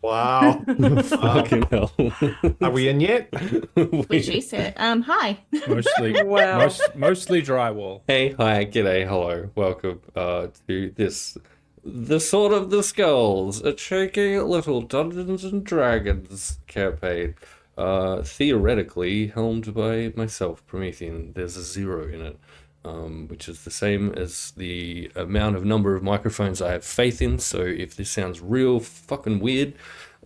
Wow. Fucking hell. Are we in yet? Which she said, hi. Mostly, Wow. mostly drywall. Hey, hi, g'day, hello, welcome to this, the Sword of the Skulls, a cheeky little Dungeons and Dragons campaign, theoretically helmed by myself, Promethean. There's a 0 in it, which is the same as the number of microphones I have faith in, so if this sounds real fucking weird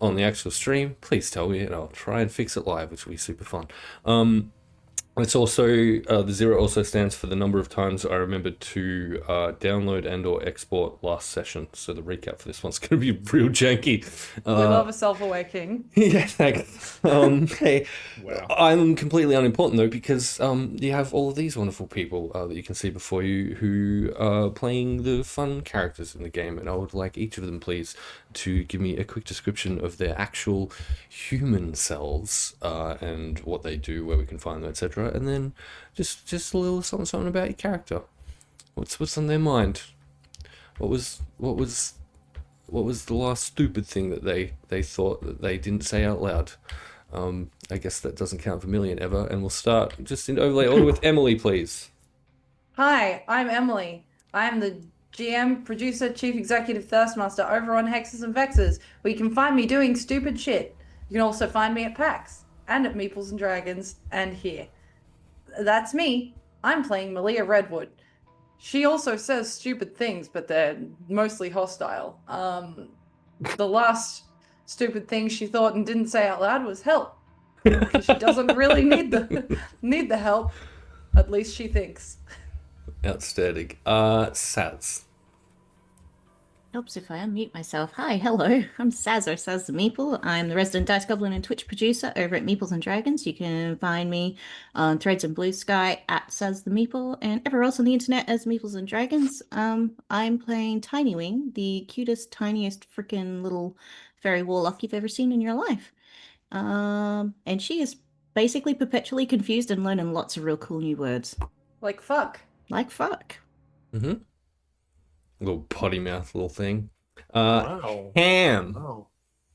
on the actual stream, please tell me and I'll try and fix it live, which will be super fun. It's also the 0 also stands for the number of times I remembered to download and or export last session. So the recap for this one's going to be real janky. We love a self-aware king. Yeah, thanks. Hey, Wow. I'm completely unimportant though because you have all of these wonderful people that you can see before you who are playing the fun characters in the game, and I would like each of them, please, to give me a quick description of their actual human selves and what they do, where we can find them, etc. And then just a little something about your character. What's on their mind? What was the last stupid thing that they thought that they didn't say out loud? I guess that doesn't count for million ever, and we'll start just in overlay order with Emily, please. Hi, I'm Emily. I am the GM, producer, chief executive Thirstmaster over on Hexes and Vexes, where you can find me doing stupid shit. You can also find me at PAX and at Meeples and Dragons and here. That's me. I'm playing Malia Redwood. She also says stupid things, but they're mostly hostile. The last stupid thing she thought and didn't say out loud was help. Because she doesn't really need the help. At least she thinks. Outstanding. Saz. Helps if I unmute myself. Hi, hello. I'm Saz or Saz the Meeple. I'm the resident Dice Goblin and Twitch producer over at Meeples and Dragons. You can find me on Threads and Blue Sky at Saz the Meeple and everywhere else on the internet as Meeples and Dragons. I'm playing Tiny Wing, the cutest, tiniest freaking little fairy warlock you've ever seen in your life. And she is basically perpetually confused and learning lots of real cool new words. Like fuck. Like fuck. Mm-hmm. Little potty mouth little thing. Wow. Ham. Oh.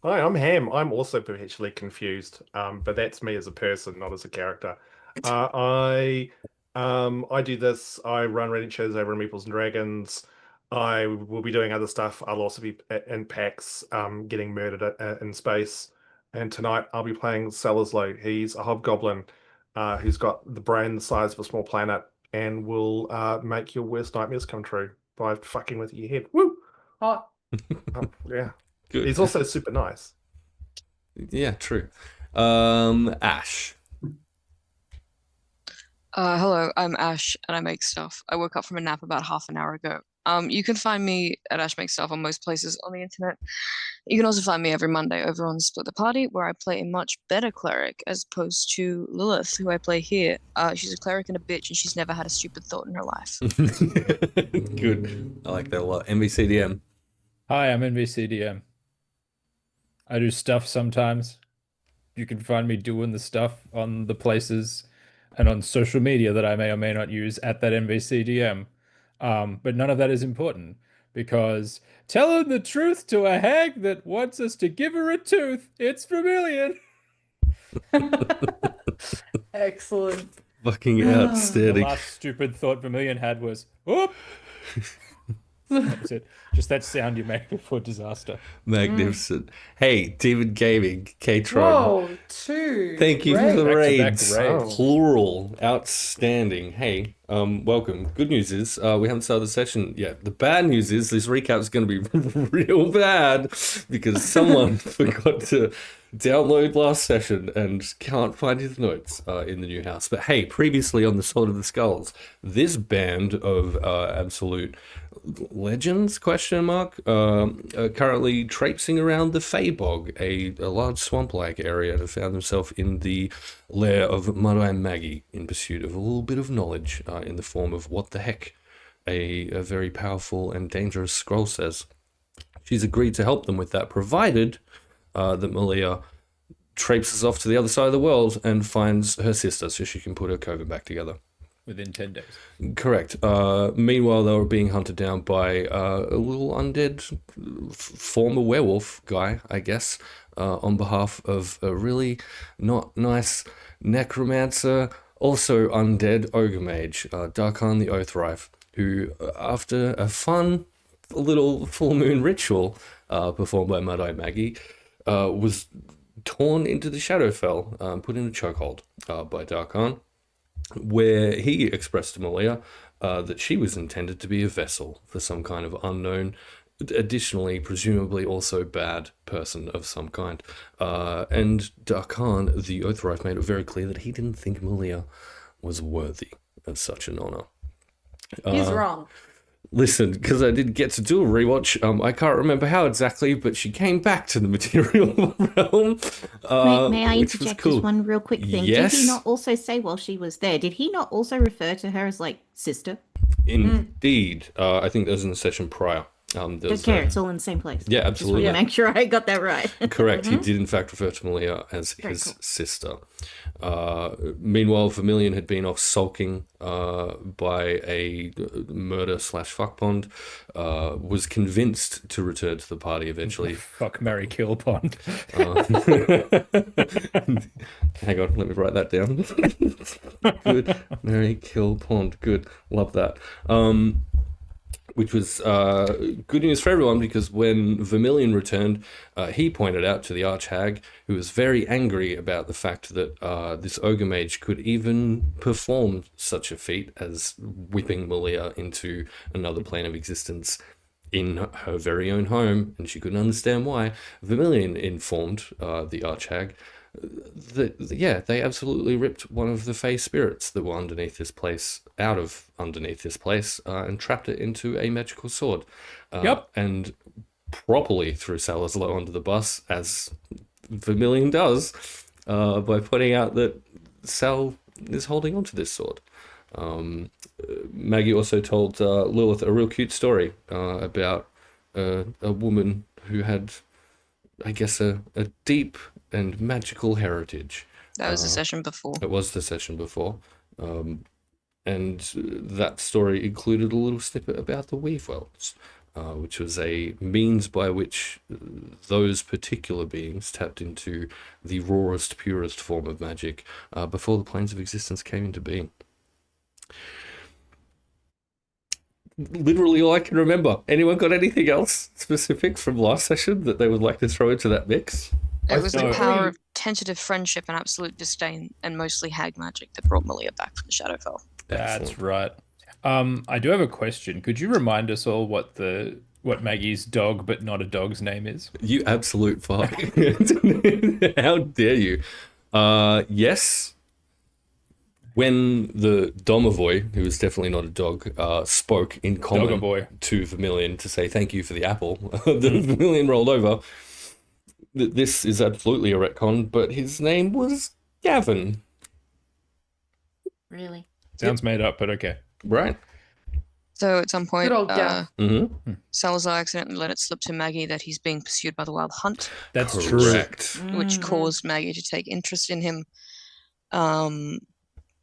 Hi, I'm Ham. I'm also perpetually confused, but that's me as a person, not as a character. I do this. I run Reddit shows over in Meeples and Dragons. I will be doing other stuff. I'll also be in PAX, getting murdered in space. And tonight I'll be playing Salazlo. He's a hobgoblin who's got the brain the size of a small planet and will make your worst nightmares come true by fucking with your head. Woo! Hot. Yeah. Good. He's also super nice. Yeah, true. Ash. Hello, I'm Ash, and I make stuff. I woke up from a nap about half an hour ago. You can find me at Ash Makes Stuff on most places on the internet. You can also find me every Monday over on Split the Party, where I play a much better cleric as opposed to Lilith, who I play here. She's a cleric and a bitch, and she's never had a stupid thought in her life. Good. I like that a lot. MVCDM. Hi, I'm NVCDM. I do stuff sometimes. You can find me doing the stuff on the places and on social media that I may or may not use at that NVCDM. But none of that is important because telling the truth to a hag that wants us to give her a tooth, it's Vermilion. Excellent. Fucking The outstanding. last stupid thought Vermilion had was, "Oop." That's it. Just that sound you make before disaster. Magnificent. Hey, Demon Gaming, K-Tron. Whoa, two. Thank you for Great. the Back-to-back raids. raids. Plural. Outstanding. Hey, welcome. Good news is we haven't started the session yet. The bad news is this recap is going to be real bad because someone forgot to download last session and can't find his notes in the new house. But hey, previously on the Sword of the Skulls, this band of absolute legends, question mark, are currently traipsing around the Feybog, a large swamp-like area, and have found themselves in the lair of Marai Maggie in pursuit of a little bit of knowledge in the form of what the heck a very powerful and dangerous scroll says. She's agreed to help them with that, provided that Malia traipses off to the other side of the world and finds her sister so she can put her coven back together. within 10 days. Correct. Meanwhile, they were being hunted down by a little undead former werewolf guy, I guess, on behalf of a really not nice necromancer, also undead ogre mage, Darkhan the Oathrife, who, after a fun little full moon ritual performed by Mad Eye Maggie, was torn into the Shadowfell, put in a chokehold by Darkhan, where he expressed to Malia that she was intended to be a vessel for some kind of unknown, additionally, presumably also bad person of some kind. And Darkhan, the Oathrife, made it very clear that he didn't think Malia was worthy of such an honor. He's wrong. Listen, because I didn't get to do a rewatch, I can't remember how exactly, but she came back to the material realm. May I which was interject cool. just one real quick thing? Yes. Did he not also say while she was there, did he not also refer to her as like sister? Indeed. I think that was in the session prior. There Don't was, care, it's all in the same place. yeah, Just absolutely. want to make sure I got that right. Correct. He did, in fact, refer to Malia as Very his cool. sister. Meanwhile, Vermilion had been off sulking by a murder/fuck pond, was convinced to return to the party eventually. Fuck, Mary Kill Pond. Hang on, let me write that down. Good. Mary Kill Pond. Good. Love that. Which was good news for everyone, because when Vermilion returned, he pointed out to the Archhag, who was very angry about the fact that this ogre mage could even perform such a feat as whipping Malia into another plane of existence in her very own home, and she couldn't understand why. Vermilion informed the Archhag that, yeah, they absolutely ripped one of the Fey spirits that were underneath this place out of underneath this place and trapped it into a magical sword. Yep. And properly threw Salazar under the bus, as Vermilion does, by pointing out that Sal is holding onto this sword. Maggie also told Lilith a real cute story about a woman who had, I guess, a deep and magical heritage. That was the session before. It was the session before. And that story included a little snippet about the Weavewells, which was a means by which those particular beings tapped into the rawest, purest form of magic before the planes of existence came into being. Literally all I can remember. Anyone got anything else specific from last session that they would like to throw into that mix? It was the think- power of tentative friendship and absolute disdain, and mostly hag magic that brought Malia back from the Shadowfell. That's Excellent. right. I do have a question. Could you remind us all what Maggie's dog, but not a dog's name is? You absolute fuck. How dare you? Yes. When the Domovoy, who is definitely not a dog, spoke in common Dogoboy. to Vermilion to say thank you for the apple, the Vermilion rolled over. This is absolutely a retcon, but his name was Gavin, Really? Sounds made up, but okay. right? So at some point, Good old Gav. Mm-hmm. Salazar accidentally let it slip to Maggie that he's being pursued by the Wild Hunt, That's true. Correct. which Mhm. caused Maggie to take interest in him.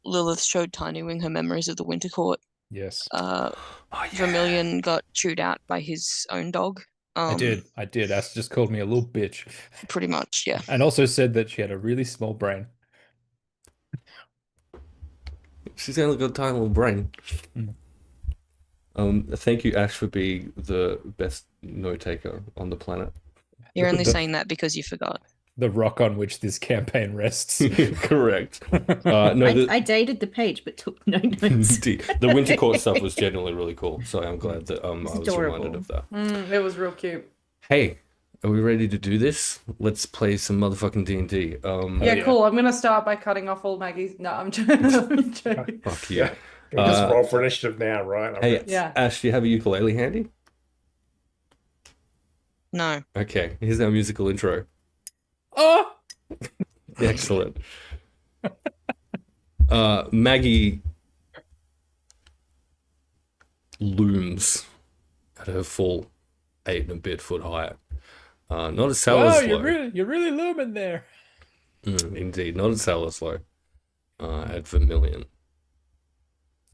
Lilith showed Tiny Wing her memories of the Winter Court. Yes. Oh, yeah. Vermilion got chewed out by his own dog. I did. Ash just called me a little bitch. Pretty much, yeah. And also said that she had a really small brain. She's only got a tiny little brain. Thank you, Ash, for being the best note taker on the planet. You're only The- saying that because you forgot. The rock on which this campaign rests. Correct. No, I dated the page but took no notes. Indeed. The Winter Court stuff was genuinely really cool, so I'm glad that I was adorable. reminded of that. It was real cute. Hey, are we ready to do this? Let's play some motherfucking D&D. Yeah, yeah. cool. I'm gonna start by cutting off all Maggie's. No, I'm joking. I'm joking. Fuck yeah. Just roll for initiative now, right? Hey, Yeah. Ash, do you have a ukulele handy? No. Okay, here's our musical intro. Oh! Excellent. Maggie looms at her full 8 and a bit foot height. Not as Wow, Salazar. you're really looming there. Indeed, not at Salazar. At Vermilion.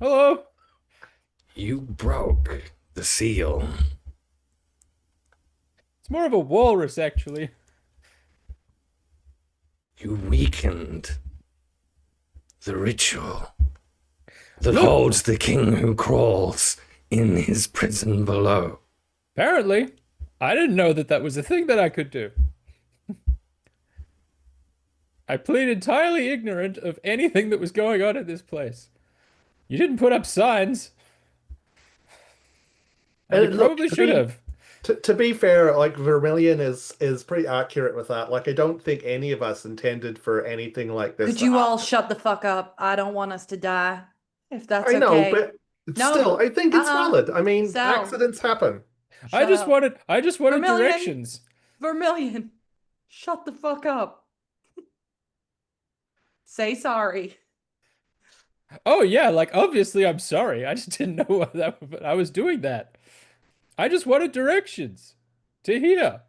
Hello. You broke the seal. It's more of a walrus, actually. You weakened the ritual that Look. holds the king who crawls in his prison below. Apparently, I didn't know that that was a thing that I could do. I played entirely ignorant of anything that was going on in this place. You didn't put up signs. And you Look, probably should have. To be fair, like Vermilion is pretty accurate with that. Like I don't think any of us intended for anything like this. Could to you happen. all shut the fuck up? I don't want us to die. If that's I know, okay. but No. still, I think it's Uh-uh. valid. I mean, Sal. accidents happen. I Shut just up. wanted Vermilion. directions. Vermilion, shut the fuck up. Say sorry. Oh yeah, like obviously I'm sorry. I just didn't know that I was doing that. I just wanted directions to here.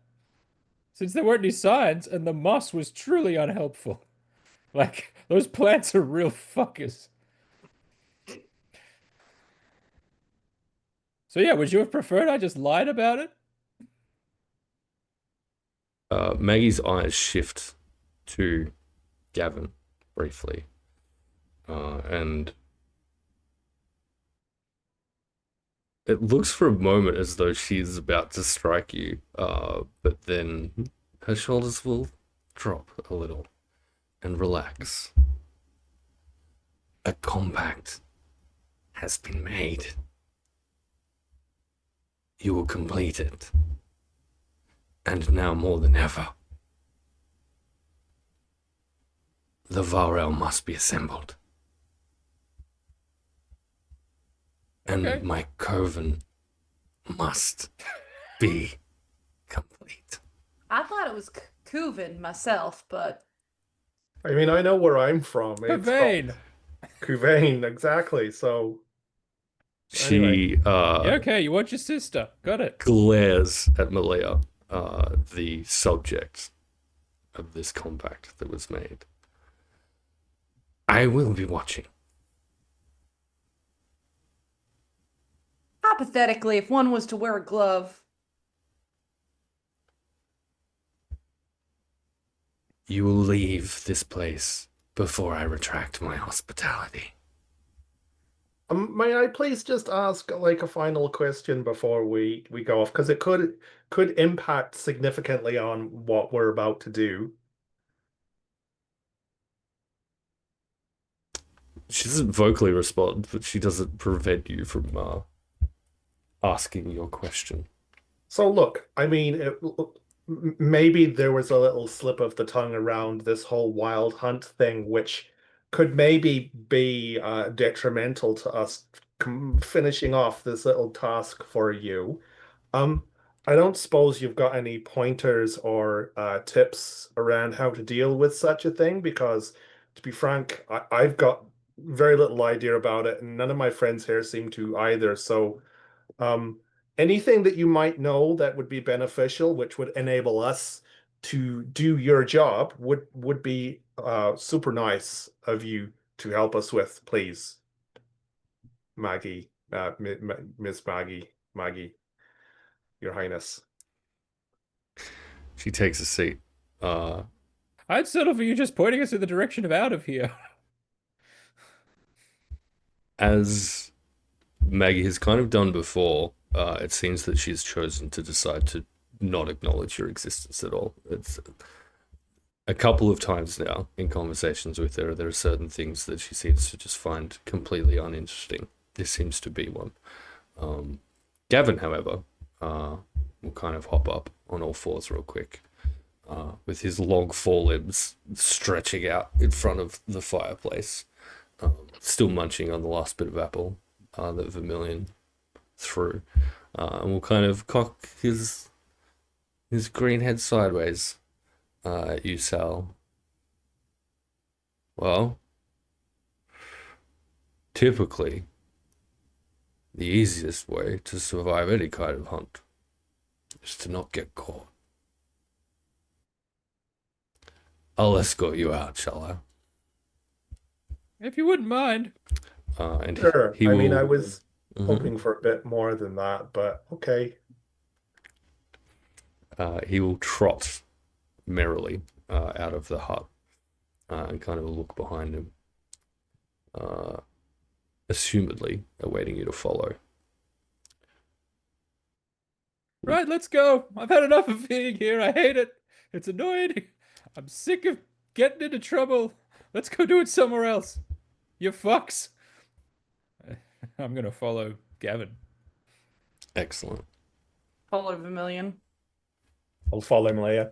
Since there weren't any signs and the moss was truly unhelpful. Like those plants are real fuckers. So yeah, would you have preferred I just lied about it? Maggie's eyes shift to Gavin briefly. And it looks for a moment as though she's about to strike you, but then her shoulders will drop a little and relax. A compact has been made. You will complete it. And now more than ever, the Varel must be assembled. And Okay. my coven must be complete. I thought it was Coven myself, but I mean, I know where I'm from. It's Pavane. Couvain, exactly. So She Yeah, okay, you want your sister. Got it. glares at Malia, the subject of this compact that was made. I will be watching. hypothetically, if one was to wear a glove, You will leave this place before I retract my hospitality. may I please just ask like a final question before we go off? Because it could impact significantly on what we're about to do. She doesn't vocally respond, but she doesn't prevent you from asking your question. So look, I mean, maybe there was a little slip of the tongue around this whole wild hunt thing, which could maybe be detrimental to us finishing off this little task for you. I don't suppose you've got any pointers or tips around how to deal with such a thing, because to be frank, I've got very little idea about it, and none of my friends here seem to either. So, anything that you might know that would be beneficial, which would enable us to do your job, would be super nice of you to help us with, please. Maggie, Miss Maggie, Your Highness. She takes a seat. I'd settle for you just pointing us in the direction of out of here. As Maggie has kind of done before, it seems that she's chosen to decide to not acknowledge your existence at all. It's a couple of times now in conversations with her, there are certain things that she seems to just find completely uninteresting. This seems to be one. Gavin, however, will kind of hop up on all fours real quick, with his long forelimbs stretching out in front of the fireplace, still munching on the last bit of apple that Vermilion threw, and will kind of cock his green head sideways at you, Sal. Well, typically, the easiest way to survive any kind of hunt is to not get caught. I'll escort you out, shall I? If you wouldn't mind. And Sure. he I will. mean, I was Mhm. hoping for a bit more than that, but okay. He will trot merrily out of the hut and kind of look behind him, assumedly awaiting you to follow. Right, let's go. I've had enough of being here. I hate it. It's annoying. I'm sick of getting into trouble. Let's go do it somewhere else. You fucks. I'm gonna follow Gavin. Excellent. Follow Vermilion. I'll follow Malaya.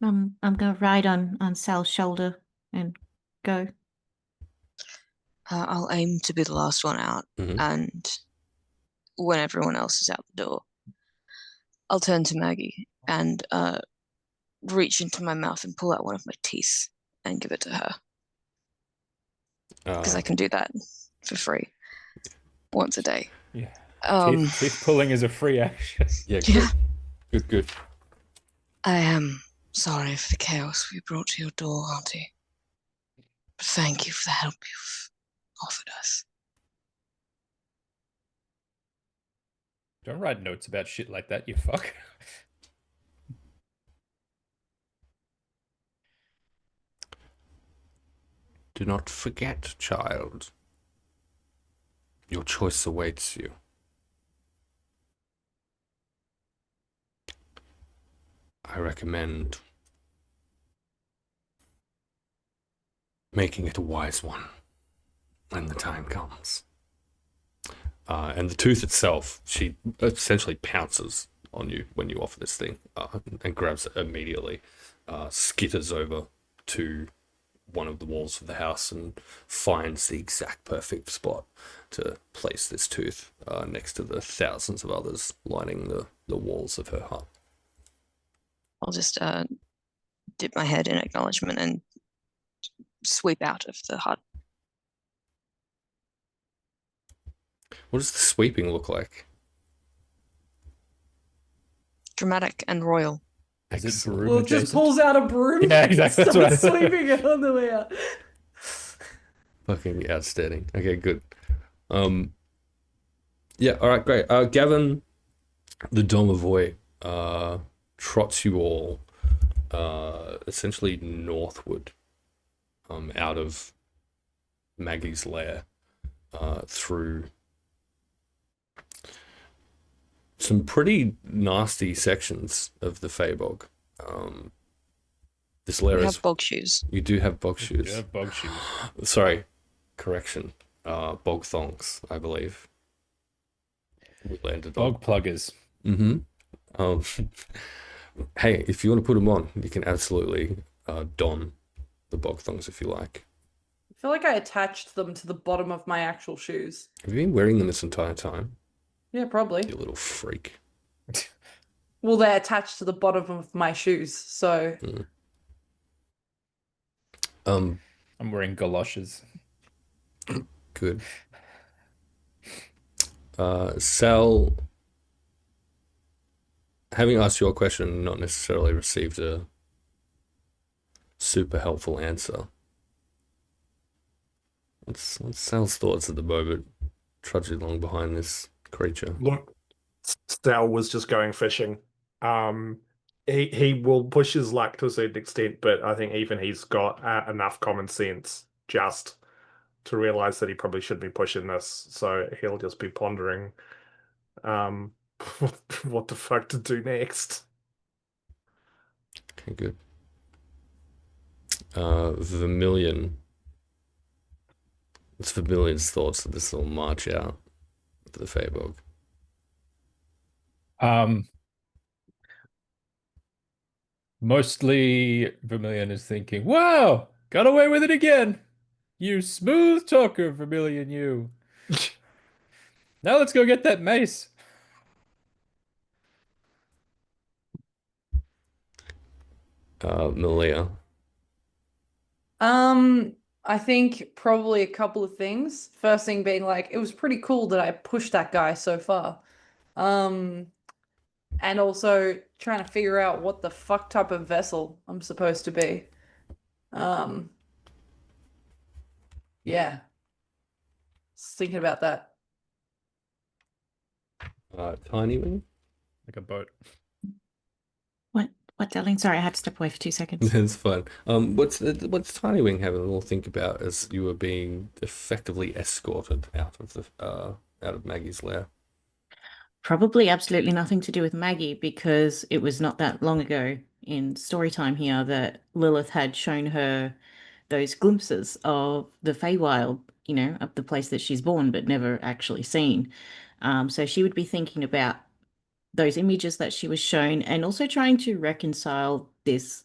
I'm gonna ride on Sal's shoulder and go. I'll aim to be the last one out, Mhm. and when everyone else is out the door, I'll turn to Maggie and reach into my mouth and pull out one of my teeth and give it to her, because I can do that for free once a day. Yeah. Um, Teeth pulling is a free action. Yeah, yeah, good. I am sorry for the chaos we brought to your door, Auntie. But thank you for the help you've offered us. Don't write notes about shit like that, you fuck. Do not forget, child. Your choice awaits you. I recommend making it a wise one when the time comes. And the tooth itself, she essentially pounces on you when you offer this thing and grabs it immediately, skitters over to one of the walls of the house and finds the exact perfect spot to place this tooth next to the thousands of others lining the walls of her hut. I'll just dip my head in acknowledgement and sweep out of the hut. What does the sweeping look like? Dramatic and royal. Is it Excellent. broom Well, it just adjacent? pulls out a broom. Yeah, exactly, that's Starts what I- sweeping it on the way out. Fucking outstanding. Okay, good. Yeah, all right, great. Gavin, the Domovoy, trots you all essentially northward out of Maggie's lair through some pretty nasty sections of the Feybog. This lair We is... have bog shoes. You do have bog shoes. Yeah, bug shoes. Sorry, correction. Bog thongs, I believe. We landed on. Bog pluggers. Mm-hmm. Hey, if you want to put them on, you can absolutely don the bog thongs if you like. I feel like I attached them to the bottom of my actual shoes. Have you been wearing them this entire time? Yeah, probably. You little freak. Well, they're attached to the bottom of my shoes, so Um, I'm wearing galoshes. good. Sal, having asked your question, not necessarily received a super helpful answer. What's Sal's thoughts at the moment, trudging along behind this creature? Look, Sal was just going fishing. He will push his luck to a certain extent, but I think even he's got enough common sense just to realize that he probably shouldn't be pushing this. So he'll just be pondering what the fuck to do next. Okay, good. Vermilion. It's Vermilion's thoughts that this will march out to the Feybog. Mostly Vermilion is thinking, wow, got away with it again. You smooth talker, Vermilion, you. Now let's go get that mace. Malia. I think probably a couple of things. First thing being like, it was pretty cool that I pushed that guy so far. And also trying to figure out what the fuck type of vessel I'm supposed to be. Yeah. Just thinking about that. Tiny Wing? Like a boat. What, darling? Sorry, I had to step away for 2 seconds. That's fun. What's Tiny Wing having a little think about as you were being effectively escorted out of Maggie's lair? Probably absolutely nothing to do with Maggie, because it was not that long ago in story time here that Lilith had shown her those glimpses of the Feywild, of the place that she's born but never actually seen. So she would be thinking about those images that she was shown, and also trying to reconcile this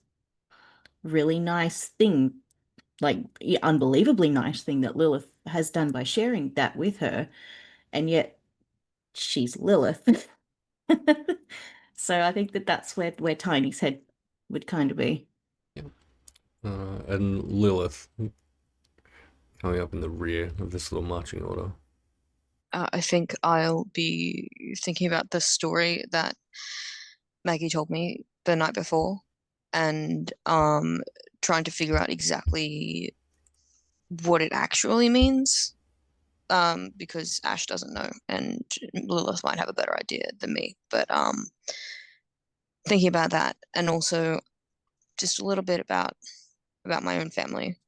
really nice thing, like unbelievably nice thing that Lilith has done by sharing that with her, and yet she's Lilith. So I think that that's where Tiny's head would kind of be. And Lilith coming up in the rear of this little marching order. I think I'll be thinking about the story that Maggie told me the night before, and trying to figure out exactly what it actually means. Because Ash doesn't know, and Lilith might have a better idea than me. But thinking about that, and also just a little bit about my own family.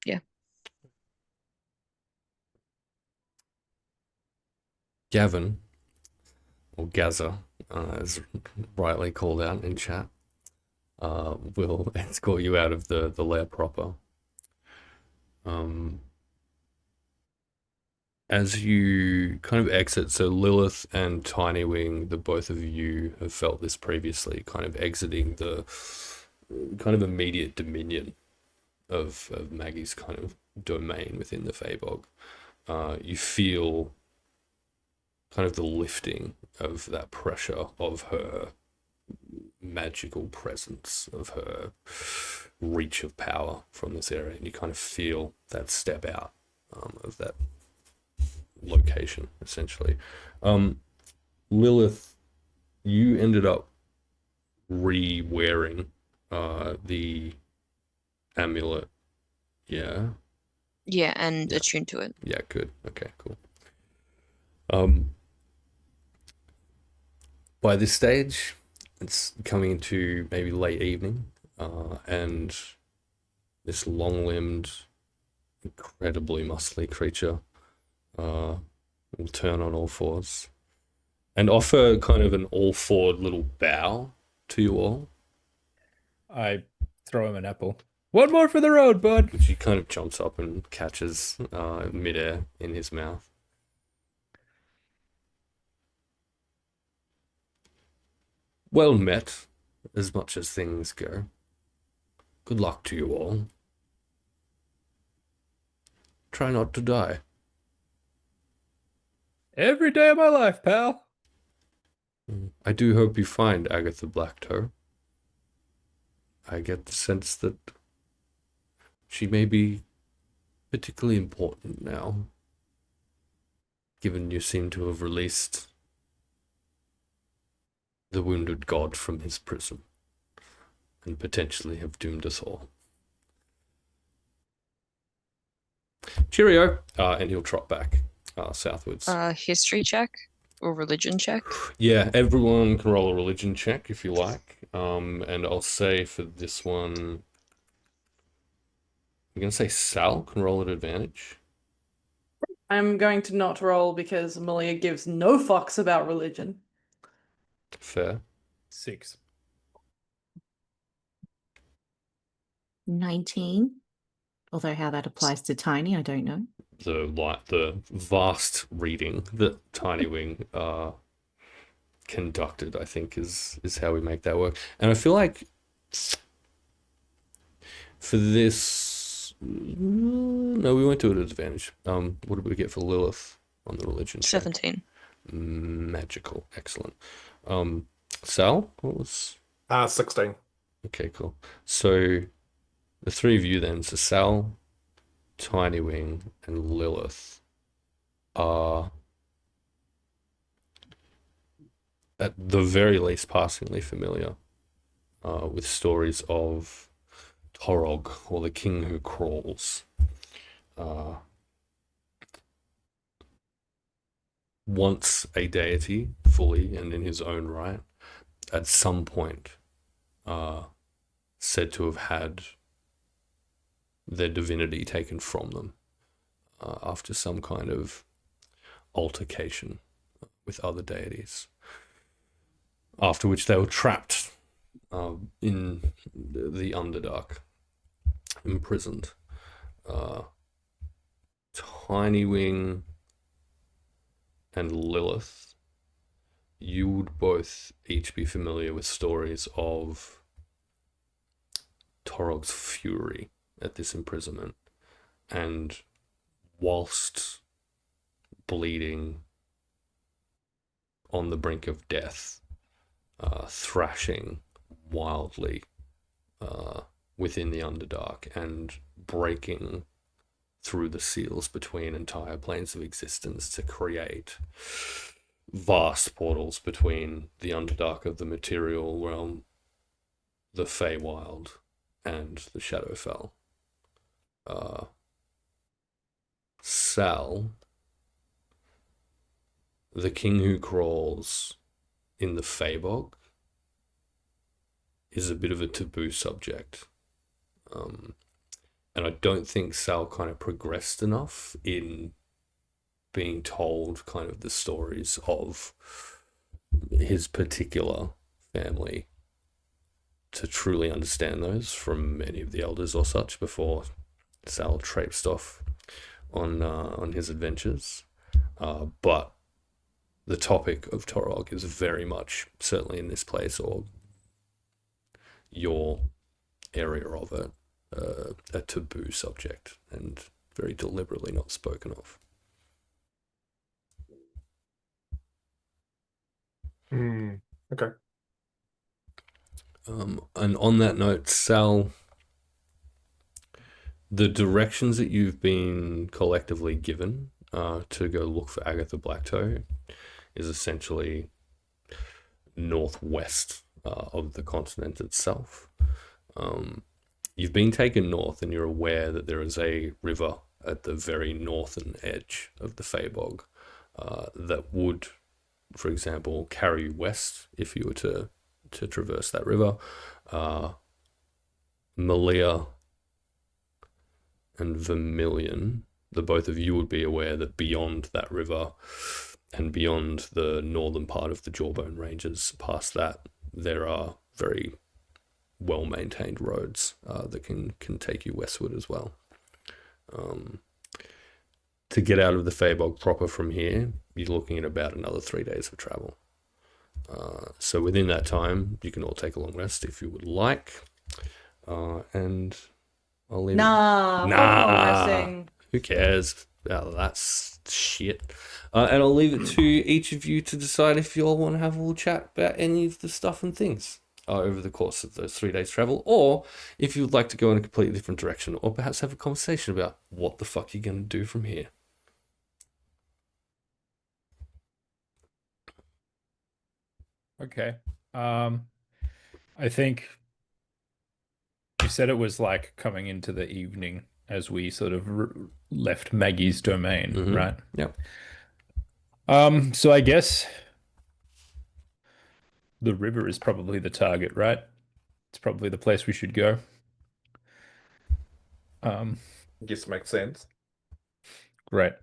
Yeah. Gavin, or Gaza, as rightly called out in chat, will escort you out of the lair proper. As you kind of exit, so Lilith and Tiny Wing, the both of you have felt this previously, kind of exiting the kind of immediate dominion of Maggie's kind of domain within the Feybolg. You feel kind of the lifting of that pressure of her magical presence, of her reach of power from this area, and you kind of feel that step out of that location, essentially. Lilith, you ended up re-wearing the amulet. Yeah, And attuned to it. yeah, good. Okay, cool. By this stage, it's coming into maybe late evening, and this long-limbed, incredibly muscly creature will turn on all fours and offer kind of an all-forward little bow to you all, I throw him an apple. One more for the road, bud. which he kind of jumps up and catches midair in his mouth. Well met, as much as things go. Good luck to you all. Try not to die. Every day of my life, pal. I do hope you find Agatha Blacktoe. I get the sense that she may be particularly important now, given you seem to have released the wounded god from his prison, and potentially have doomed us all. Cheerio! And he'll trot back southwards. History check or religion check? Yeah, everyone can roll a religion check if you like. And I'll say for this one, I'm going to say Sal can roll at advantage. I'm going to not roll because Amelia gives no fucks about religion. Fair. 6. 19. Although how that applies to Tiny, I don't know. The vast reading that Tiny Wing conducted, I think, is how we make that work. And I feel like for this, no, we won't do it at advantage. What did we get for Lilith on the religion check? 17. Magical, excellent. Sal, what was? 16. Okay, cool. So the three of you then, so Sal, Tiny Wing, and Lilith are at the very least passingly familiar with stories of Torog, or the King Who Crawls. uh, once a deity fully and in his own right, at some point said to have had their divinity taken from them after some kind of altercation with other deities. After which they were trapped in the Underdark, imprisoned. Tiny Wing and Lilith, you would both each be familiar with stories of Torog's fury at this imprisonment, and whilst bleeding on the brink of death, thrashing wildly within the Underdark and breaking through the seals between entire planes of existence to create vast portals between the Underdark of the material realm, the Feywild, and the Shadowfell. Sal, the king who crawls in the Feybog, is a bit of a taboo subject. And I don't think Sal kind of progressed enough in being told kind of the stories of his particular family to truly understand those from any of the elders or such before Sal traipsed off on his adventures. But the topic of Torog is very much, certainly in this place or your area of it, a taboo subject and very deliberately not spoken of. Okay. And on that note, Sal, the directions that you've been collectively given to go look for Agatha Blacktoe is essentially northwest of the continent itself. You've been taken north and you're aware that there is a river at the very northern edge of the Feybog that would, for example, carry you west if you were to traverse that river. Malia and Vermilion, the both of you would be aware that beyond that river and beyond the northern part of the Jawbone Ranges, past that, there are very well-maintained roads that can take you westward as well. To get out of the Feybog proper from here, you're looking at about another 3 days of travel. So within that time, you can all take a long rest if you would like. And I'll leave Nah, it. fuck long resting. Who cares? Oh, that's shit. And I'll leave it to each of you to decide if you all want to have a little chat about any of the stuff and things over the course of those 3 days travel, or if you would like to go in a completely different direction, or perhaps have a conversation about what the fuck you're going to do from here. Okay. I think you said it was like coming into the evening as we sort of left Maggie's domain, Mhm. right? Yep. So I guess the river is probably the target, right? It's probably the place we should go. I guess it makes sense. Great.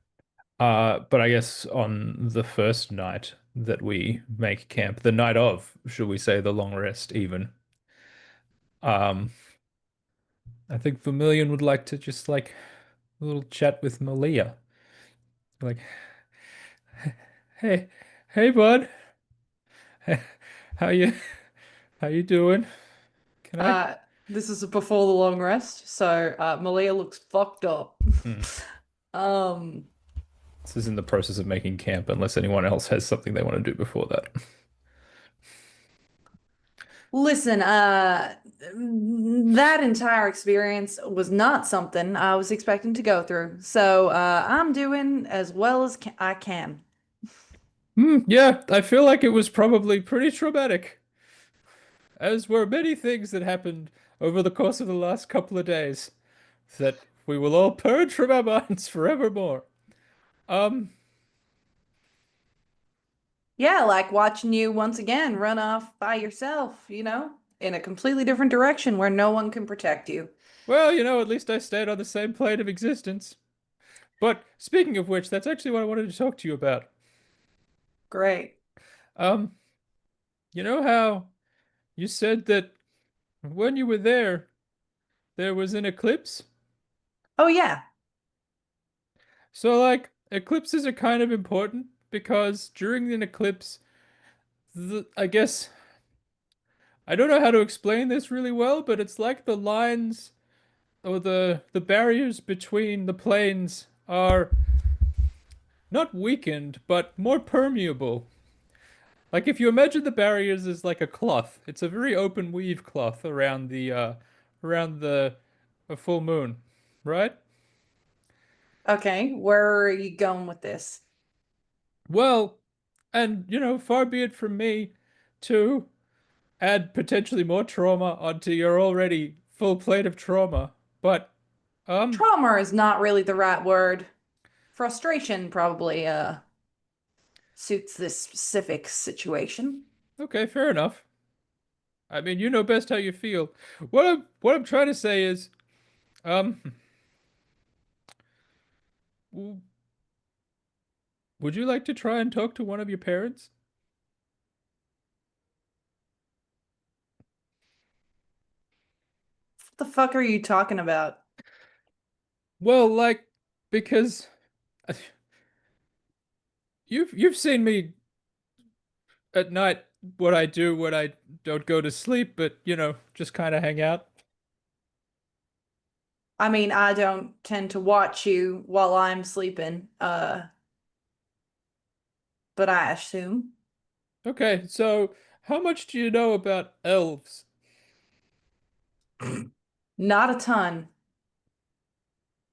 But I guess on the first night that we make camp, the night of, should we say, the long rest even, I think Vermilion would like to just like a little chat with Malia. Like, hey, hey, bud. How you doing? Can I? This is before the long rest, so Malia looks fucked up. This is in the process of making camp, unless anyone else has something they want to do before that. Listen, that entire experience was not something I was expecting to go through. So I'm doing as well as I can. Yeah, I feel like it was probably pretty traumatic, as were many things that happened over the course of the last couple of days that we will all purge from our minds forevermore. Yeah, like watching you once again run off by yourself, in a completely different direction where no one can protect you. Well, at least I stayed on the same plane of existence. But speaking of which, that's actually what I wanted to talk to you about. Great. Um, you know how you said that when you were there was an eclipse? Oh, yeah. So, like, eclipses are kind of important because during an eclipse, I guess I don't know how to explain this really well, but it's like the lines or the barriers between the planes are not weakened, but more permeable. Like if you imagine the barriers as like a cloth, it's a very open weave cloth around the a full moon, right? Okay, where are you going with this? Well, and far be it from me to add potentially more trauma onto your already full plate of trauma, but Trauma is not really the right word. Frustration probably suits this specific situation. okay, fair enough. I mean, you know best how you feel. What I'm trying to say is, um, w- would you like to try and talk to one of your parents? What the fuck are you talking about? Well, like, because you've seen me at night what I do when I don't go to sleep, but just kind of hang out. I mean, I don't tend to watch you while I'm sleeping, but I assume. Okay, so how much do you know about elves? Not a ton.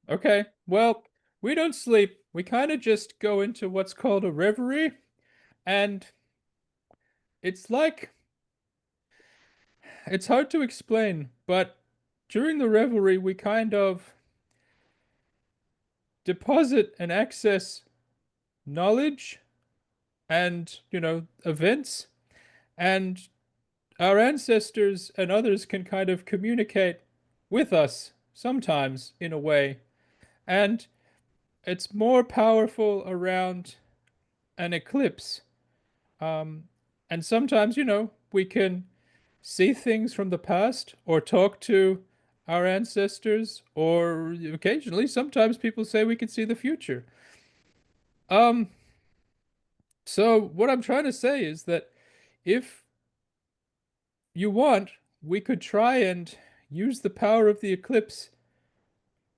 Okay, well, we don't sleep. We kind of just go into what's called a reverie, and it's like it's hard to explain, but during the revelry, we kind of deposit and access knowledge and, events, and our ancestors and others can kind of communicate with us sometimes in a way. And it's more powerful around an eclipse. Um, and sometimes, we can see things from the past or talk to our ancestors, or occasionally, sometimes people say we can see the future. Um, so what I'm trying to say is that if you want, we could try and use the power of the eclipse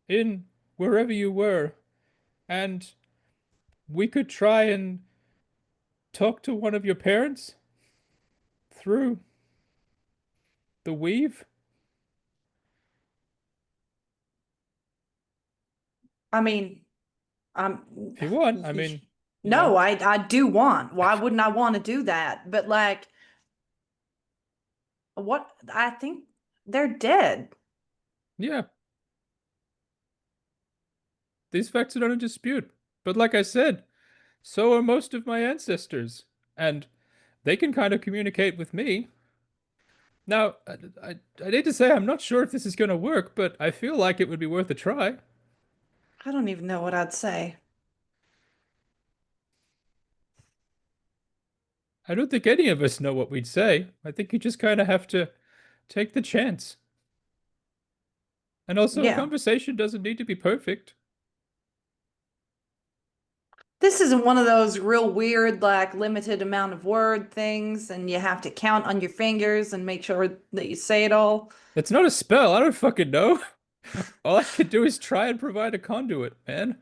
in wherever you were, and we could try and talk to one of your parents through the weave. I mean, If you want, I mean, no, I do want. Why wouldn't I want to do that? But like, what? I think they're dead. yeah, these facts are not in dispute. But like I said, so are most of my ancestors, and they can kind of communicate with me. Now, I need to say I'm not sure if this is going to work, but I feel like it would be worth a try. I don't even know what I'd say. I don't think any of us know what we'd say. I think you just kind of have to take the chance. And also, a Yeah. conversation doesn't need to be perfect. This isn't one of those real weird, like limited amount of word things, and you have to count on your fingers and make sure that you say it all. It's not a spell. I don't fucking know. All I can do is try and provide a conduit, man.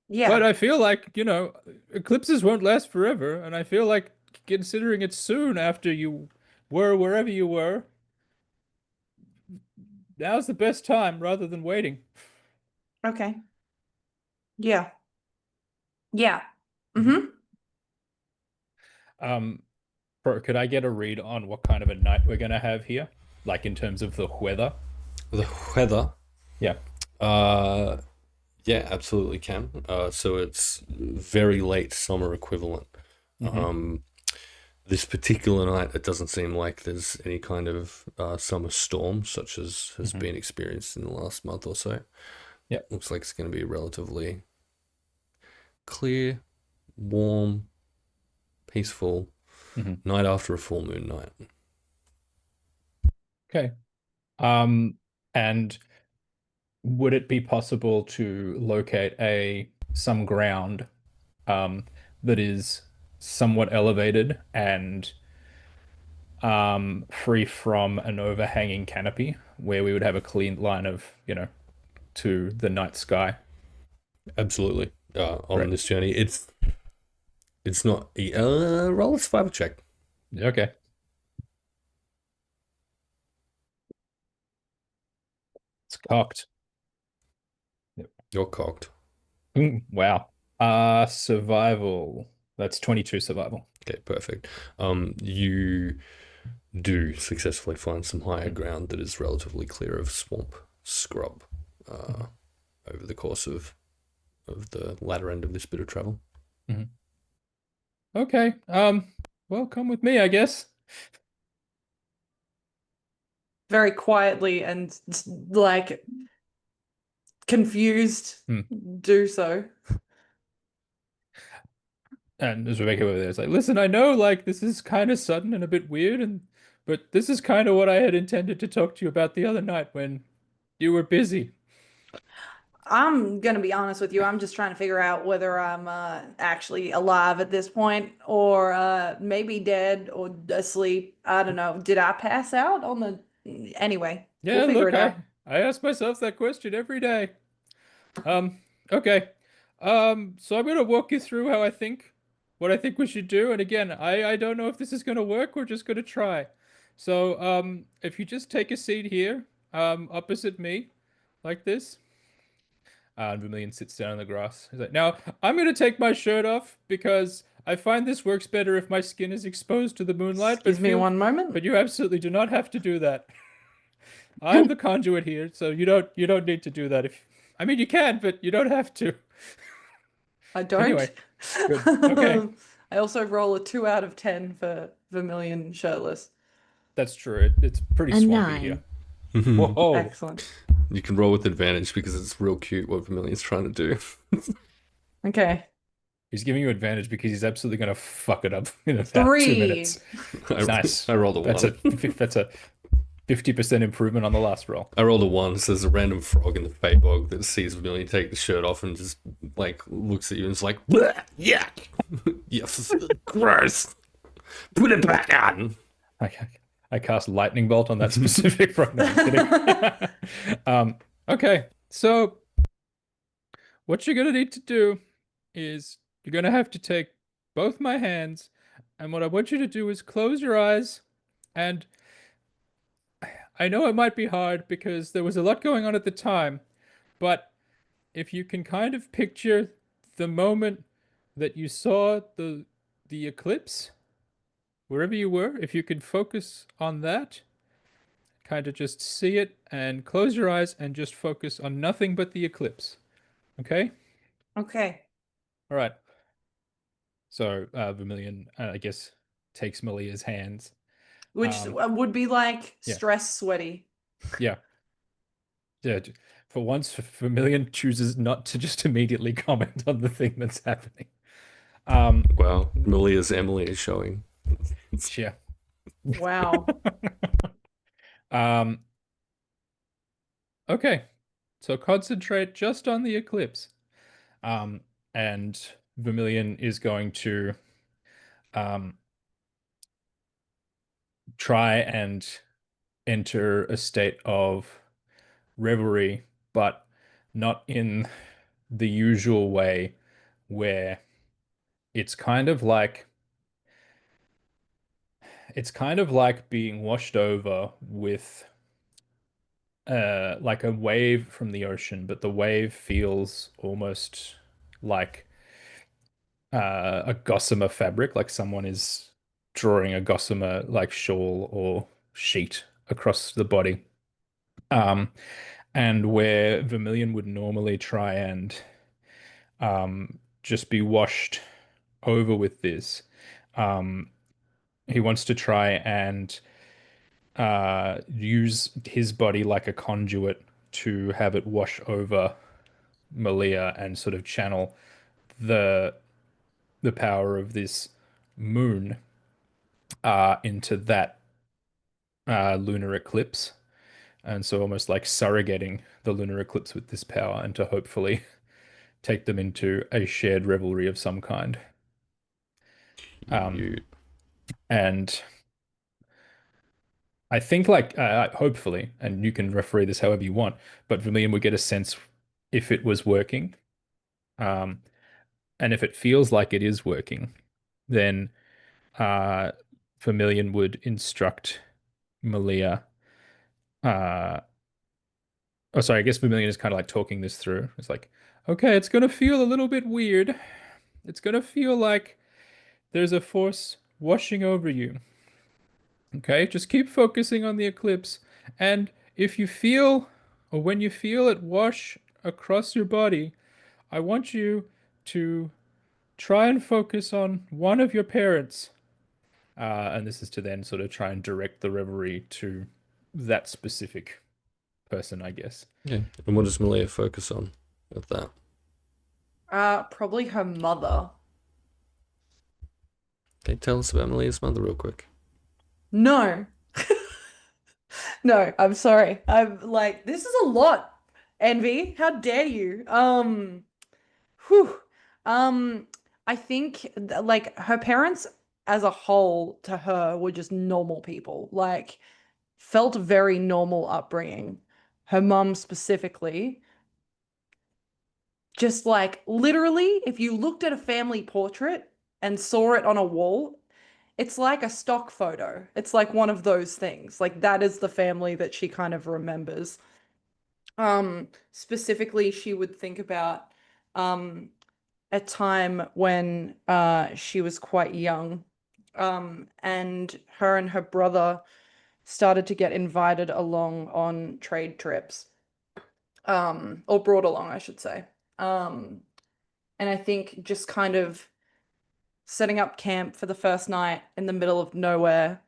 But Yeah. I feel like, eclipses won't last forever, and I feel like considering it soon after you were wherever you were, now's the best time rather than waiting. Okay. Yeah. Yeah. Mm-hmm. Bro, could I get a read on what kind of a night we're gonna have here? Like in terms of the weather? The weather. Yeah. Yeah, absolutely can. So it's very late summer equivalent. Mhm. This particular night, it doesn't seem like there's any kind of summer storm such as has Mhm. been experienced in the last month or so. Yep. Looks like it's going to be relatively clear, warm, peaceful Mhm. night after a full moon night. Okay. And would it be possible to locate some ground that is somewhat elevated and free from an overhanging canopy where we would have a clean line of, to the night sky? Absolutely. On Right. this journey, it's not roll a survival check. Okay. It's cocked. You're cocked. Wow. Survival. That's 22 survival. Okay, perfect. You do successfully find some higher ground that is relatively clear of swamp scrub over the course of the latter end of this bit of travel. Mhm. Okay. Well, come with me, I guess. Very quietly and like confused, Hmm. do so. And as Rebecca over there is like, listen, I know like this is kind of sudden and a bit weird, but this is kind of what I had intended to talk to you about the other night when you were busy. I'm gonna be honest with you. I'm just trying to figure out whether I'm actually alive at this point, or maybe dead or asleep. I don't know. Did I pass out on the? Anyway, we'll Yeah, figure look, it out. I ask myself that question every day. Um, okay. So I'm gonna walk you through what I think we should do. And again, I don't know if this is gonna work. We're just gonna try. So, if you just take a seat here, opposite me, like this. And Vermilion sits down on the grass. He's like, now, I'm going to take my shirt off because I find this works better if my skin is exposed to the moonlight, Excuse me one moment. but you absolutely do not have to do that. I'm the conduit here, so you don't need to do that. I mean, you can, but you don't have to. I don't. Anyway, good. Okay. I also roll a 2 out of 10 for Vermilion shirtless. That's true. It's pretty A swampy here. 9. Whoa. Excellent. You can roll with advantage because it's real cute what Vermilion's trying to do. Okay. He's giving you advantage because he's absolutely going to fuck it up in about 2 3. minutes. Nice. I rolled a That's one. that's a 50% improvement on the last roll. I rolled a one. So there's a random frog in the Feyebog that sees Vermilion take the shirt off and just like looks at you and is like, "Bleh, yuck, yes, gross. Put it back on." I cast lightning bolt on that specific frog. No, I'm kidding. Okay, so what you're gonna need to do is you're gonna have to take both my hands, and what I want you to do is close your eyes. And I know it might be hard because there was a lot going on at the time, but if you can kind of picture the moment that you saw the eclipse, wherever you were, if you can focus on that, kind of just see it and close your eyes and just focus on nothing but the eclipse. Okay? Okay. All right. So Vermilion, I guess, takes Malia's hands. Which would be like yeah. stress sweaty. Yeah. Yeah. For once, Vermilion chooses not to just immediately comment on the thing that's happening. Wow, Malia's Emily is showing. Yeah. Wow. Okay. So concentrate just on the eclipse. And Vermilion is going to try and enter a state of reverie, but not in the usual way where it's kind of like being washed over with like a wave from the ocean, but the wave feels almost like a gossamer fabric, like someone is drawing a gossamer like shawl or sheet across the body. And where Vermilion would normally try and just be washed over with this, he wants to try and use his body like a conduit to have it wash over Malia and sort of channel the power of this moon into that lunar eclipse. And so almost like surrogating the lunar eclipse with this power and to hopefully take them into a shared revelry of some kind. You- And I think like hopefully, and you can referee this however you want, but Vermilion would get a sense if it was working. Um, and if it feels like it is working, then uh, Vermilion would instruct Malia. Oh, sorry, I guess Vermilion is kind of like talking this through. It's like, okay, it's gonna feel a little bit weird. It's gonna feel like there's a force washing over you. Okay, just keep focusing on the eclipse. And if you feel, or when you feel it wash across your body, I want you to try and focus on one of your parents. And this is to then sort of try and direct the reverie to that specific person, I guess. yeah. And what does Malia focus on with that? Probably her mother. Okay, tell us about Malia's mother real quick. No. No, I'm sorry. I'm like, this is a lot, Envy. How dare you? Whew. I think like her parents as a whole to her were just normal people. Like felt very normal upbringing. Her mum specifically, just like literally, if you looked at a family portrait and saw it on a wall, it's like a stock photo. It's like one of those things. Like that is the family that she kind of remembers. Specifically, she would think about a time when she was quite young. And her brother started to get invited along on trade trips. Or brought along, I should say. And I think just kind of setting up camp for the first night in the middle of nowhere,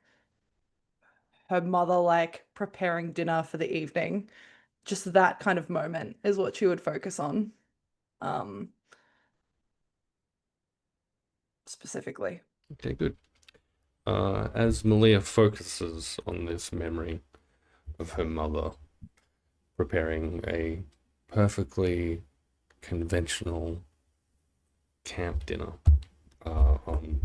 her mother like preparing dinner for the evening, just that kind of moment is what she would focus on. Specifically. Okay, good. As Malia focuses on this memory of her mother preparing a perfectly conventional camp dinner on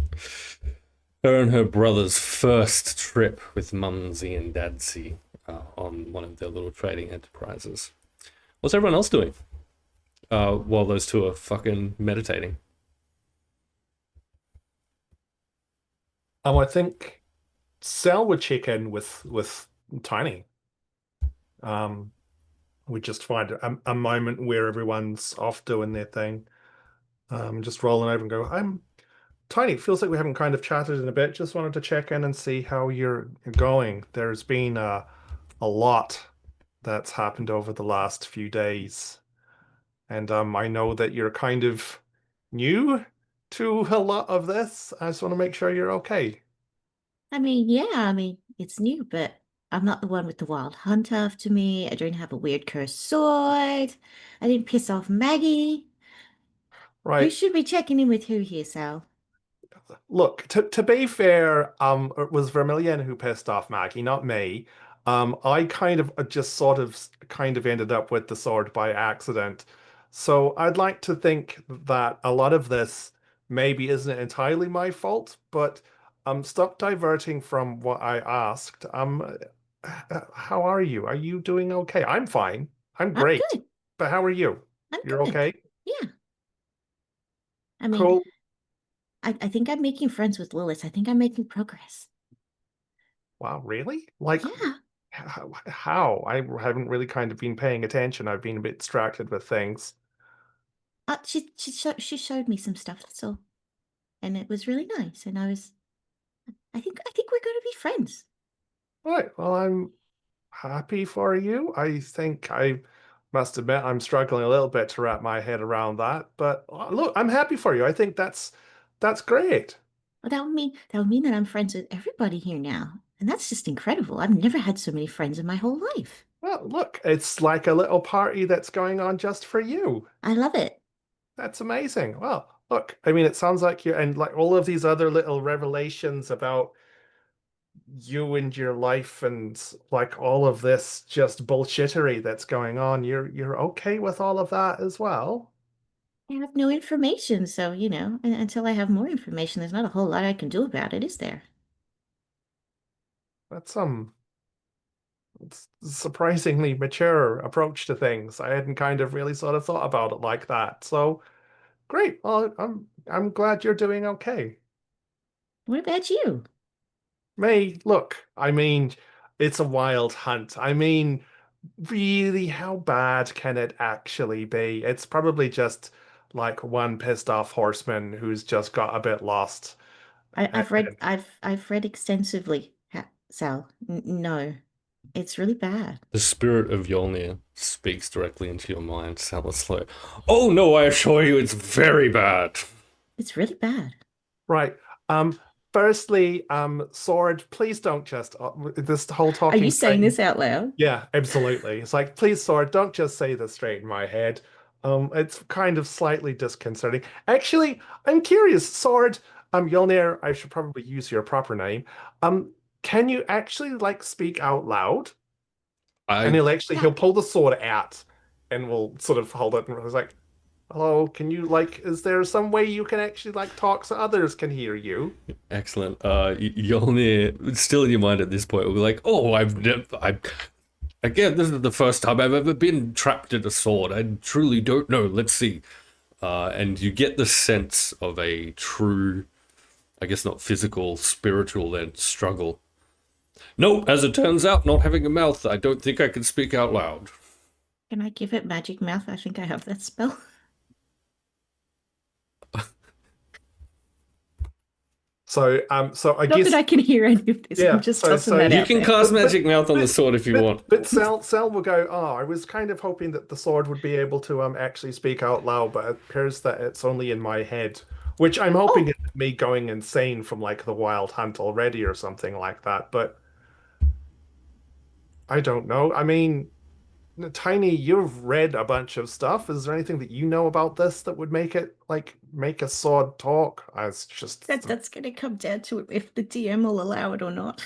her and her brother's first trip with Mumsy and Dadsy on one of their little trading enterprises. What's everyone else doing while those two are fucking meditating? I think Sal would check in with Tiny. We just find a moment where everyone's off doing their thing. Just rolling over and go, I'm Tiny. It feels like we haven't kind of chatted in a bit. Just wanted to check in and see how you're going. There's been a lot that's happened over the last few days. And I know that you're kind of new to a lot of this. I just want to make sure you're okay. It's new, but I'm not the one with the wild hunt after me. I don't have a weird cursed sword. I didn't piss off Maggie. Who Right. should be checking in with who here, Sal? Look, to be fair, it was Vermilion who pissed off Maggie, not me. I kind of just sort of kind of ended up with the sword by accident. So I'd like to think that a lot of this maybe isn't entirely my fault, but stop diverting from what I asked. How are you? Are you doing okay? I'm fine. I'm I'm great. good. But how are you? I'm You're good. okay? Yeah. I mean, Cool. I think I'm making friends with Lilith. I think I'm making progress. Wow, really? Like, Yeah. how? I haven't really kind of been paying attention. I've been a bit distracted with things. She showed me some stuff, that's all. And it was really nice. And I think we're going to be friends. Right. Well, happy for you. I think I must admit I'm struggling a little bit to wrap my head around that. But look, I'm happy for you. I think that's great. Well, that would mean that I'm friends with everybody here now. And that's just incredible. I've never had so many friends in my whole life. Well, look, it's like a little party that's going on just for you. I love it. That's amazing. Well, look, I mean, it sounds like you and like all of these other little revelations about you and your life and like all of this just bullshittery that's going on. You're okay with all of that as well. I have no information, so, until I have more information, there's not a whole lot I can do about it, is there? That's it's a surprisingly mature approach to things. I hadn't kind of really sort of thought about it like that. So great. Well, I'm glad you're doing okay. What about you? May, look, I mean, it's a wild hunt. I mean, really, how bad can it actually be? It's probably just like one pissed off horseman who's just got a bit lost. I've read I've read extensively, Sal. No, it's really bad. The spirit of Yolnir speaks directly into your mind, Salaslo. Oh no, I assure you it's very bad. It's really bad. Right. Firstly, Sword, please don't just this whole Are talking. you saying this out loud? Yeah, absolutely. It's like, please, Sword, don't just say this straight in my head. It's kind of slightly disconcerting. Actually, I'm curious, Sword, Yolnir, I should probably use your proper name. Can you actually like speak out loud? And he'll pull the sword out and we'll sort of hold it and it's like, hello, can you like, is there some way you can actually like talk so others can hear you? Excellent. Yolnir, still in your mind at this point, will be like, oh, again, this is the first time I've ever been trapped in a sword. I truly don't know. Let's see. And you get the sense of a true, I guess not physical, spiritual then struggle. No, as it turns out, not having a mouth, I don't think I can speak out loud. Can I give it magic mouth? I think I have that spell. So I Not guess that I can hear any of this. Yeah, I'm just so- tossing so that You out can there. cast magic mouth on the sword if you want. But Sal will go, oh, I was kind of hoping that the sword would be able to actually speak out loud, but it appears that it's only in my head, which I'm hoping is me going insane from like the wild hunt already or something like that. But I don't know. I mean, Tiny, you've read a bunch of stuff. Is there anything that you know about this that would make it like make a sword talk? It's just That's going to come down to if the DM will allow it or not.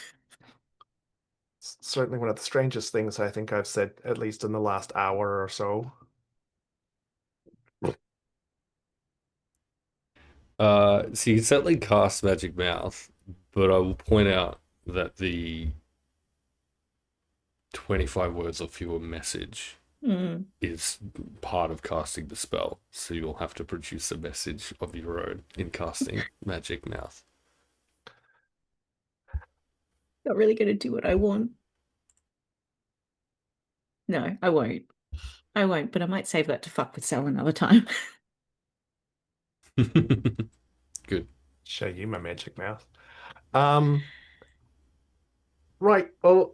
certainly one of the strangest things I think I've said, at least in the last hour or so. So you can certainly cast magic mouth, but I will point out that the 25 words or fewer message Hmm. is part of casting the spell. So you'll have to produce a message of your own in casting magic mouth. Not really going to do what I want. No, I won't. I won't, but I might save that to fuck with Sal another time. Good. Show you my magic mouth. Right. Well,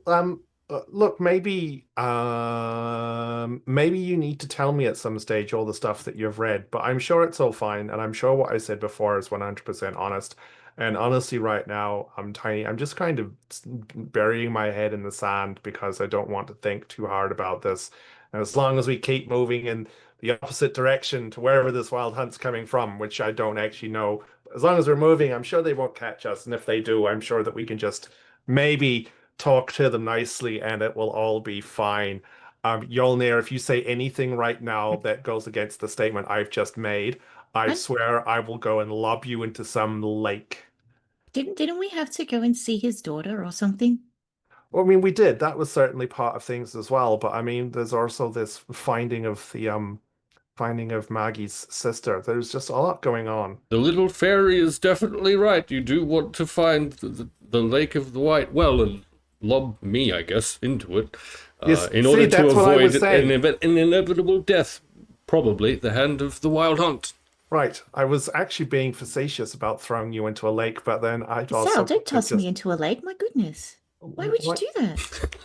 look, maybe you need to tell me at some stage all the stuff that you've read, but I'm sure it's all fine, and I'm sure what I said before is 100% honest. And honestly, right now, I'm tiny. I'm just kind of burying my head in the sand because I don't want to think too hard about this. And as long as we keep moving in the opposite direction to wherever this wild hunt's coming from, which I don't actually know, as long as we're moving, I'm sure they won't catch us. And if they do, I'm sure that we can just maybe talk to them nicely and it will all be fine. Yolnir, if you say anything right now that goes against the statement I've just made, I I'm- swear I will go and lob you into some lake. Didn't we have to go and see his daughter or something? Well, I mean, we did. That was certainly part of things as well. But I mean, there's also this finding of the finding of Maggie's sister. There's just a lot going on. The little fairy is definitely right. You do want to find the Lake of the White Well and lob me, I guess, into it. Yes, in see, order that's to what I avoid was saying. an inevitable death. Probably at the hand of the Wild Hunt. Right. I was actually being facetious about throwing you into a lake, but then I'd also Sal, don't toss me into a lake. My goodness. Why would you What? do that?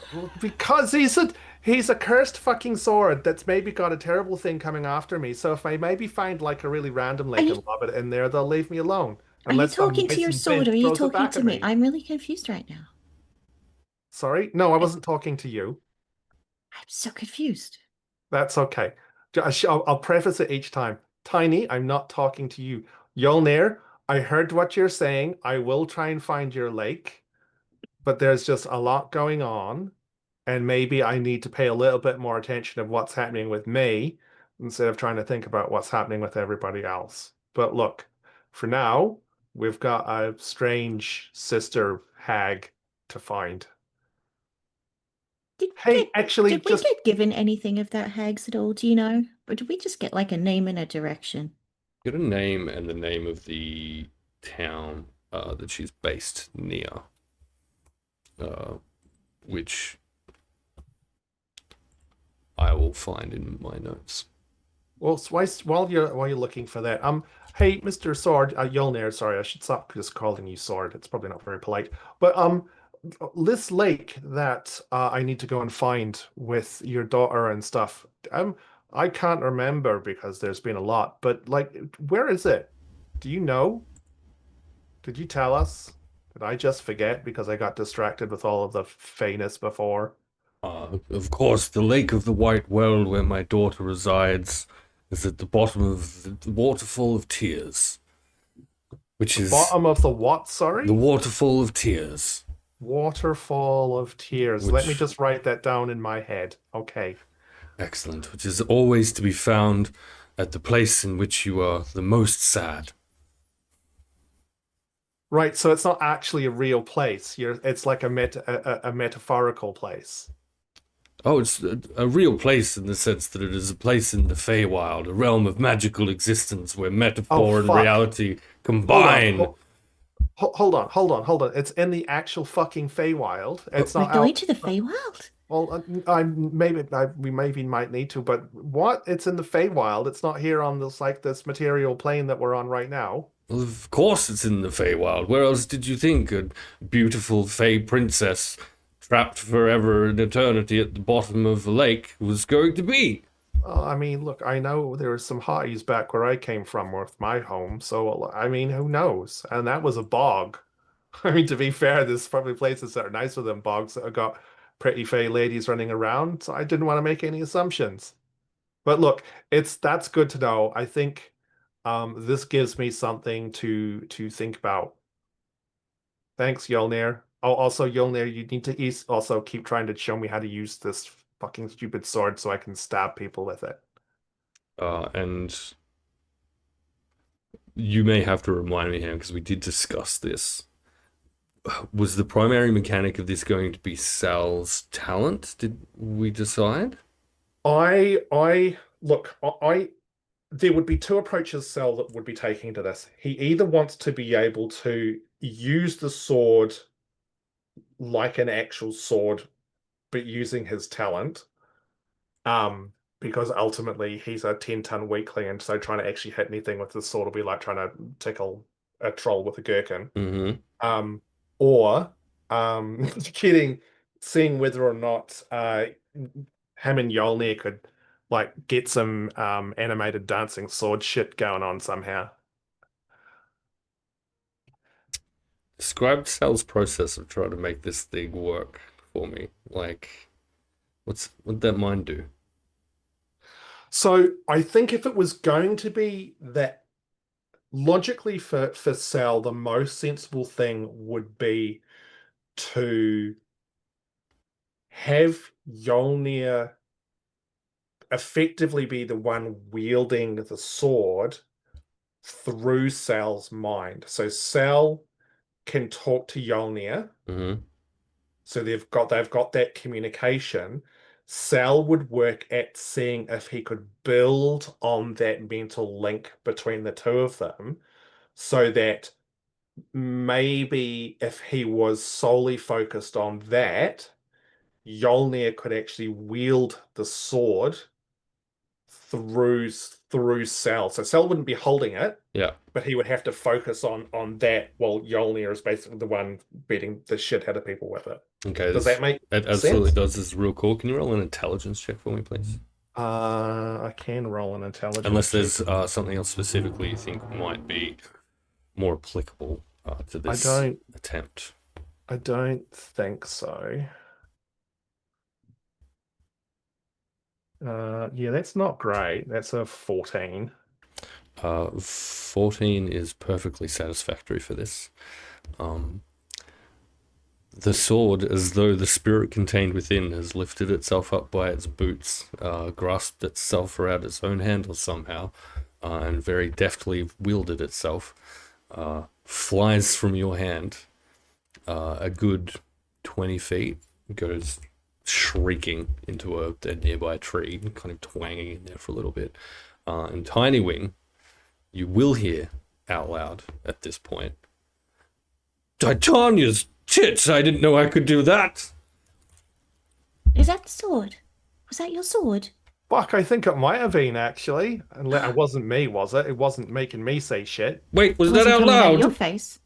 Because he's a cursed fucking sword that's maybe got a terrible thing coming after me. So if I maybe find like a really random Are lake you and lob it in there, they'll leave me alone. are you Unless some talking to nice your and sword bent or are you throws it talking back to at me? me. I'm really confused right now. Sorry? No, I I- wasn't talking to you. I'm so confused. That's okay. I'll preface it each time. Tiny, I'm not talking to you. Yolnir, I heard what you're saying. I will try and find your lake, but there's just a lot going on, and maybe I need to pay a little bit more attention of what's happening with me instead of trying to think about what's happening with everybody else. But look, for now, we've got a strange sister hag to find. Did we Hey, get actually, did we just get given anything of that hags at all? Do you know? Or did we just get like a name and a direction? Get a name and the name of the town that she's based near, which I will find in my notes. well, while you're looking for that, hey, Mr. Sword, Yolnir, sorry, I should stop just calling you Sword. It's probably not very polite. But this lake that I need to go and find with your daughter and stuff. I can't remember because there's been a lot, but like, where is it? Do you know? Did you tell us? Did I just forget because I got distracted with all of the fayness before? Of course, the Lake of the White Well, where my daughter resides, is at the bottom of the Waterfall of Tears, which is Bottom of the what? Sorry? the Waterfall of Tears. Waterfall of Tears. Let me Which- just write that down in my head. Okay. Excellent, which is always to be found at the place in which you are the most sad. Right, so it's not actually a real place. It's like a metaphorical place. Oh, it's a real place in the sense that it is a place in the Feywild, a realm of magical existence where metaphor and fuck. reality combine. Hold on. It's in the actual fucking Feywild. It's We're not going out. to the Feywild? Well, we maybe might need to, but what? It's in the Feywild. It's not here on this material plane that we're on right now. Well, of course it's in the Feywild. Where else did you think a beautiful Fey princess trapped forever in eternity at the bottom of a lake was going to be? I mean, look, I know there were some hotties back where I came from with my home, so I mean, who knows? And that was a bog. I mean, to be fair, there's probably places that are nicer than bogs that have got pretty fey ladies running around, so I didn't want to make any assumptions. But look, that's good to know. I think this gives me something to think about. Thanks, Yolnir. Oh, also, Yolnir, you need to also keep trying to show me how to use this fucking stupid sword so I can stab people with it. And you may have to remind me here because we did discuss this. Was the primary mechanic of this going to be Sal's talent? Did we decide? I look, there would be two approaches Sal that would be taking to this. He either wants to be able to use the sword like an actual sword, but using his talent. Because ultimately he's a 10-ton weakling, and so trying to actually hit anything with the sword will be like trying to tickle a troll with a gherkin. Mm-hmm. Or seeing whether or not him and Yolnir could like get some animated dancing sword shit going on somehow. Describe Sal's process of trying to make this thing work for me. Like, what'd that mind do? So I think if it was going to be that, logically for Sal, the most sensible thing would be to have Yolnir effectively be the one wielding the sword through Sal's mind. So Sal can talk to Yolnir. Mm-hmm. So they've got that communication. Sal would work at seeing if he could build on that mental link between the two of them, so that maybe if he was solely focused on that, Yolnir could actually wield the sword through Sal. So Sal wouldn't be holding it, Yeah. but he would have to focus on that while Yolnir is basically the one beating the shit out of people with it. Okay, Does that make it absolutely sense? does. This is real cool. Can you roll an intelligence check for me, please? I can roll an intelligence. Unless check. there's something else specifically you think might be more applicable to this attempt. I don't think so. Yeah, that's not great. That's a 14. 14 is perfectly satisfactory for this. The sword, as though the spirit contained within, has lifted itself up by its boots, grasped itself around its own handle somehow, and very deftly wielded itself, flies from your hand a good 20 feet, goes shrieking into a nearby tree, kind of twanging in there for a little bit. And Tiny Wing, you will hear out loud at this point, Titania's tits! I didn't know I could do that! Is that the sword? Was that your sword? Fuck, I think it might have been actually. And it wasn't me, was it? It wasn't making me say shit. Wait, was It that wasn't out coming out of loud? your face.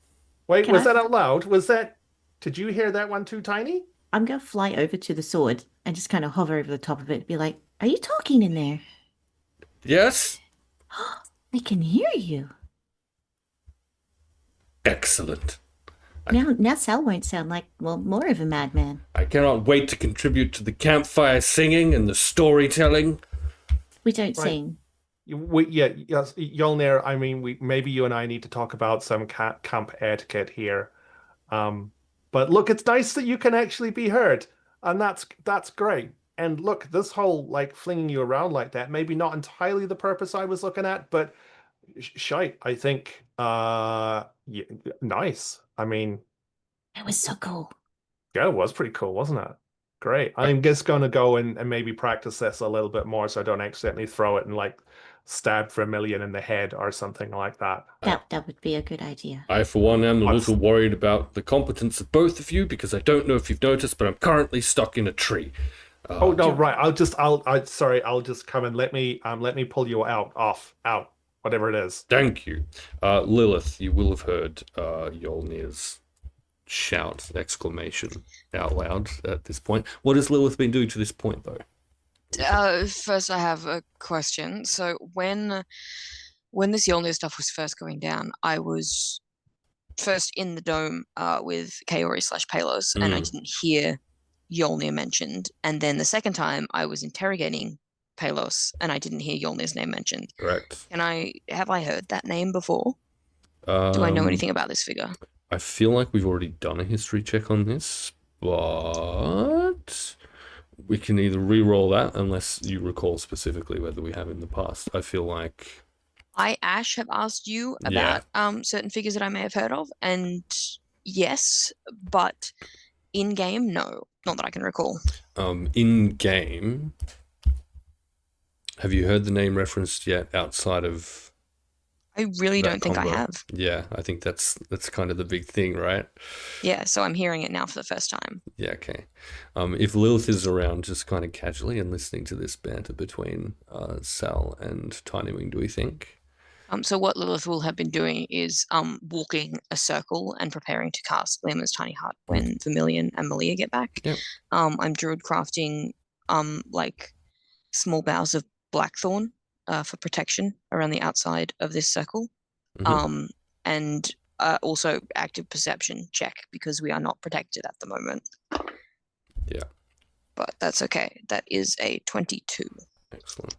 Wait, Can was I- that out loud? Was that? Did you hear that one too, Tiny? I'm gonna fly over to the sword and just kind of hover over the top of it and be like, "Are you talking in there? Yes? I can hear you." Excellent. Now Sal won't sound like, well, more of a madman. I cannot wait to contribute to the campfire singing and the storytelling. We don't Right. sing. Yes, Yolnir, I mean, maybe you and I need to talk about some camp etiquette here. But look, it's nice that you can actually be heard, and that's great. And look, this whole like flinging you around like that, maybe not entirely the purpose I was looking at, but shite, I think, yeah, nice. I mean, That was so cool. yeah, it was pretty cool, wasn't it? Great. I'm just gonna go and maybe practice this a little bit more so I don't accidentally throw it and like stab Vermilion in the head or something like that. That would be a good idea. I, for one, am a little worried about the competence of both of you because I don't know if you've noticed, but I'm currently stuck in a tree. Oh no, right. I'll just come and let me pull you out, whatever it is. Thank you. Lilith, you will have heard Yolnir's shout, exclamation out loud at this point. What has Lilith been doing to this point, though? First, I have a question. So when this Yolnir stuff was first going down, I was first in the dome with Kaori/Palos, and I didn't hear Yolnir mentioned. And then the second time, I was interrogating Palos, and I didn't hear Yolnir's name mentioned. Correct. Have I heard that name before? Do I know anything about this figure? I feel like we've already done a history check on this, but we can either re-roll that unless you recall specifically whether we have in the past. I feel like I, Ash, have asked you about certain figures that I may have heard of, and yes, but in game, no, not that I can recall. in game, have you heard the name referenced yet outside of? I really that don't think I combo? have. Yeah, I think that's kind of the big thing, right? Yeah, so I'm hearing it now for the first time. Yeah, okay. If Lilith is around just kind of casually and listening to this banter between Sal and Tiny Wing, do we think? So what Lilith will have been doing is walking a circle and preparing to cast Liama's Tiny Hut when Vermilion and Malia get back. Yep. I'm druid crafting like small boughs of blackthorn for protection around the outside of this circle. Mhm. And also active perception check because we are not protected at the moment. Yeah. But that's okay. That is a 22. Excellent.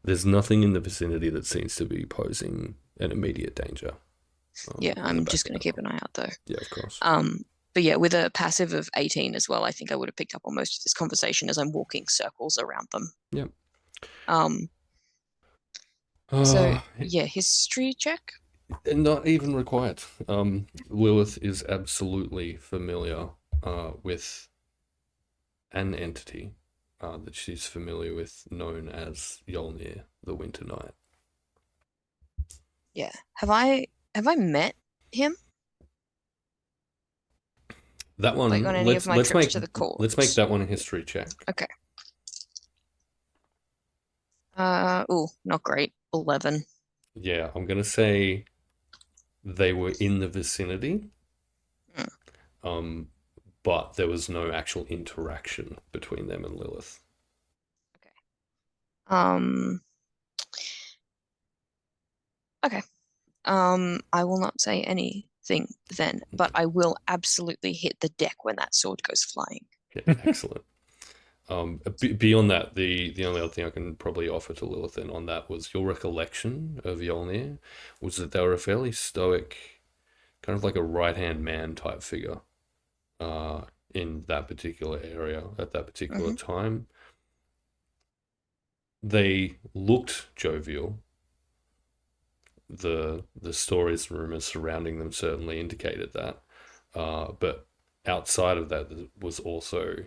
There's nothing in the vicinity that seems to be posing an immediate danger. Yeah, in I'm the just going to background. keep an eye out though. Yeah, of course. But yeah, with a passive of 18 as well, I think I would have picked up on most of this conversation as I'm walking circles around them. Yep. So yeah, history check. Not even required. Lilith is absolutely familiar with an entity that she's familiar with, known as Yolnir, the Winter Knight. Yeah. Have I met him? That one. Like on any of my let's trips make to the courts? let's make that one a history check. Okay. Not great. 11. Yeah, I'm gonna say they were in the vicinity. but there was no actual interaction between them and Lilith. Um. Okay. I will not say anything then, but I will absolutely hit the deck when that sword goes flying. Yeah, excellent. Beyond that, the only other thing I can probably offer to Lilith then on that was your recollection of Yolnir was that they were a fairly stoic, kind of like a right-hand man type figure in that particular area at that particular time. They looked jovial. The stories and rumors surrounding them certainly indicated that. But outside of that, there was also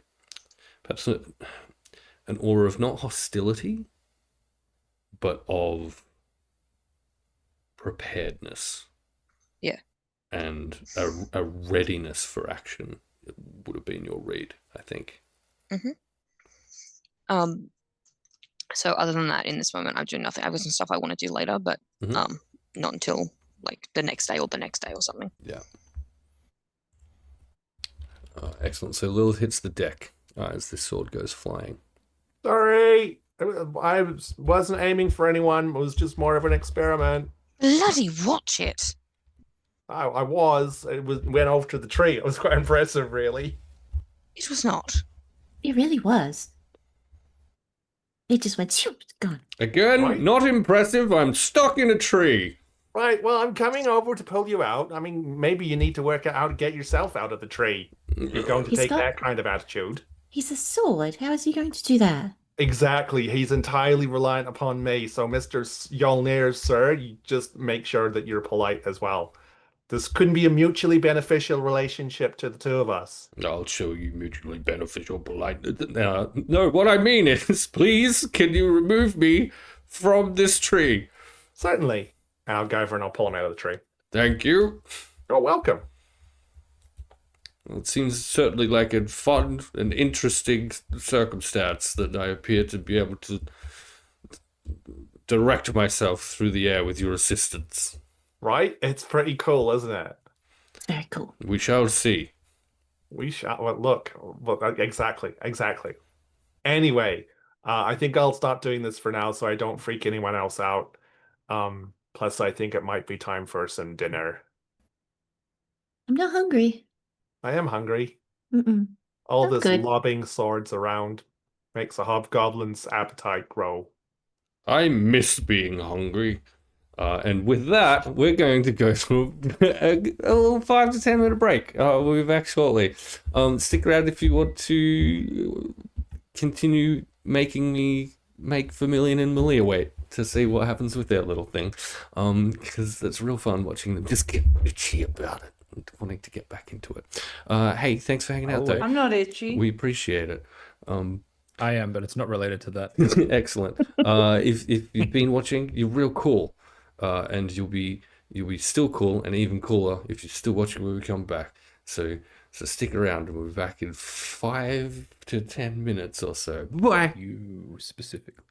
perhaps an aura of not hostility, but of preparedness. Yeah. And a readiness for action would have been your read, I think. So other than that, in this moment, I'm doing nothing. I've got some stuff I want to do later, but not until like the next day or something. Yeah. Excellent. So Lilith hits the deck as this sword goes flying. Sorry, I wasn't aiming for anyone. It was just more of an experiment. Bloody watch it! I was. It went over to the tree. It was quite impressive, really. It was not. It really was. It just went, shoot, gone. Again, Right. not impressive. I'm stuck in a tree. Right, well, I'm coming over to pull you out. I mean, maybe you need to work it out to get yourself out of the tree. You're going to He's take got- that kind of attitude. He's a sword. How is he going to do that? Exactly. He's entirely reliant upon me. So, Mr. Yolnir, sir, you just make sure that you're polite as well. This couldn't be a mutually beneficial relationship to the two of us. I'll show you mutually beneficial politeness. No, what I mean is, please, can you remove me from this tree? Certainly. And I'll go over and I'll pull him out of the tree. Thank you. You're welcome. Well, it seems certainly like a fun and interesting circumstance that I appear to be able to direct myself through the air with your assistance. Right? It's pretty cool, isn't it? It's very cool. We shall see. We shall. Well, look. Exactly. Anyway, I think I'll stop doing this for now so I don't freak anyone else out. Plus, I think it might be time for some dinner. I'm not hungry. I am hungry. Mm-mm. All I'm this good. lobbing swords around makes a hobgoblin's appetite grow. I miss being hungry. And with that, we're going to go through a little 5 to 10 minute break. We'll be back shortly. Stick around if you want to continue making me make Vermilion and Malia wait to see what happens with their little thing. Because it's real fun watching them just get itchy about it and wanting to get back into it. Hey, thanks for hanging out, though. I'm not itchy. We appreciate it. I am, but it's not related to that. Excellent. If you've been watching, you're real cool. And you'll be still cool and even cooler if you're still watching when we come back. So stick around and we'll be back in 5 to 10 minutes or so. Bye. You specifically.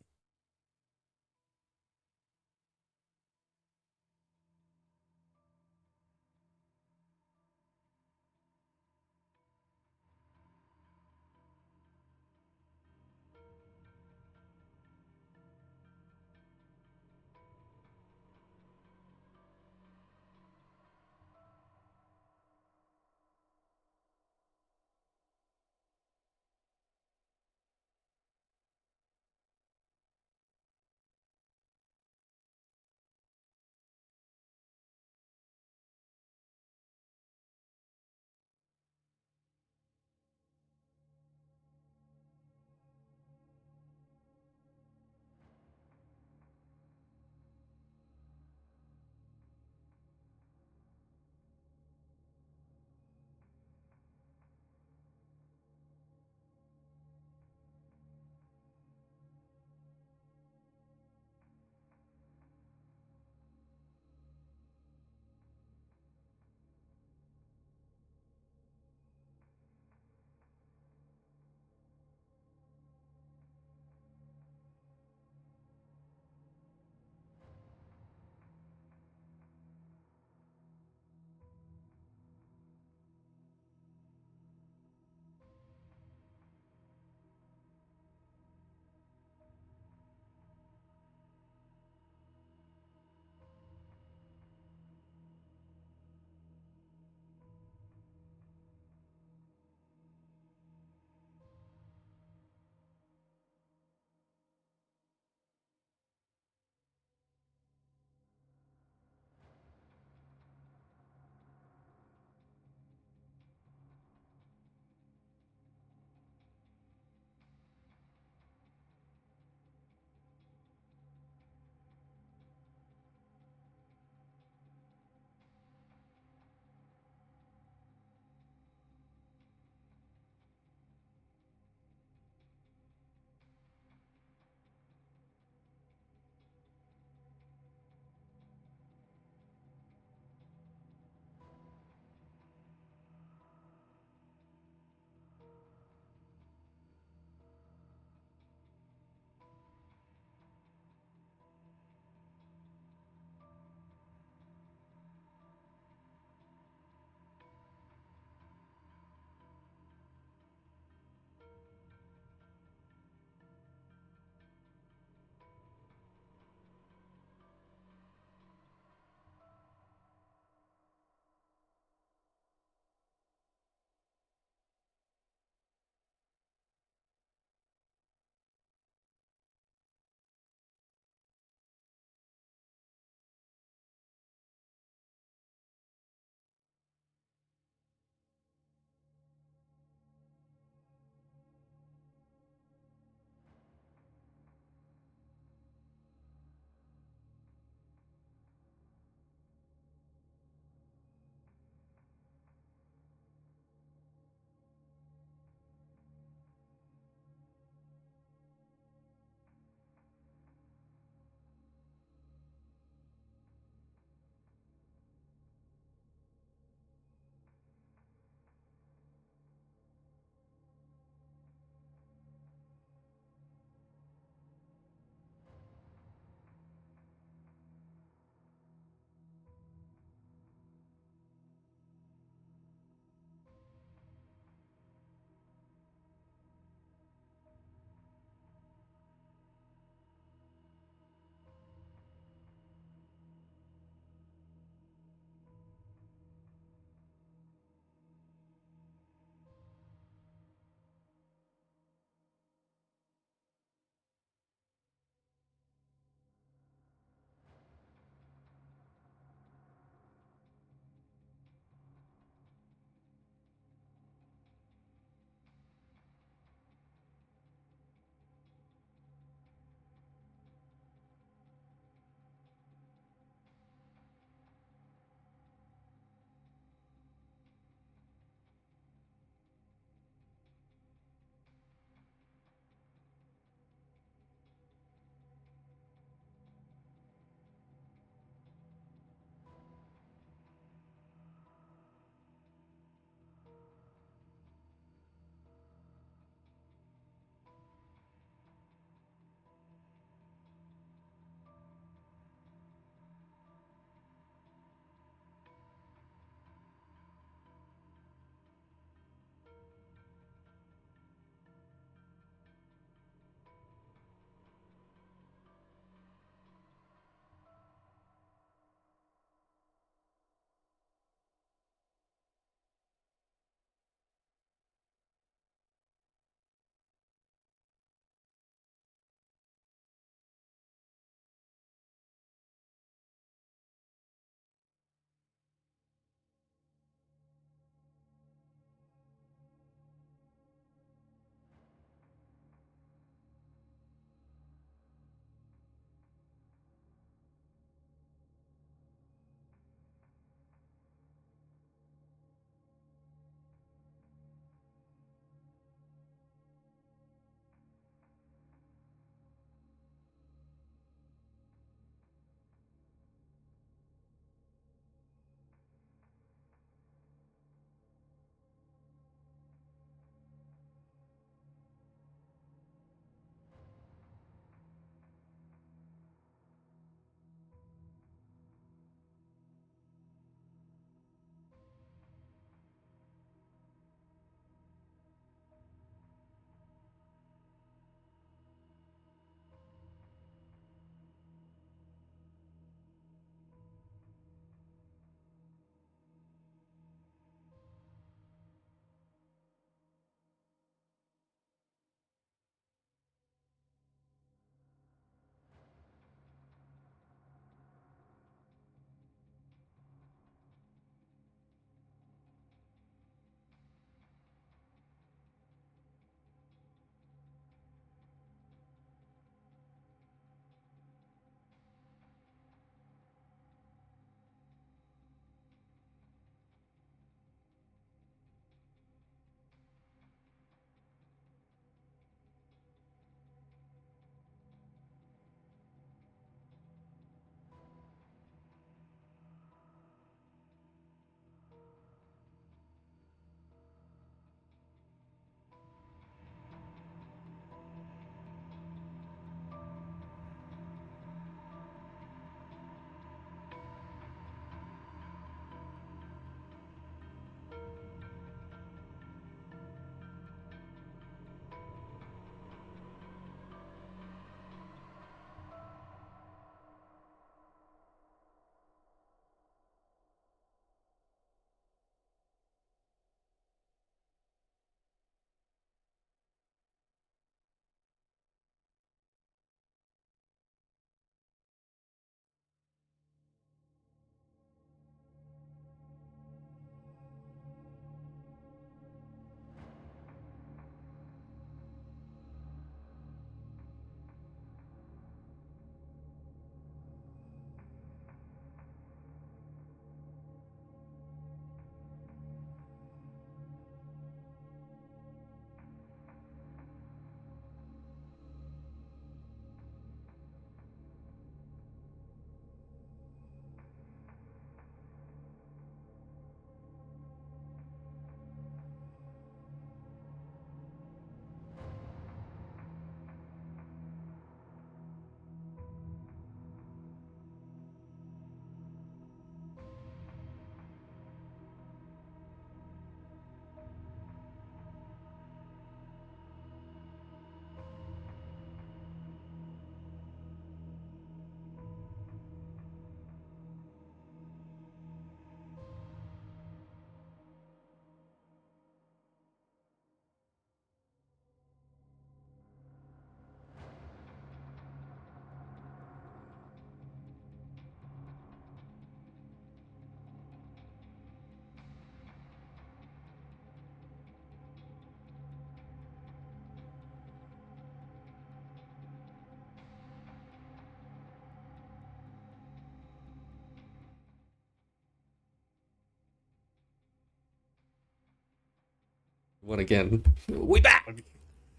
One again. We back.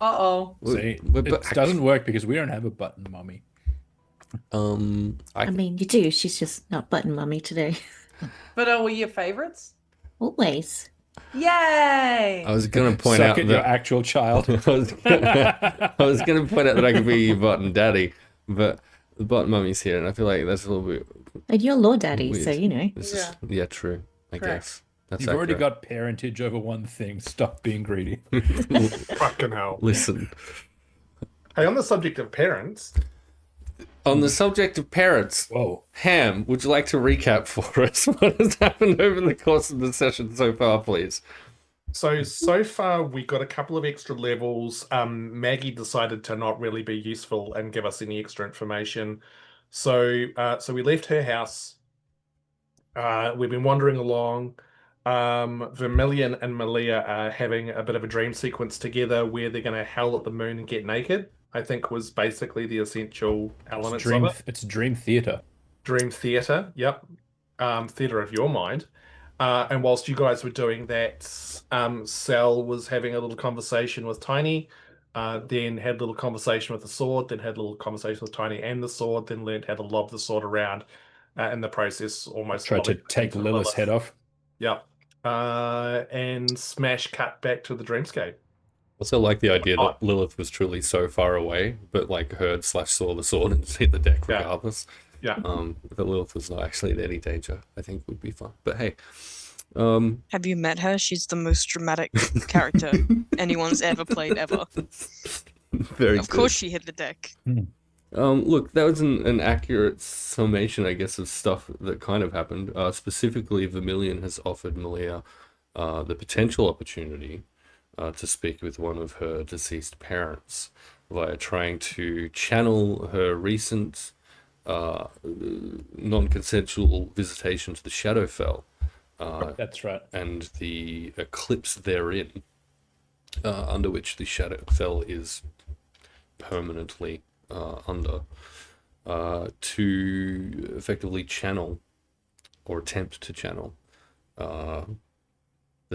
Uh-oh. See, We're it back. doesn't work because we don't have a button, mommy. I mean, you do. She's just not button mummy today. But are we your favorites? Always. Yay! I was gonna point Suck out at your that actual child. I was gonna point out that I could be your button daddy, but the button mummy's here, and I feel like that's a little bit. And you're Law Daddy, so Weird. you know. This is yeah, true. I Correct. guess that's You've already accurate. got parentage over one thing. Stop being greedy. Fucking hell. Listen, Hey, on the subject of parents, on the subject of parents, Whoa. Ham, would you like to recap for us what has happened over the course of the session so far, please? so far we got a couple of extra levels. Maggie decided to not really be useful and give us any extra information. So we left her house. We've been wandering along. Vermilion and Malia are having a bit of a dream sequence together where they're going to howl at the moon and get naked. I think was basically the essential elements of it. It's dream theater. Dream theater, yep. Theater of your mind. And whilst you guys were doing that, Sal was having a little conversation with Tiny, then had a little conversation with the sword, then had a little conversation with Tiny and the sword, then learned how to lob the sword around. In the process, almost Tried to lobbing take into Lilith's head off. Yep. And Smash cut back to the dreamscape. Also like the idea that Lilith was truly so far away, but like heard/saw the sword and hit the deck Yeah. regardless. Yeah. That Lilith was not actually in any danger, I think would be fun. But hey, Have you met her? She's the most dramatic character anyone's ever played ever. very Of good. course she hit the deck. Look, that was an accurate summation, I guess, of stuff that kind of happened. Specifically, Vermilion has offered Malia the potential opportunity to speak with one of her deceased parents via trying to channel her recent non-consensual visitation to the Shadowfell That's right. and the eclipse therein, under which the Shadowfell is permanently under, to effectively channel or attempt to channel the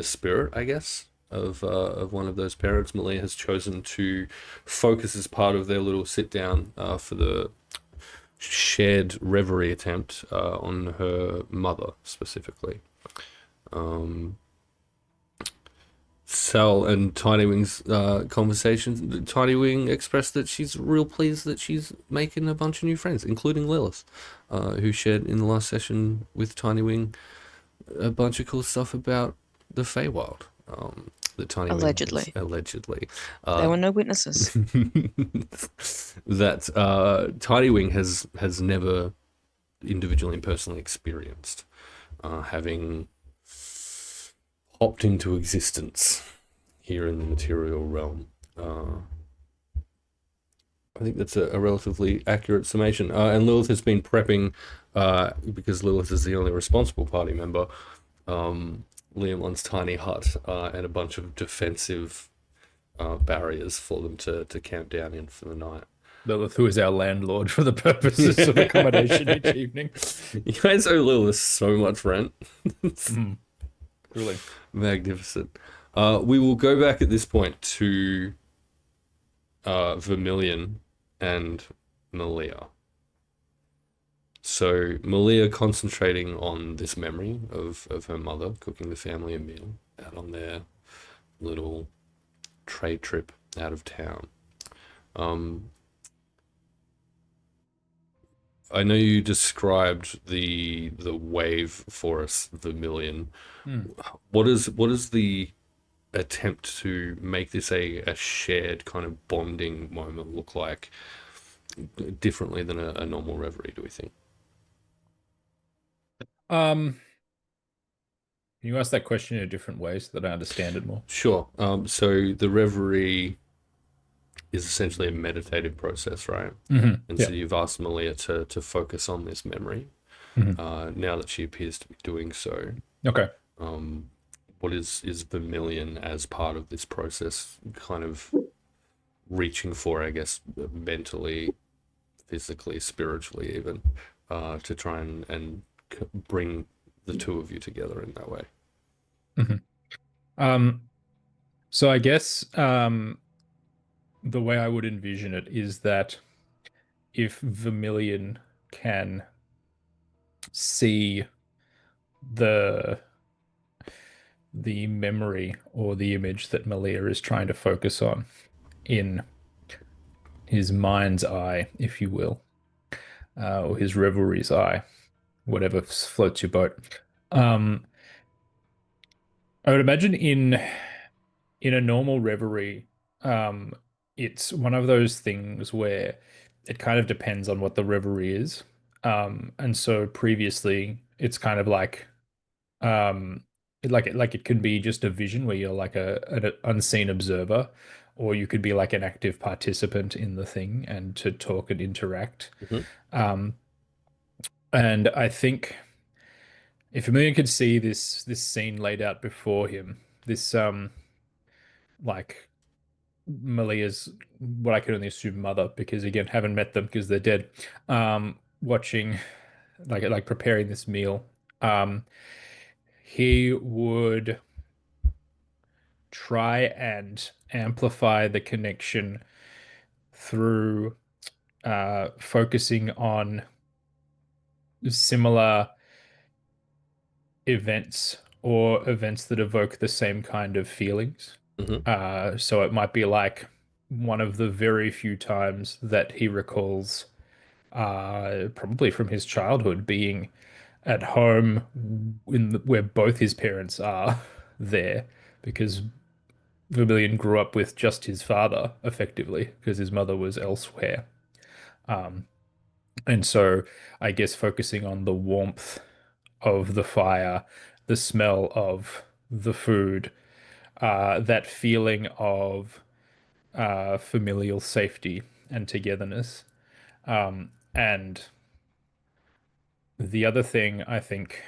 spirit, I guess, of one of those parents. Malia has chosen to focus as part of their little sit down for the shared reverie attempt on her mother specifically. Sal and Tiny Wing's conversation. Tiny Wing expressed that she's real pleased that she's making a bunch of new friends, including Lilith, who shared in the last session with Tiny Wing a bunch of cool stuff about the Feywild. That Tiny Wing Allegedly. Allegedly. There were no witnesses. That Tiny Wing has never individually and personally experienced, having hopped into existence here in the material realm. I think that's a relatively accurate summation. And Lilith has been prepping, because Lilith is the only responsible party member, Leomond's tiny hut and a bunch of defensive barriers for them to camp down in for the night. Lilith, who is our landlord for the purposes of accommodation each evening. You guys owe Lilith so much rent. Really. Magnificent. We will go back at this point to Vermilion and Malia. So Malia concentrating on this memory of her mother cooking the family a meal out on their little trade trip out of town. I know you described the wave for us, Vermilion. What is the attempt to make this a shared kind of bonding moment look like differently than a normal reverie, do we think? Can you ask that question in a different way so that I understand it more? Sure. So the reverie is essentially a meditative process, right? And so you've asked Malia to focus on this memory. Now that she appears to be doing so, Okay. what is Vermilion as part of this process kind of reaching for, I guess, mentally, physically, spiritually even, to try and bring the two of you together in that way? So I guess the way I would envision it is that if Vermilion can see the memory or the image that Malia is trying to focus on in his mind's eye, if you will, or his revelry's eye, whatever floats your boat. I would imagine in a normal reverie, it's one of those things where it kind of depends on what the reverie is. And so previously, it's kind of like it can be just a vision where you're like an unseen observer, or you could be like an active participant in the thing and to talk and interact. Mhm. And I think if Emilian could see this scene laid out before him, this like Malia's what I can only assume mother, because again, haven't met them because they're dead. Watching like preparing this meal. He would try and amplify the connection through focusing on similar events or events that evoke the same kind of feelings. So it might be like one of the very few times that he recalls, probably from his childhood, being at home where both his parents are there, because Vermilion grew up with just his father, effectively, because his mother was elsewhere. And so I guess focusing on the warmth of the fire, the smell of the food, that feeling of familial safety and togetherness. And the other thing I think,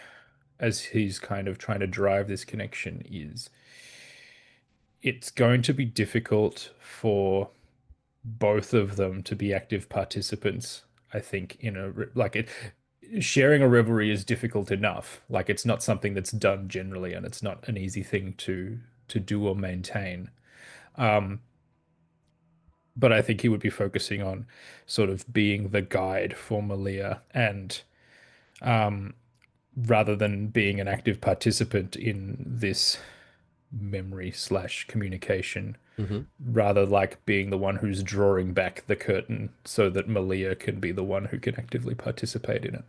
as he's kind of trying to drive this connection, is it's going to be difficult for both of them to be active participants. I think in sharing a revelry is difficult enough. Like it's not something that's done generally, and it's not an easy thing to do or maintain. But I think he would be focusing on sort of being the guide for Malia, and rather than being an active participant in this memory slash communication, rather like being the one who's drawing back the curtain so that Malia can be the one who can actively participate in it.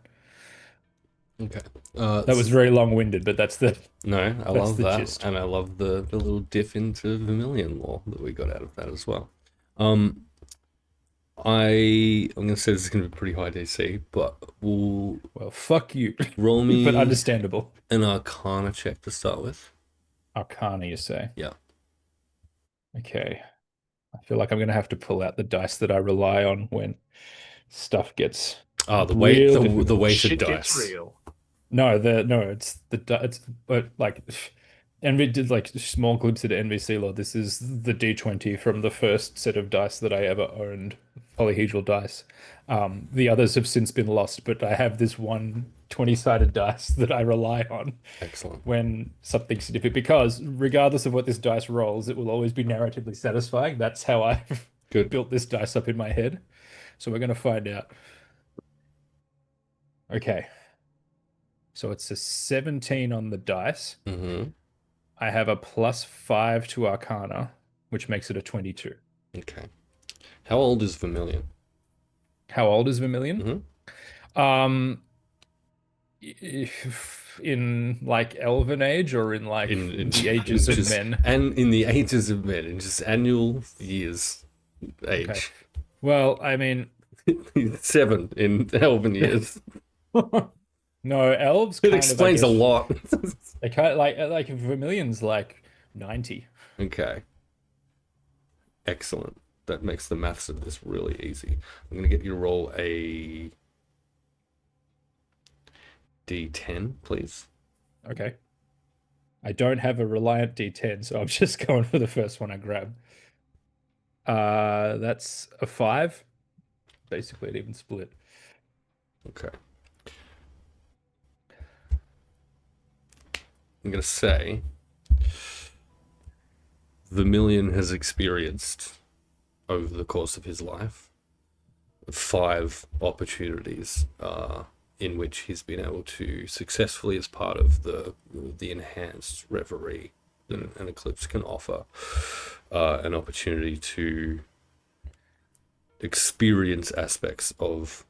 Okay. That was very long-winded, but that's the No, I that's love the that, gist. and I love the little diff into Vermilion lore that we got out of that as well. I'm gonna say this is gonna be pretty high DC, but we'll Well, fuck you. roll me But understandable. an Arcana check to start with. Arcana, you say? Yeah. Okay. I feel like I'm gonna have to pull out the dice that I rely on when stuff gets The real the difficult. weighted Shit gets dice. real. No, it's but like Envy did like small glimpse at NVC lore. This is the D20 from the first set of dice that I ever owned, polyhedral dice. The others have since been lost, but I have this one 20-sided dice that I rely on Excellent. when something's significant, because regardless of what this dice rolls, it will always be narratively satisfying. That's how I've Good. built this dice up in my head. So we're going to find out. Okay. So it's a 17 on the dice. I have a +5 to Arcana, which makes it a 22. Okay. How old is Vermilion? How old is Vermilion? In like elven age, or in like In the ages of men? And in the ages of men, in just annual years age. Okay. Well, I mean, 7 in elven years. no, elves It kind explains of, a lot. They kind of like Vermilion's like 90. Okay. Excellent. That makes the maths of this really easy. I'm going to get you to roll a D10, please. Okay. I don't have a reliant D10, so I'm just going for the first one I grab. That's a 5. Basically, an even split. Okay. I'm going to say Vermilion has experienced over the course of his life 5 opportunities in which he's been able to successfully, as part of the enhanced reverie that an eclipse can offer, an opportunity to experience aspects of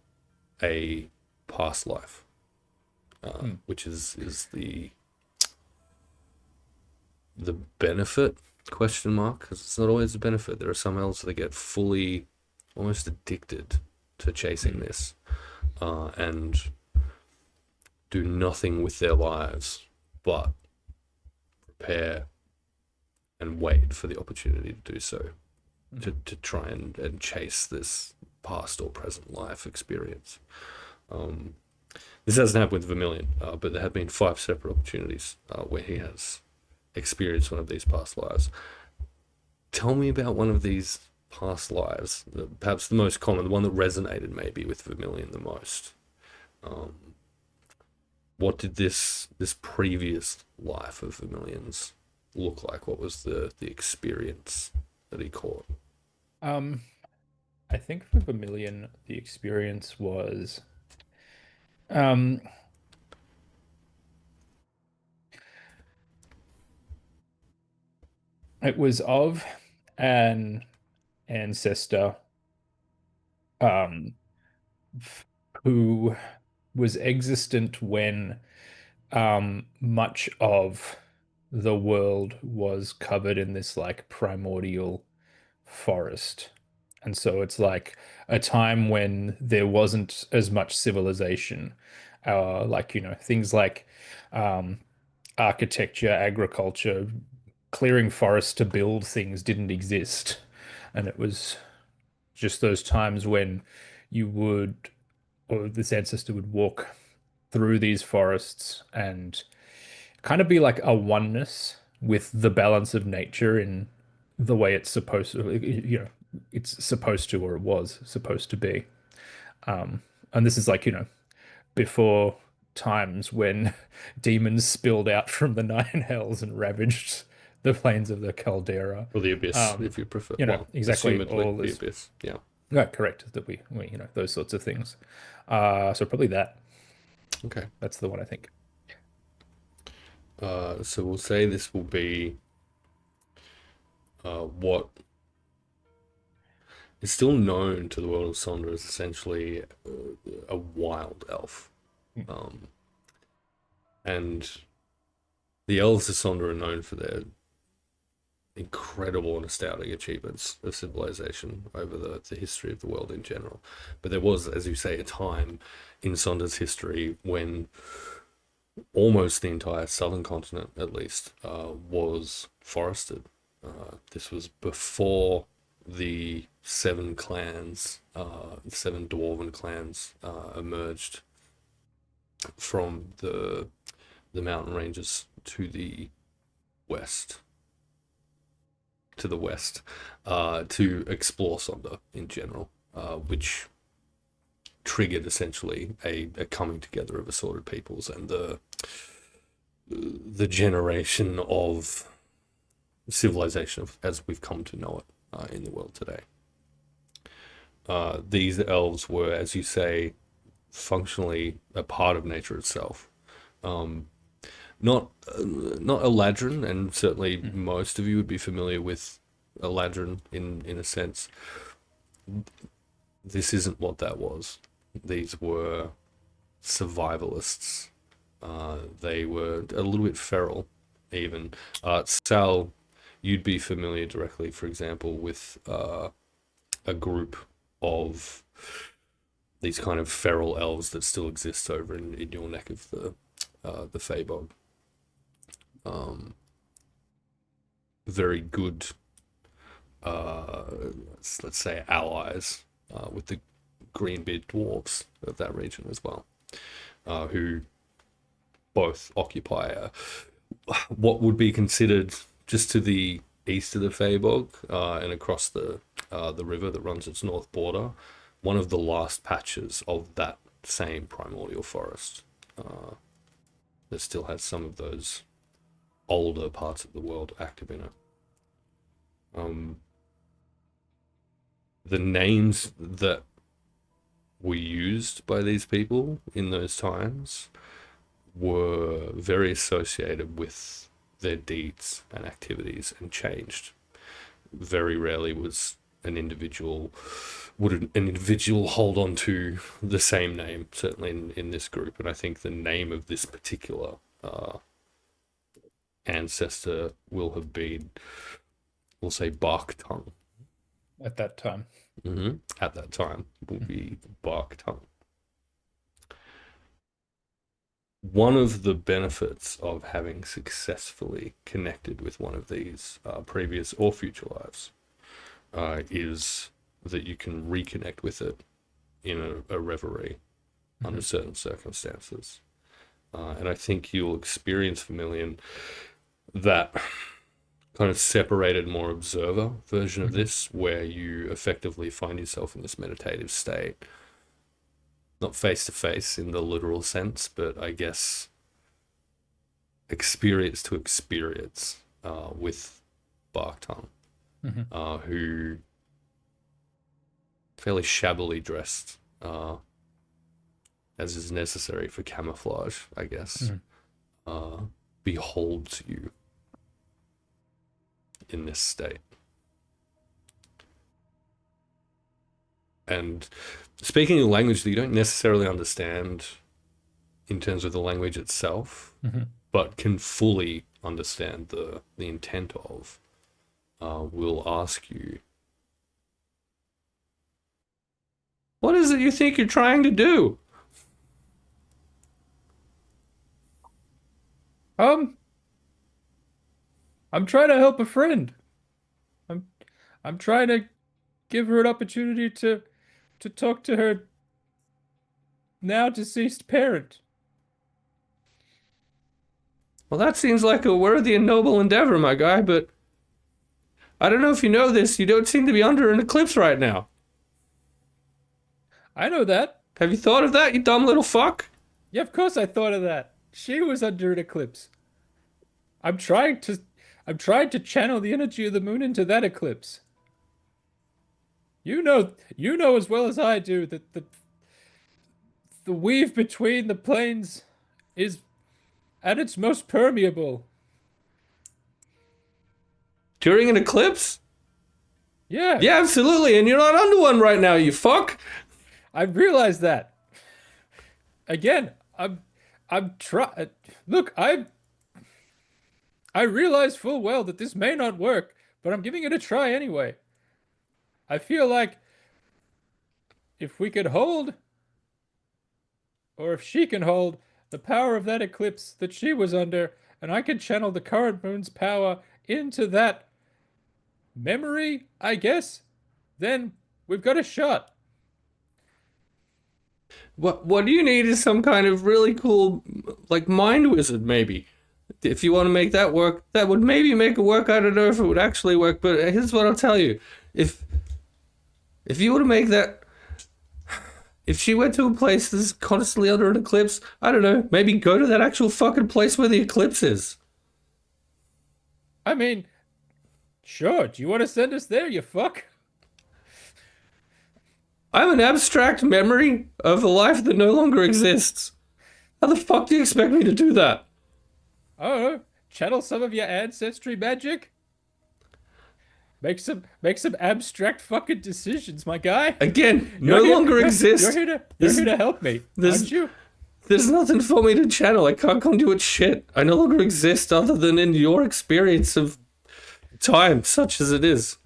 a past life, which is the benefit, question mark, because it's not always a benefit. There are some elves that get fully almost addicted to chasing this and do nothing with their lives but prepare and wait for the opportunity to do so, to try and chase this past or present life experience. This hasn't happened with Vermilion, but there have been 5 separate opportunities where he has experienced one of these past lives. Tell me about one of these past lives, perhaps the most common, the one that resonated maybe with Vermilion the most. What did this previous life of Vermilion's look like? What was the experience that he caught? I think for Vermilion, the experience was it was of an ancestor who was existent when much of the world was covered in this like primordial forest. And so it's like a time when there wasn't as much civilization. Like, things like architecture, agriculture, clearing forests to build things didn't exist. And it was just those times when you would, or this ancestor would walk through these forests and kind of be like a oneness with the balance of nature in the way it's supposed to, it's supposed to, or it was supposed to be. And this is like, before times when demons spilled out from the nine hells and ravaged the plains of the Caldera. Or the Abyss, if you prefer. Exactly. Assumedly, All the this, Abyss, yeah. yeah, correct. That we, those sorts of things. So probably that. Okay. That's the one I think. So we'll say this will be what is still known to the world of Sonder as essentially a wild elf. And the elves of Sonder are known for their incredible and astounding achievements of civilization over the history of the world in general. But there was, as you say, a time in Sonder's history when almost the entire southern continent, at least, was forested. This was before the 7 clans, 7 dwarven clans, emerged from the mountain ranges to the west, to explore Sonder in general, which triggered essentially a coming together of assorted peoples and the generation of civilization as we've come to know it in the world today. These elves were, as you say, functionally a part of nature itself. Not Eladrin, and certainly most of you would be familiar with Eladrin in a sense. This isn't what that was. These were survivalists. They were a little bit feral, even. Sal, you'd be familiar directly, for example, with a group of these kind of feral elves that still exist over in your neck of the Feybog. Very good, let's say, allies with the greenbeard dwarves of that region as well, who both occupy what would be considered, just to the east of the Feybog and across the river that runs its north border, one of the last patches of that same primordial forest that still has some of those older parts of the world active in it. The names that were used by these people in those times were very associated with their deeds and activities and changed. Very rarely would an individual hold on to the same name, certainly in this group. And I think the name of this particular ancestor will have been, we'll say, Bark Tongue. At that time. At that time will be Bark Tongue. One of the benefits of having successfully connected with one of these previous or future lives is that you can reconnect with it in a reverie under certain circumstances. And I think you'll experience, Vermilion, that kind of separated, more observer version of this, where you effectively find yourself in this meditative state. Not face to face in the literal sense, but I guess experience to experience with Bark Tongue, who fairly shabbily dressed, as is necessary for camouflage, I guess, beholds you in this state. And speaking a language that you don't necessarily understand in terms of the language itself, but can fully understand the intent of, will ask you, what is it you think you're trying to do? I'm trying to help a friend. I'm trying to give her an opportunity to talk to her now deceased parent. Well, that seems like a worthy and noble endeavor, my guy, but I don't know if you know this, you don't seem to be under an eclipse right now. I know that. Have you thought of that, you dumb little fuck? Yeah, of course I thought of that. She was under an eclipse. I'm trying to channel the energy of the moon into that eclipse. You know as well as I do that the weave between the planes is at its most permeable. During an eclipse? Yeah. Yeah, absolutely, and you're not under one right now, you fuck. I realize that. Again, I'm trying. Look, I realize full well that this may not work, but I'm giving it a try anyway. I feel like if we could hold, or if she can hold, the power of that eclipse that she was under, and I can channel the current moon's power into that memory, I guess, then we've got a shot. What you need is some kind of really cool, like, mind wizard, maybe. If you want to make that work, that would maybe make it work. I don't know if it would actually work, but here's what I'll tell you. If you were to make that, if she went to a place that's constantly under an eclipse, I don't know, maybe go to that actual fucking place where the eclipse is. I mean, sure, do you want to send us there, you fuck? I'm an abstract memory of a life that no longer exists. How the fuck do you expect me to do that? I don't know, channel some of your ancestry magic? Make some abstract fucking decisions, my guy. Again, no longer exist. You're here to help me, aren't you? There's nothing for me to channel. I can't conduit shit. I no longer exist other than in your experience of time, such as it is.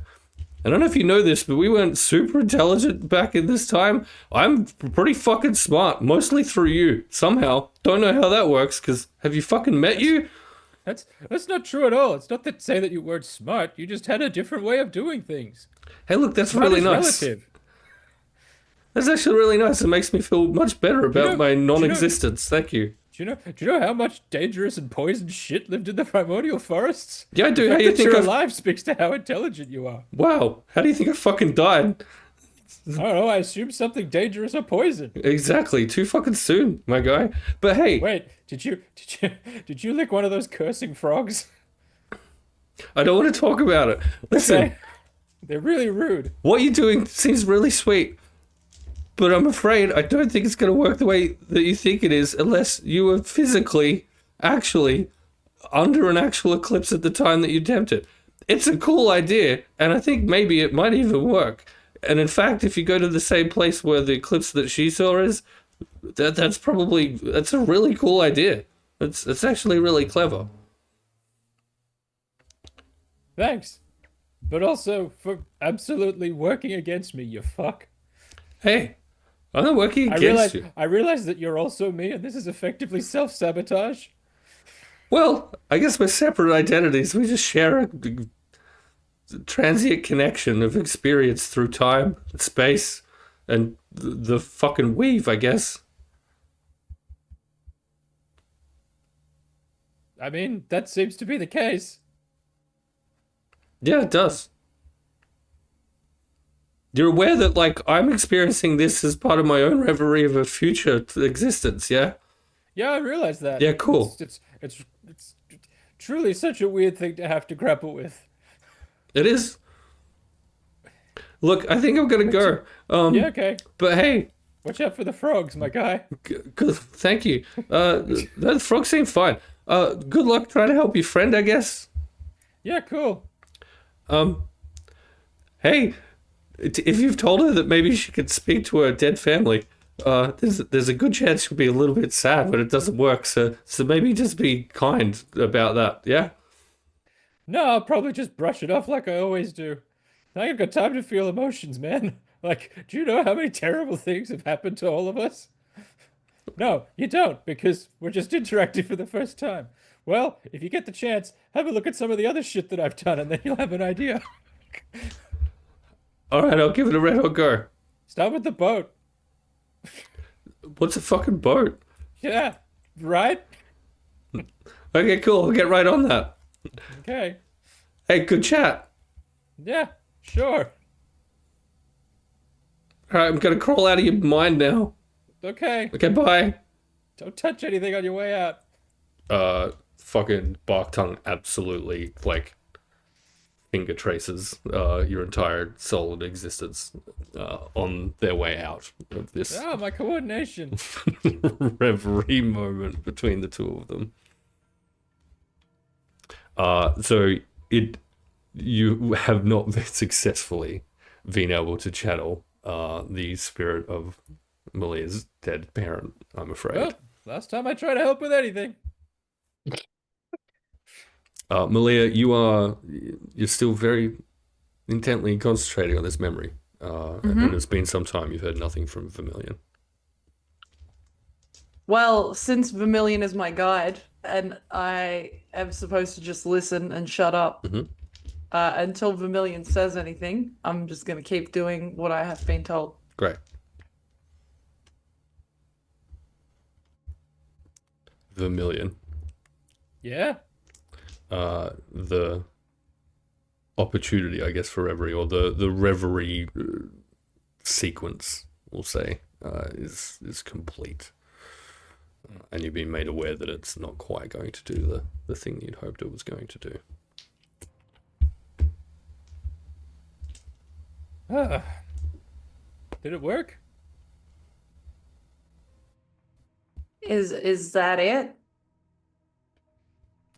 I don't know if you know this, but we weren't super intelligent back in this time. I'm pretty fucking smart, mostly through you, somehow. Don't know how that works, because have you fucking met you? That's not true at all. It's not to say that you weren't smart. You just had a different way of doing things. Hey, look, that's Smart really is nice. relative. That's actually really nice. It makes me feel much better about my non-existence. Thank you. Do you know how much dangerous and poisoned shit lived in the primordial forests? Yeah, I do. The How fact do you that think you're I've... alive speaks to how intelligent you are. Wow. How do you think I fucking died? I don't know. I assume something dangerous or poison. Exactly. Too fucking soon, my guy. But hey, Wait, did you lick one of those cursing frogs? I don't want to talk about it. Listen, Okay. They're really rude. what you're doing seems really sweet, but I'm afraid I don't think it's going to work the way that you think it is unless you were physically, actually, under an actual eclipse at the time that you attempt it. It's a cool idea, and I think maybe it might even work. And in fact, if you go to the same place where the eclipse that she saw is, that's a really cool idea. It's actually really clever. Thanks. But also for absolutely working against me, you fuck. Hey, I'm not working against you. I realize that you're also me, and this is effectively self-sabotage. Well, I guess we're separate identities. We just share a transient connection of experience through time, space, and the fucking weave, I guess. I mean, that seems to be the case. Yeah, it does. You're aware that, like, I'm experiencing this as part of my own reverie of a future existence, yeah? Yeah, I realize that. Yeah, cool. It's truly such a weird thing to have to grapple with. It is. Look, I think I'm gonna go. Yeah, okay. But hey, Watch out for the frogs, my guy. good, thank you. The frogs seem fine. Good luck trying to help your friend, I guess. Yeah, cool. Hey, if you've told her that maybe she could speak to her dead family, there's a good chance she'll be a little bit sad when it doesn't work. So maybe just be kind about that. Yeah. No, I'll probably just brush it off like I always do. I ain't got time to feel emotions, man. Like, do you know how many terrible things have happened to all of us? No, you don't, because we're just interacting for the first time. Well, if you get the chance, have a look at some of the other shit that I've done, and then you'll have an idea. All right, I'll give it a red hot go. Start with the boat. What's a fucking boat? Yeah, right? Okay, cool. I'll get right on that. Okay. Hey, good chat. Yeah, sure. All right, I'm gonna crawl out of your mind now. Okay. Okay, bye. Don't touch anything on your way out. Fucking bark tongue absolutely like finger traces your entire soul and existence on their way out of this Oh, my coordination. reverie moment between the two of them. So you have not successfully been able to channel the spirit of Malia's dead parent, I'm afraid. Well, last time I tried to help with anything. Malia, you're still very intently concentrating on this memory. And it's been some time you've heard nothing from Vermilion. Well, since Vermilion is my guide, and I am supposed to just listen and shut up until Vermilion says anything, I'm just going to keep doing what I have been told. Great. Vermilion. Yeah? The opportunity, I guess, for reverie, or the reverie sequence, we'll say, is complete. And you've been made aware that it's not quite going to do the thing you'd hoped it was going to do. Did it work? Is that it?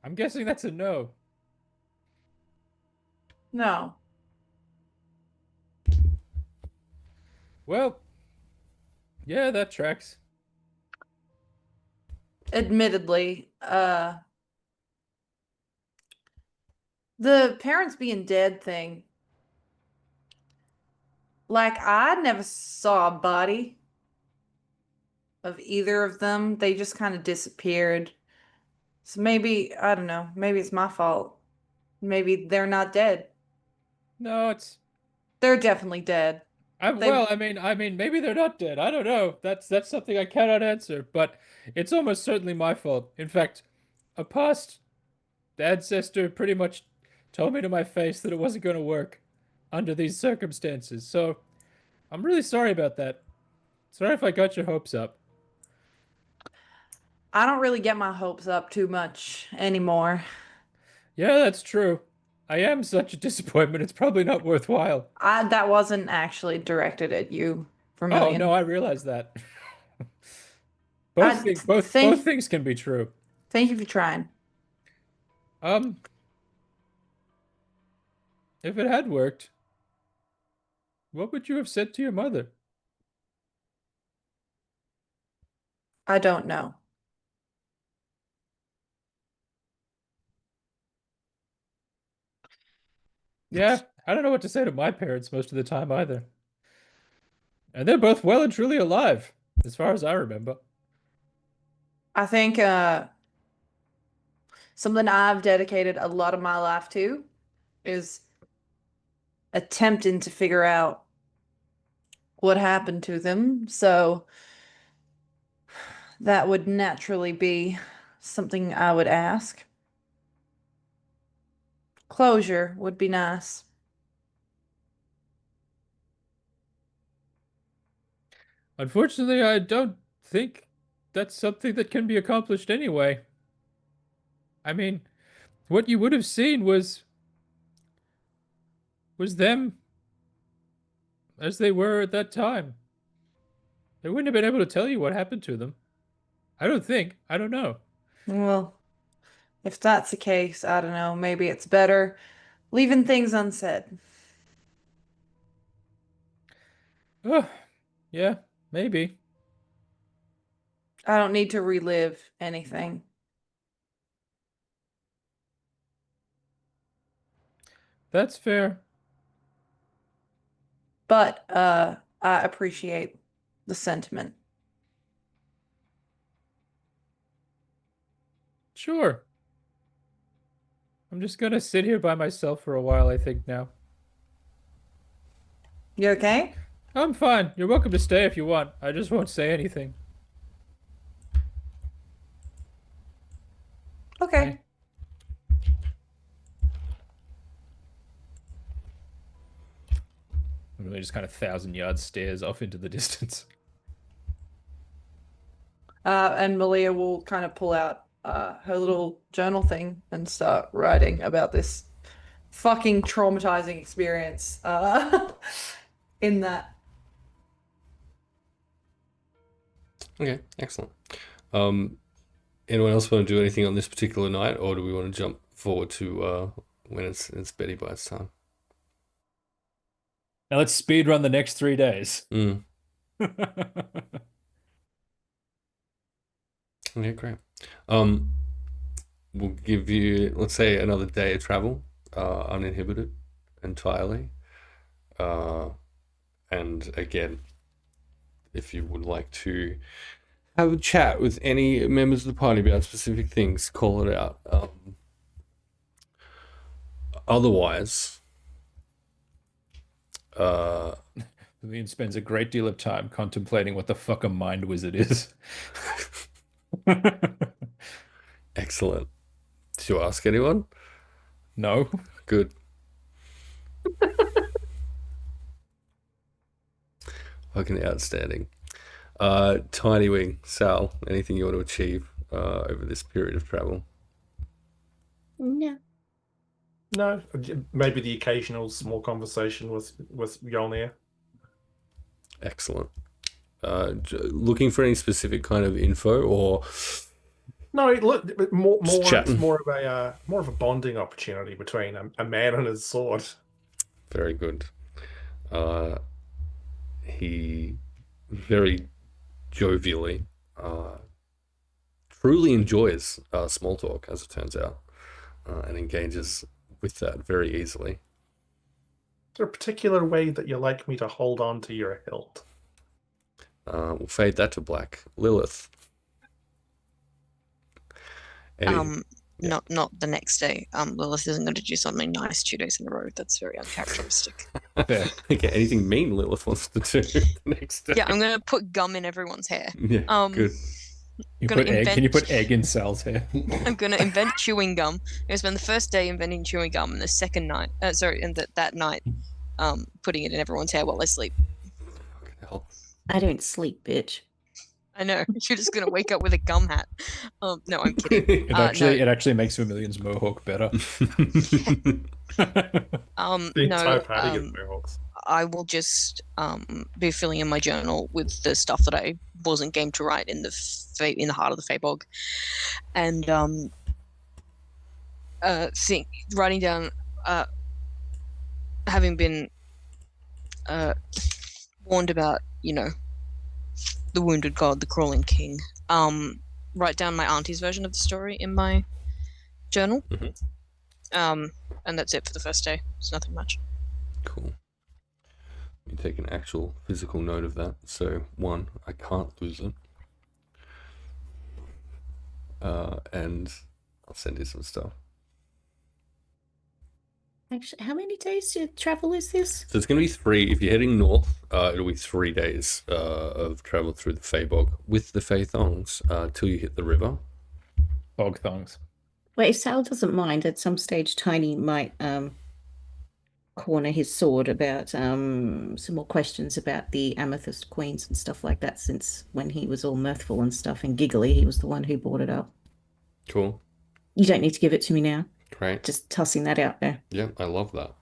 I'm guessing that's a no. No. Well, yeah, that tracks. Admittedly, the parents being dead thing, like, I never saw a body of either of them. They just kind of disappeared. So maybe, I don't know, maybe it's my fault. Maybe they're not dead. No, They're definitely dead. well, I mean, maybe they're not dead. I don't know. That's something I cannot answer, but it's almost certainly my fault. In fact, a past ancestor pretty much told me to my face that it wasn't going to work under these circumstances. So, I'm really sorry about that. Sorry if I got your hopes up. I don't really get my hopes up too much anymore. Yeah, that's true. I am such a disappointment. It's probably not worthwhile. That wasn't actually directed at you, Oh Vermilion. no, I realize that. I- Both thank- things can be true. Thank you for trying. If it had worked, what would you have said to your mother? I don't know. Yeah, I don't know what to say to my parents most of the time either. And they're both well and truly alive, as far as I remember. I think something I've dedicated a lot of my life to is attempting to figure out what happened to them. So that would naturally be something I would ask. Closure would be nice. Unfortunately, I don't think that's something that can be accomplished anyway. I mean, what you would have seen was them as they were at that time. They wouldn't have been able to tell you what happened to them. I don't think. I don't know. Well, if that's the case, I don't know. Maybe it's better leaving things unsaid. Oh, yeah, maybe. I don't need to relive anything. That's fair. But I appreciate the sentiment. Sure. I'm just gonna sit here by myself for a while, I think now. You okay? I'm fine. You're welcome to stay if you want. I just won't say anything. Okay. Really just kind of 1,000-yard stares off into the distance. And Malia will kind of pull out her little journal thing and start writing about this fucking traumatizing experience in that. Okay, excellent. Anyone else want to do anything on this particular night, or do we want to jump forward to when it's Betty Bite's time? Now let's speed run the next 3 days. Mm. Okay, great. We'll give you, let's say, another day of travel, uninhibited entirely. And again, if you would like to have a chat with any members of the party about specific things, call it out. Otherwise, Lillian spends a great deal of time contemplating what the fuck a mind wizard is. excellent. Did you ask anyone? No. Good. Fucking outstanding. Tiny Wing, Sal, anything you want to achieve over this period of travel? No. No, maybe the occasional small conversation with Yolnir. Excellent. Looking for any specific kind of info, or No, look, more Just it's chatting. more of a bonding opportunity between a man and his sword. very good. He very jovially truly enjoys small talk, as it turns out, and engages with that very easily. Is there a particular way that you like me to hold on to your hilt? We'll fade that to black. Lilith. Any- Yeah. Not the next day. Lilith isn't going to do something nice 2 days in a row. That's very uncharacteristic. Fair. Okay, anything mean Lilith wants to do the next day? Yeah, I'm going to put gum in everyone's hair. Yeah, good. You Gonna put egg. Can you invent- put egg in Sal's hair? I'm going to invent chewing gum. I'm going to spend the first day inventing chewing gum, and the second night, that night, putting it in everyone's hair while they sleep. Fucking hell. I don't sleep, bitch. I know. You're just gonna wake up with a gum hat. No, I'm kidding. It actually makes Vermilion's mohawk better. The No, entire party gets mohawks. I will just be filling in my journal with the stuff that I wasn't game to write in the heart of the Fabog, and writing down having been warned about, the wounded god, the crawling king. Write down my auntie's version of the story in my journal. Mhm. And that's it for the first day. It's nothing much. Cool. You take an actual physical note of that. So, one, I can't lose it. And I'll send you some stuff. Actually, how many days to travel is this? So it's going to be 3. If you're heading north, it'll be 3 days of travel through the Fabog with the Fey Thongs till you hit the river. Bog thongs. Well, if Sal doesn't mind, at some stage Tiny might corner his sword about some more questions about the Amethyst Queens and stuff like that, since when he was all mirthful and stuff and giggly, he was the one who brought it up. Cool. You don't need to give it to me now. Great. Just tossing that out there. Yeah, I love that.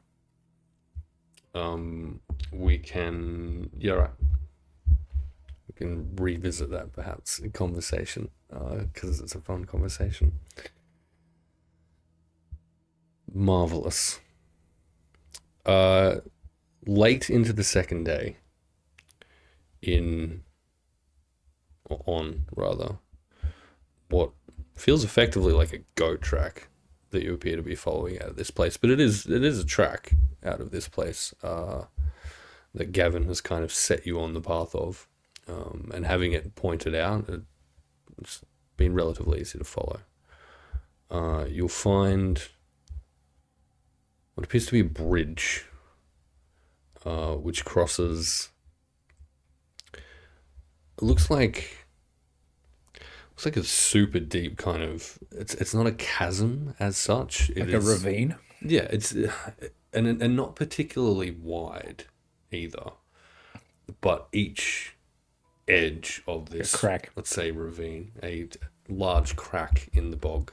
We can, right. We can revisit that perhaps in conversation because it's a fun conversation. Marvelous. Late into the second day, what feels effectively like a goat track that you appear to be following out of this place, but it is a track out of this place that Gavin has kind of set you on the path of, and having it pointed out, it's been relatively easy to follow. You'll find what appears to be a bridge, which crosses. It looks like a super deep kind of. It's not a chasm as such. Like a ravine. Yeah, it's and not particularly wide either, but each edge of this crack. Let's say ravine, a large crack in the bog.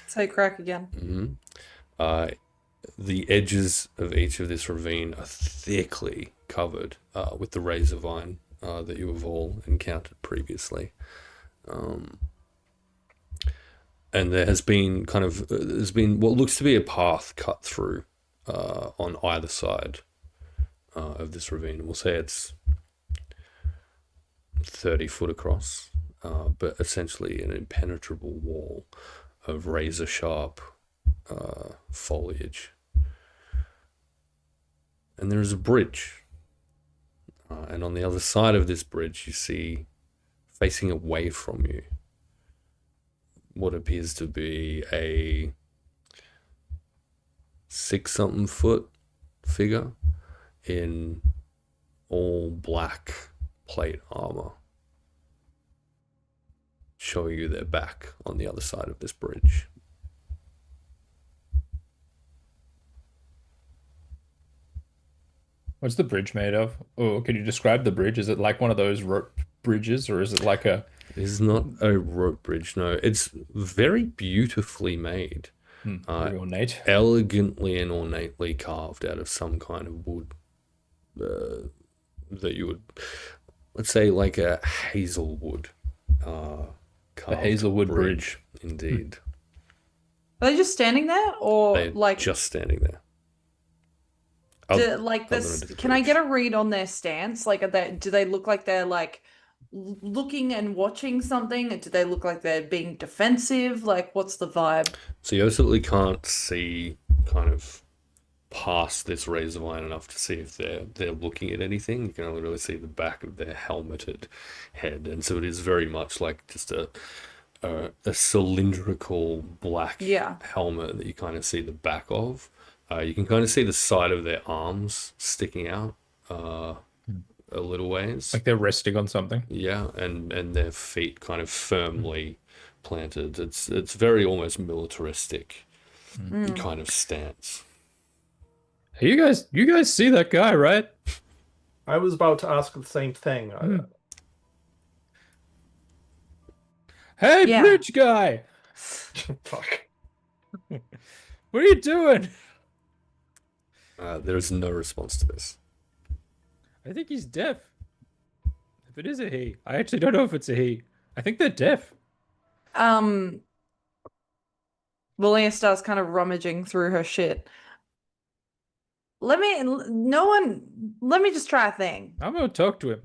Say crack again. Mm-hmm. The edges of each of this ravine are thickly covered with the razor vine that you have all encountered previously. And there's been what looks to be a path cut through on either side of this ravine. We'll say it's 30 foot across, but essentially an impenetrable wall of razor sharp foliage. And there is a bridge. And on the other side of this bridge, you see, facing away from you, what appears to be a 6-something foot figure in all black plate armor, showing you their back on the other side of this bridge. What's the bridge made of? Oh, can you describe the bridge? Is it like one of those rope bridges, or is it like a... It's not a rope bridge, no. It's very beautifully made. Very ornate. Elegantly and ornately carved out of some kind of wood that you would, let's say, like a hazelwood carved Hazelwood bridge. Indeed. Are they just standing there, or They're like just standing there. like other this? than a Can I bridge. get a read on their stance? Like, do they look like they're like looking and watching something? Do they look like they're being defensive? Like, what's the vibe? So you absolutely can't see kind of past this razor vine enough to see if they're looking at anything. You can only really see the back of their helmeted head, and so it is very much like just a cylindrical black helmet that you kind of see the back of. You can kind of see the side of their arms sticking out a little ways. Like they're resting on something. Yeah, and their feet kind of firmly planted. It's very almost militaristic kind of stance. Hey, you guys see that guy, right? I was about to ask the same thing. Hey, Yeah. bridge guy! Fuck. What are you doing? There is no response to this. I think he's deaf. If it is a he, I actually don't know if it's a he. I think they're deaf. Valia starts kind of rummaging through her shit. Let me just try a thing. I'm gonna talk to him.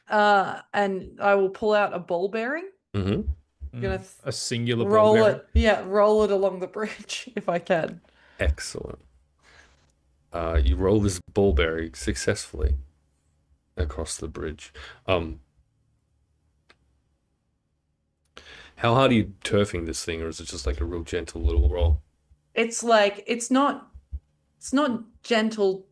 And I will pull out a ball bearing. Mm-hmm. Gonna A singular ball roll bearing. it. Yeah, roll it along the bridge if I can. Excellent. You roll this ball bearing successfully across the bridge. How hard are you turfing this thing, or is it just like a real gentle little roll? It's like it's not gentle,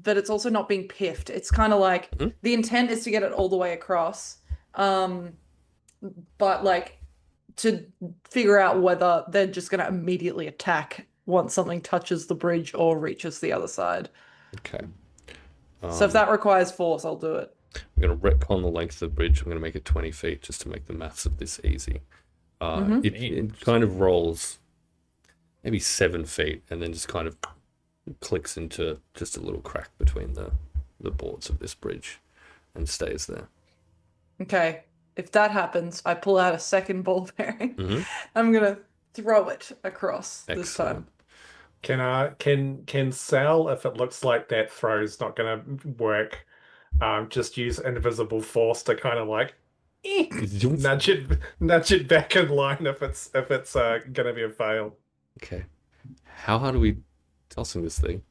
but it's also not being piffed. It's kind of like Mhm. the intent is to get it all the way across. But like to figure out whether they're just going to immediately attack once something touches the bridge or reaches the other side. Okay. So if that requires force, I'll do it. I'm going to retcon the length of the bridge. I'm going to make it 20 feet just to make the maths of this easy. It kind of rolls maybe 7 feet and then just kind of clicks into just a little crack between the boards of this bridge and stays there. Okay. If that happens, I pull out a second ball bearing. Mhm. I'm gonna throw it across this Excellent. time. Can Sal, if it looks like that throw's not gonna work, just use invisible force to kind of like nudge it back in line if it's gonna be a fail. Okay. How hard are we tossing this thing?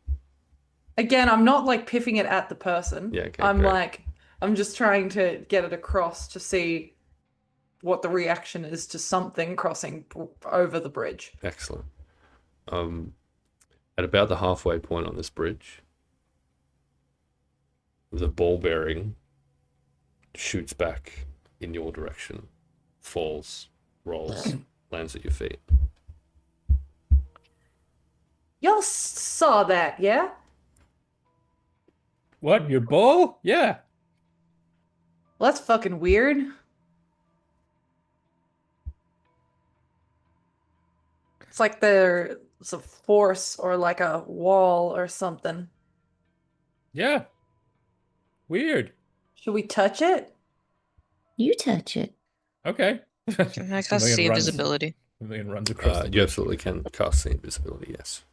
Again, I'm not like piffing it at the person. Yeah, okay, I'm great. like, I'm just trying to get it across to see what the reaction is to something crossing over the bridge. Excellent. At about the halfway point on this bridge, the ball bearing shoots back in your direction, falls, rolls, lands at your feet. Y'all saw that, yeah? What? Your ball? Yeah. Well, that's fucking weird. It's like there's a force or like a wall or something. Yeah. Weird. Should we touch it? You touch it. Okay. Can I cast Vermilion see runs- invisibility? Vermilion runs across the You bridge. absolutely can cast the invisibility, yes.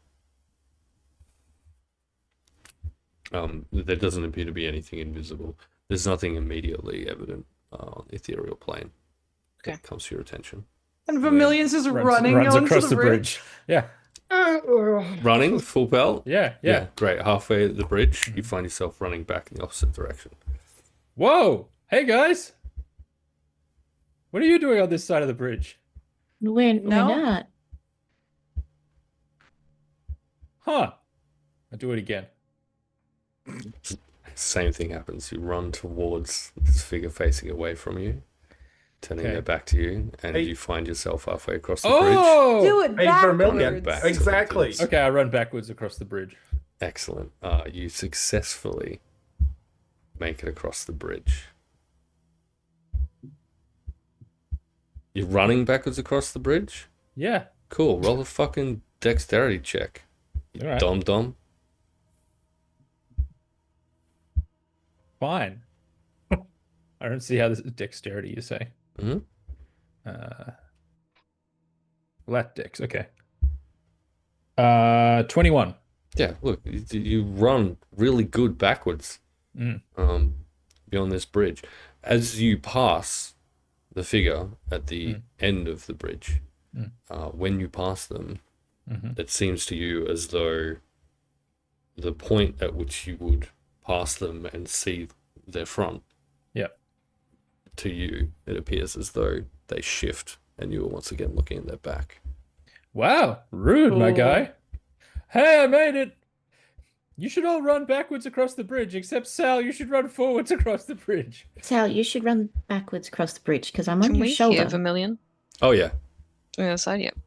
There doesn't appear to be anything invisible. There's nothing immediately evident on the ethereal plane Okay. that comes to your attention. And Vermilion's just Runs running runs onto across the bridge. Yeah. Running full pelt? Yeah. Great. Halfway the bridge, you find yourself running back in the opposite direction. Whoa! Hey guys! What are you doing on this side of the bridge? We're No. not. Huh. I'll do it again. Same thing happens. You run towards this figure facing away from you, turning Okay. their back to you, and Hey. you find yourself halfway across the bridge. Oh! Do it Hey, Vermilion. backwards. Back. Exactly. Okay, I run backwards across the bridge. Excellent. You successfully make it across the bridge. You're running backwards across the bridge? Yeah. Cool. Roll a fucking dexterity check. You Alright. dom. Fine. I don't see how this is dexterity, you say. Mhm. Lat dex, okay. 21. Yeah, look, you run really good backwards Mm. beyond this bridge. As you pass the figure at the end of the bridge, when you pass them, it seems to you as though the point at which you would pass them and see their front, Yep. to you, it appears as though they shift and you are once again looking at their back. Wow, rude, my Cool. guy. Hey, I made it. You should all run backwards across the bridge, except Sal, you should run forwards across the bridge. Sal, you should run backwards across the bridge because I'm on Can your we shoulder. hear Vermilion? Oh yeah, On the other side? Yep.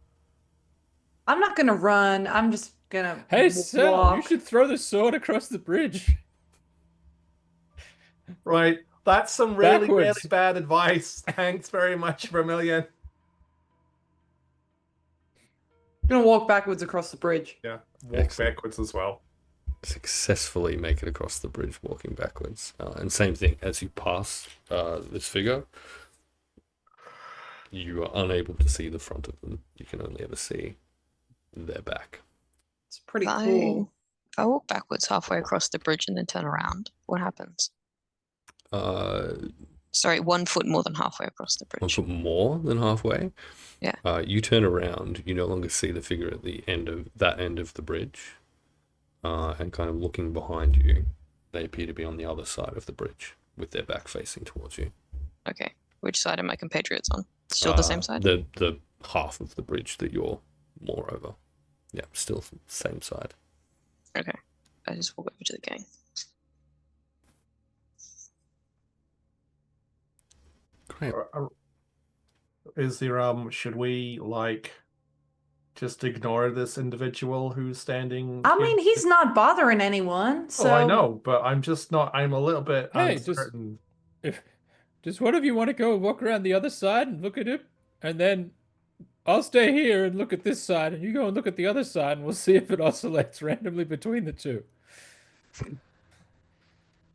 I'm not gonna run. I'm just gonna Hey, Sal, you walk. should throw the sword across the bridge. Right. That's some really, really Backwards. bad advice. Thanks very much, Vermilion. I'm gonna walk backwards across the bridge. Yeah, walk Excellent. backwards as well. Successfully make it across the bridge walking backwards. And same thing, as you pass this figure, you are unable to see the front of them. You can only ever see their back. It's pretty I- cool. If I walk backwards halfway across the bridge and then turn around, what happens? Sorry, 1 foot more than halfway across the 1 bridge. foot more than halfway. Yeah. You turn around, you no longer see the figure at the end of the bridge. And kind of looking behind you, they appear to be on the other side of the bridge with their back facing towards you. Okay. Which side are my compatriots on? Still the same side? The half of the bridge that you're more over. Yeah, still same side. Okay. I just walk over to the gang. Great. Is there should we like just ignore this individual who's standing? I here? mean, he's not bothering anyone, so Oh, I know, but I'm just not. I'm a little bit Hey, just- uncertain. If does one of you want to go walk around the other side and look at it, and then I'll stay here and look at this side, and you go and look at the other side, and we'll see if it oscillates randomly between the two.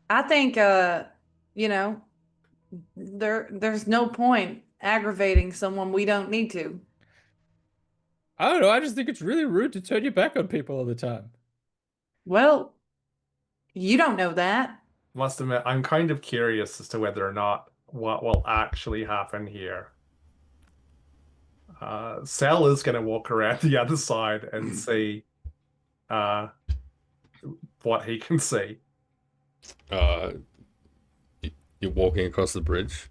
I think you know, there's no point aggravating someone we don't need to. I don't know. I just think it's really rude to turn your back on people all the time. Well, you don't know that. Must admit, I'm kind of curious as to whether or not what will actually happen here. Cell is going to walk around the other side and see what he can see. You're walking across the bridge.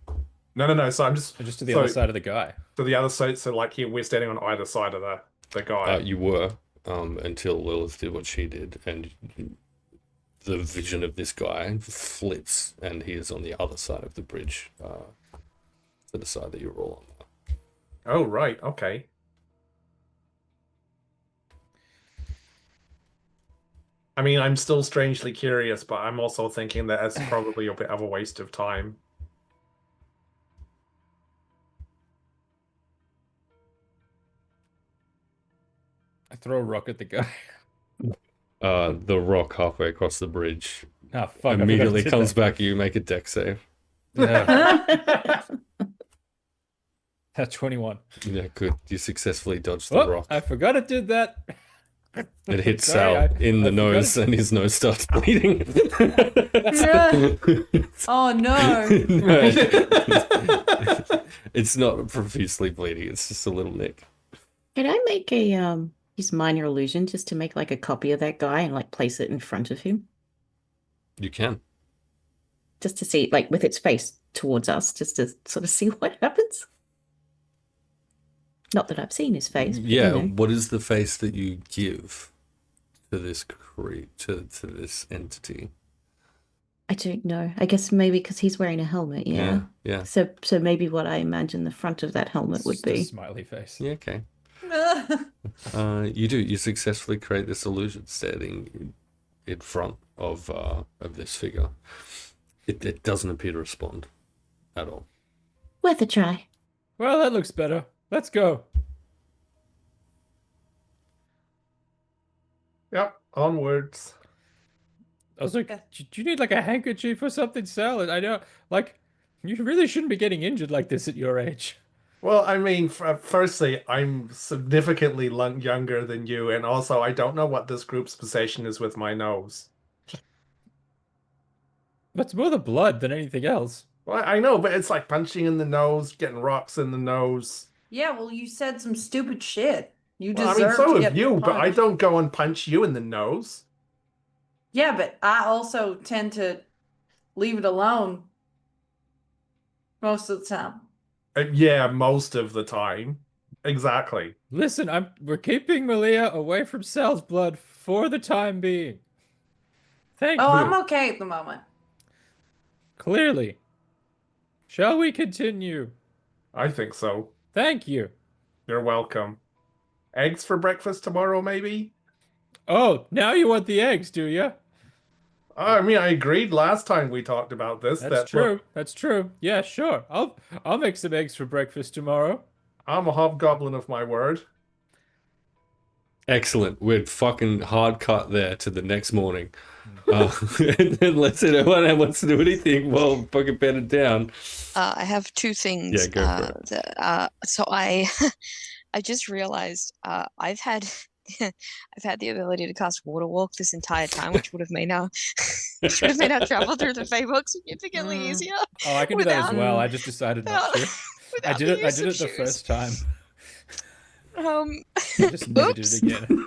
No. So I'm just Just to the other side of the guy. to the other side. So like here, we're standing on either side of the guy. You were until Lilith did what she did, and the vision of this guy flips, and he is on the other side of the bridge, to the side that you're all on. Oh right, okay. I mean, I'm still strangely curious, but I'm also thinking that it's probably a bit of a waste of time. I throw a rock at the guy. The rock halfway across the bridge Ah, fuck. I forgot to immediately do comes that. back. You make a deck save. Yeah, 21. Yeah, good. You successsually dodged the Oh, rock. I forgot it did that. It hits Sorry, Sal in the I forgot nose, it. and his nose starts bleeding. Oh no. It's not profusely bleeding. It's just a little nick. Can I make a use minor illusion just to make like a copy of that guy and like place it in front of him? You can. Just to see, like with its face towards us, just to sort of see what happens. Not that I've seen his face. But, Yeah. you know. What is the face that you give to this to this entity? I don't know. I guess maybe because he's wearing a helmet. Yeah. Yeah. So maybe what I imagine the front of that helmet would Just a be. smiley face. Yeah. Okay. You do. You successfully create this illusion standing in front of this figure. It doesn't appear to respond at all. Worth a try. Well, that looks better. Let's go. Yep, onwards. I was like, Yeah. do you need like a handkerchief or something, Sal? I know, like, you really shouldn't be getting injured like this at your age. Well, I mean, firstly, I'm significantly younger than you, and also I don't know what this group's obsession is with my nose. That's more the blood than anything else. Well, I know, but it's like punching in the nose, getting rocks in the nose. Yeah, well, you said some stupid shit. You Well, I deserve mean, so to have get you, but I punched. don't go and punch you in the nose. Yeah, but I also tend to leave it alone most of the time. Yeah, most of the time. Exactly. Listen, we're keeping Malia away from Sal's blood for the time being. Thank Oh, you. I'm okay at the moment. Clearly. Shall we continue? I think so. Thank you. You're welcome. Eggs for breakfast tomorrow, maybe? Oh, now you want the eggs, do you? I mean, I agreed last time we talked about this. That's that true. look, That's true. Yeah, sure. I'll make some eggs for breakfast tomorrow. I'm a hobgoblin of my word. Excellent. We're fucking hard cut there to the next morning. And then let's say no one wants to do anything. Well, fucking bed it down. I have two things. Yeah, go for it. So I I just realized I've had I've had the ability to cast Water Walk this entire time, which would have made our travel through the Feybook significantly easier. Oh, I can do that as Without- well. I just decided not to. I without did the it. I use did of it the shoes. first time. Um, I just never did Oops. it again.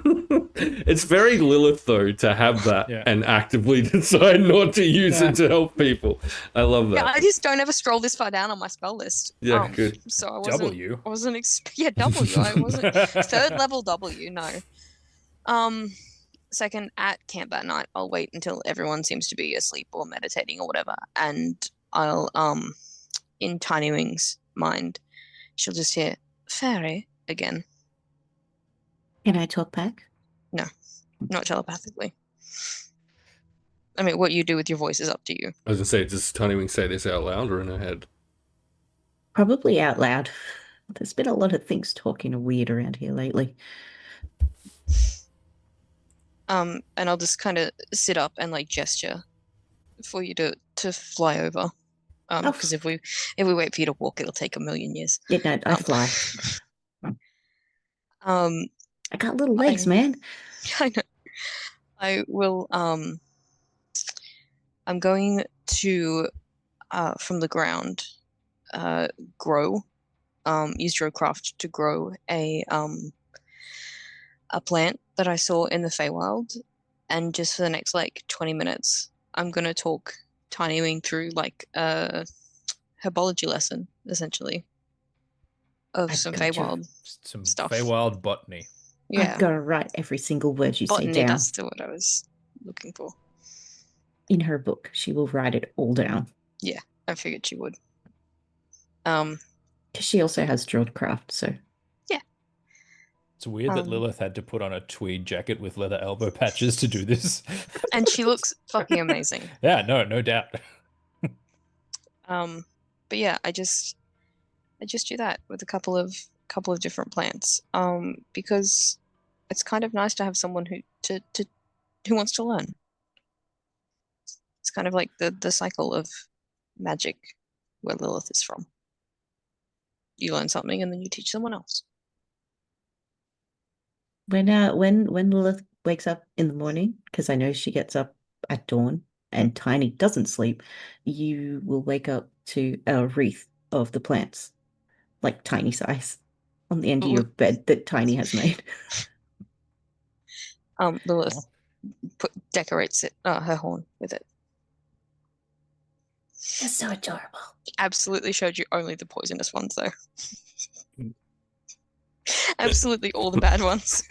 It's very Lilith though to have that Yeah. and actively decide not to use Yeah. it to help people. I love yeah, that. I just don't ever scroll this far down on my spell list. Yeah, good. So I wasn't. W. I wasn't. Yeah, W. I wasn't. Third level W. No. Second, at camp at night, I'll wait until everyone seems to be asleep or meditating or whatever, and I'll in Tiny Wing's mind, she'll just hear fairy again, Can I talk back? not telepathically. I mean, what you do with your voice is up to you. I was gonna say, does Tiny Wing say this out loud or in her head? Probably out loud. There's been a lot of things talking weird around here lately. And I'll just kind of sit up and like gesture for you to fly over. Because if we wait for you to walk, it'll take a million years. Yeah, no, I fly. Um, I got little legs, I- man. I know. I will. I'm going to, from the ground, grow. Use Drawcraft to grow a plant that I saw in the Feywild, and just for the next like 20 minutes, I'm gonna talk Tiny Wing through like a herbology lesson, essentially, of I some gotcha. Feywild. Some Stuff. Feywild botany. Yeah, I've got to write every single word you say botany. down. That's the word I was looking for. In her book, she will write it all down. I figured she would. Because she also has Drawcraft, so It's weird that Um, Lilith had to put on a tweed jacket with leather elbow patches to do this. And she looks fucking amazing. Yeah, no doubt. But yeah, I just do that with a couple of different plants. Because it's kind of nice to have someone who wants to learn. It's kind of like the cycle of magic where Lilith is from. You learn something and then you teach someone else. when Lilith wakes up in the morning, because I know she gets up at dawn and Tiny doesn't sleep, you will wake up to a wreath of the plants, like tiny size, on the end of your bed that Tiny has made. Lilith decorates it, her horn with it. That's so adorable. Absolutely showed you only the poisonous ones though. Absolutely all the bad ones.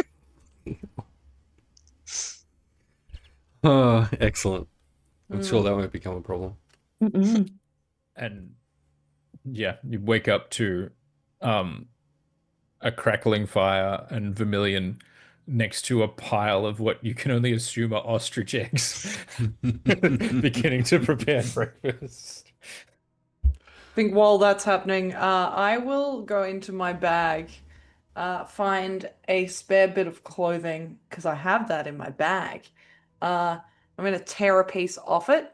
Oh, excellent. I'm sure Mm. that won't become a problem. Mm-mm. And yeah, you wake up to a crackling fire and vermilion next to a pile of what you can only assume are ostrich eggs, beginning to prepare breakfast. I think while that's happening, I will go into my bag, find a spare bit of clothing, because I have that in my bag. I'm going to tear a piece off it.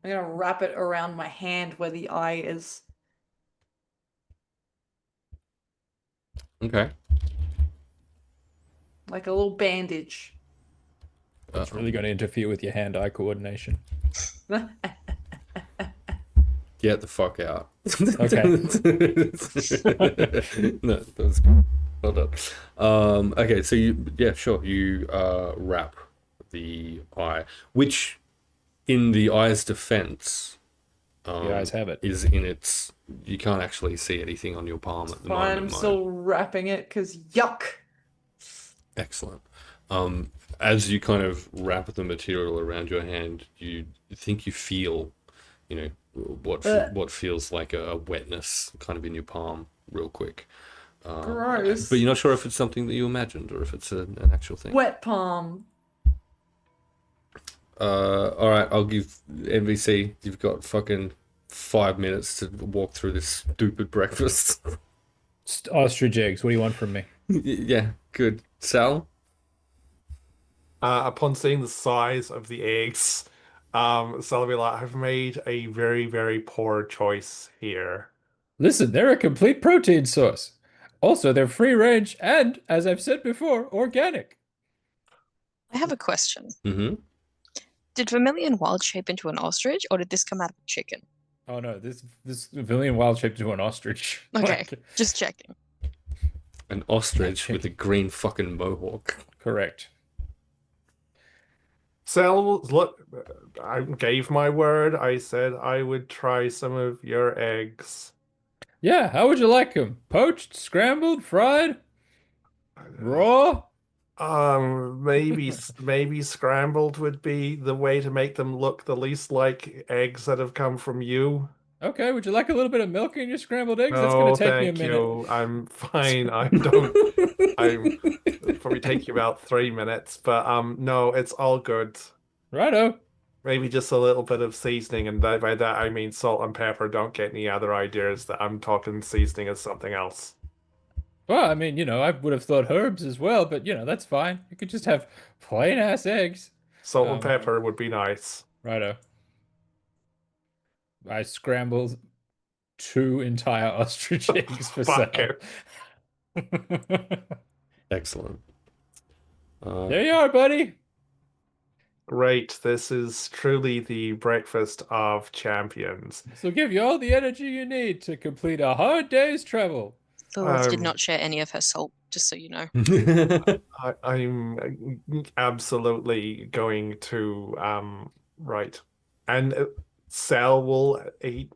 I'm going to wrap it around my hand where the eye is. Okay. Like a little bandage. It's really going to interfere with your hand-eye coordination. Get the fuck out. Okay. No, that was good. Well done. Okay, so you wrap the eye, which in the eye's defense, The eyes have it. is in its. You can't actually see anything on your palm at the Fine, moment. I'm Maya. still wrapping it because yuck. Excellent. As you kind of wrap the material around your hand, you think you feel, what feels like a wetness kind of in your palm, real quick. Gross. But you're not sure if it's something that you imagined or if it's an actual thing. Wet palm. All right, I'll give NBC. You've got fucking 5 minutes to walk through this stupid breakfast. Ostrich eggs. What do you want from me? Yeah, good. Sal? Upon seeing the size of the eggs, Sal will be like, I've made a very, very poor choice here. Listen, they're a complete protein source. Also, they're free range and, as I've said before, organic. I have a question. Mm-hmm. Did Vermilion wild shape into an ostrich, or did this come out of a chicken? Oh no, this Villian wild shaped into an ostrich. Okay, Like, just checking. An ostrich with a green fucking mohawk. correct. Sal, look, I gave my word. I said I would try some of your eggs. Yeah, how would you like them? Poached, scrambled, fried, raw? Maybe scrambled would be the way to make them look the least like eggs that have come from you. Okay, would you like a little bit of milk in your scrambled eggs? That's gonna No, take me a thank minute. you. I'm fine. I don't. It'll probably take you about 3 minutes, but no, it's all good. Righto. Maybe just a little bit of seasoning, and by that I mean salt and pepper. Don't get any other ideas that I'm talking seasoning as something else. Well, I mean, you know, I would have thought herbs as well, but you know, that's fine. You could just have plain ass eggs. Salt and Um, pepper would be nice. Righto. I scrambled 2 entire ostrich eggs for Fuck sale. Excellent. There you are, buddy. Great. This is truly the breakfast of champions. This will give you all the energy you need to complete a hard day's travel. Lilith did Um, not share any of her salt, just so you know. I'm absolutely going to right, and Sal will eat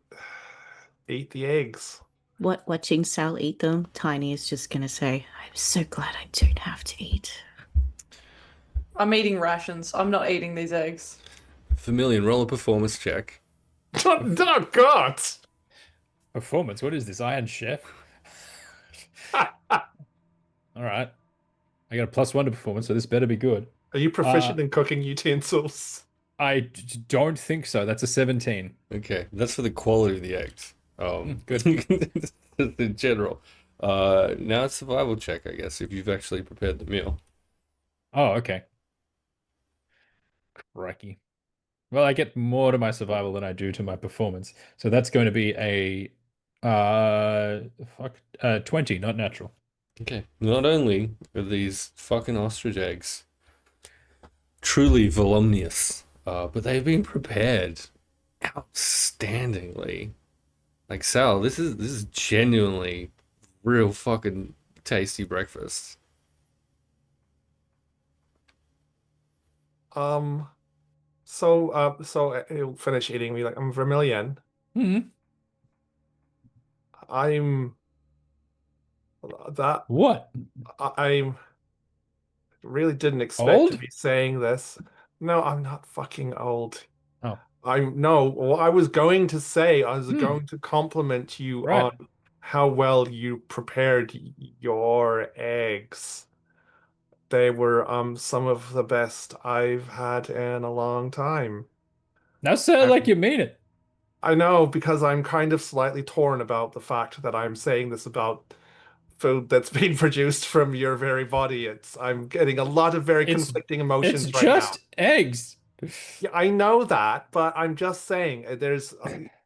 the eggs. Watching Sal eat them, Tiny is just gonna say, I'm so glad I don't have to eat. I'm eating rations. I'm not eating these eggs. Vermilion, roll a performance check. Oh God! Performance? What is this? Iron Chef? All right. I got a +1 to performance, so this better be good. Are you proficient in cooking utensils? Don't think so. That's a 17. Okay, that's for the quality of the eggs. Good. In general. Now it's survival check, I guess, if you've actually prepared the meal. Oh, okay. Crikey. Well, I get more to my survival than I do to my performance. So that's going to be a 20, not natural. Okay. Not only are these fucking ostrich eggs truly voluminous, but they've been prepared outstandingly. Like Sal, this is genuinely real fucking tasty breakfast. So he'll finish eating. Be like, I'm Vermilion. Hmm. I'm that. What? I really didn't expect to Old? be saying this. No, I'm not fucking old. Oh. What I was going to say, I was going to compliment you Right. on how well you prepared your eggs. They were some of the best I've had in a long time. Now say it like you mean it. I know, because I'm kind of slightly torn about the fact that I'm saying this about food that's being produced from your very body. I'm getting a lot of very It's- conflicting It's emotions right just now. eggs. Yeah, I know that, but I'm just saying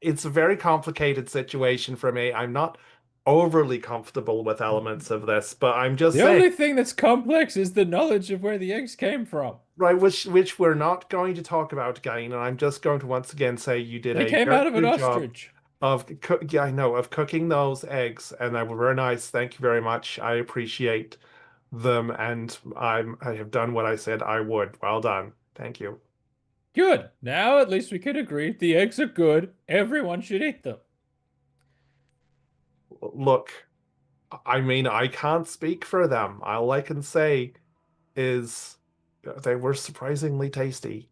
it's a very complicated situation for me. I'm not overly comfortable with elements of this, but I'm just The saying, only thing that's complex is the knowledge of where the eggs came from. right, which we're not going to talk about again, and I'm just going to once again say you did They a came very out of an good job ostrich. yeah, I know, of cooking those eggs, and they were very nice. Thank you very much. I appreciate them, and I have done what I said I would. Well done. Thank you. Good. Now at least we can agree the eggs are good. Everyone should eat them. Look, I mean, I can't speak for them. All I can say is they were surprisingly tasty.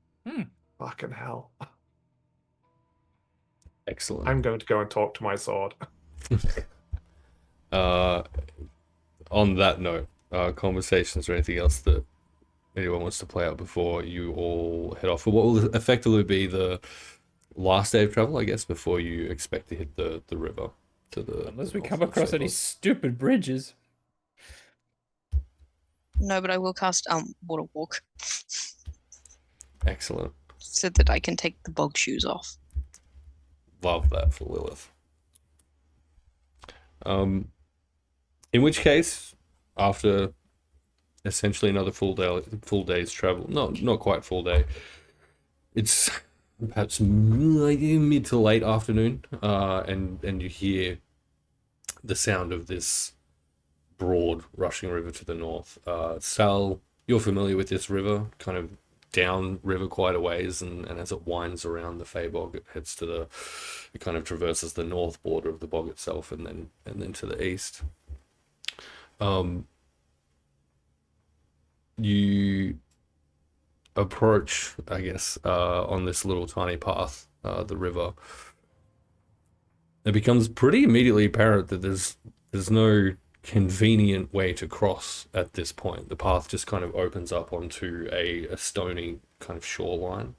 Fucking hell. Excellent. I'm going to go and talk to my sword. On that note, conversations or anything else that anyone wants to play out before you all head off for what will effectively be the last day of travel, I guess, before you expect to hit the river to the Unless the we north come of the across any Fable. stupid bridges. No, but I will cast water walk Excellent. so that I can take the bog shoes off. Love that for Lilith. In which case, after essentially another full day's travel, not quite full day, it's perhaps mid to late afternoon, and you hear the sound of this broad rushing river to the north. Sal, you're familiar with this river, kind of down river quite a ways, and as it winds around the Fey Bog, it heads to it kind of traverses the north border of the bog itself, and then to the east. You approach, I guess, on this little tiny path, the river. It becomes pretty immediately apparent that there's no convenient way to cross at this point. The path just kind of opens up onto a stony kind of shoreline.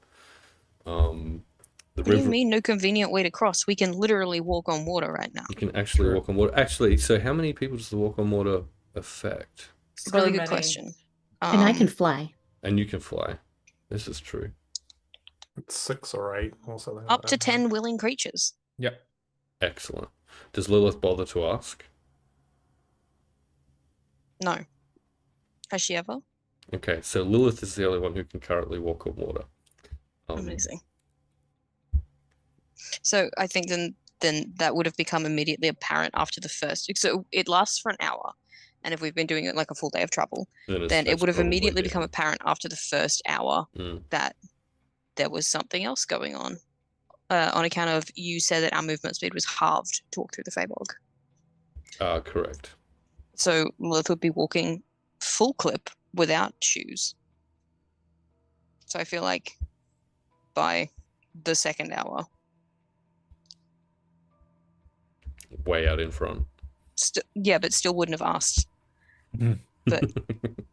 The What do you river, mean, no convenient way to cross? We can literally walk on water right now. you can actually walk on water. Actually, so how many people does the walk on water affect? So Really good many. question. And I can fly. And you can fly. This is true. It's 6 or 8 or something. Up like to that. 10 willing creatures. Yep. Excellent. Does Lilith bother to ask? No. Has she ever? Okay, so Lilith is the only one who can currently walk on water. Amazing. So I think then that would have become immediately apparent after the first. So it lasts for an hour, and if we've been doing it like a full day of travel, then it would have immediately become apparent after the first hour that there was something else going on account of you said that our movement speed was halved to walk through the Feyborg. Correct. So Lilith would be walking full clip without shoes. So I feel like by the second hour, Way out in front. yeah, but still wouldn't have asked. But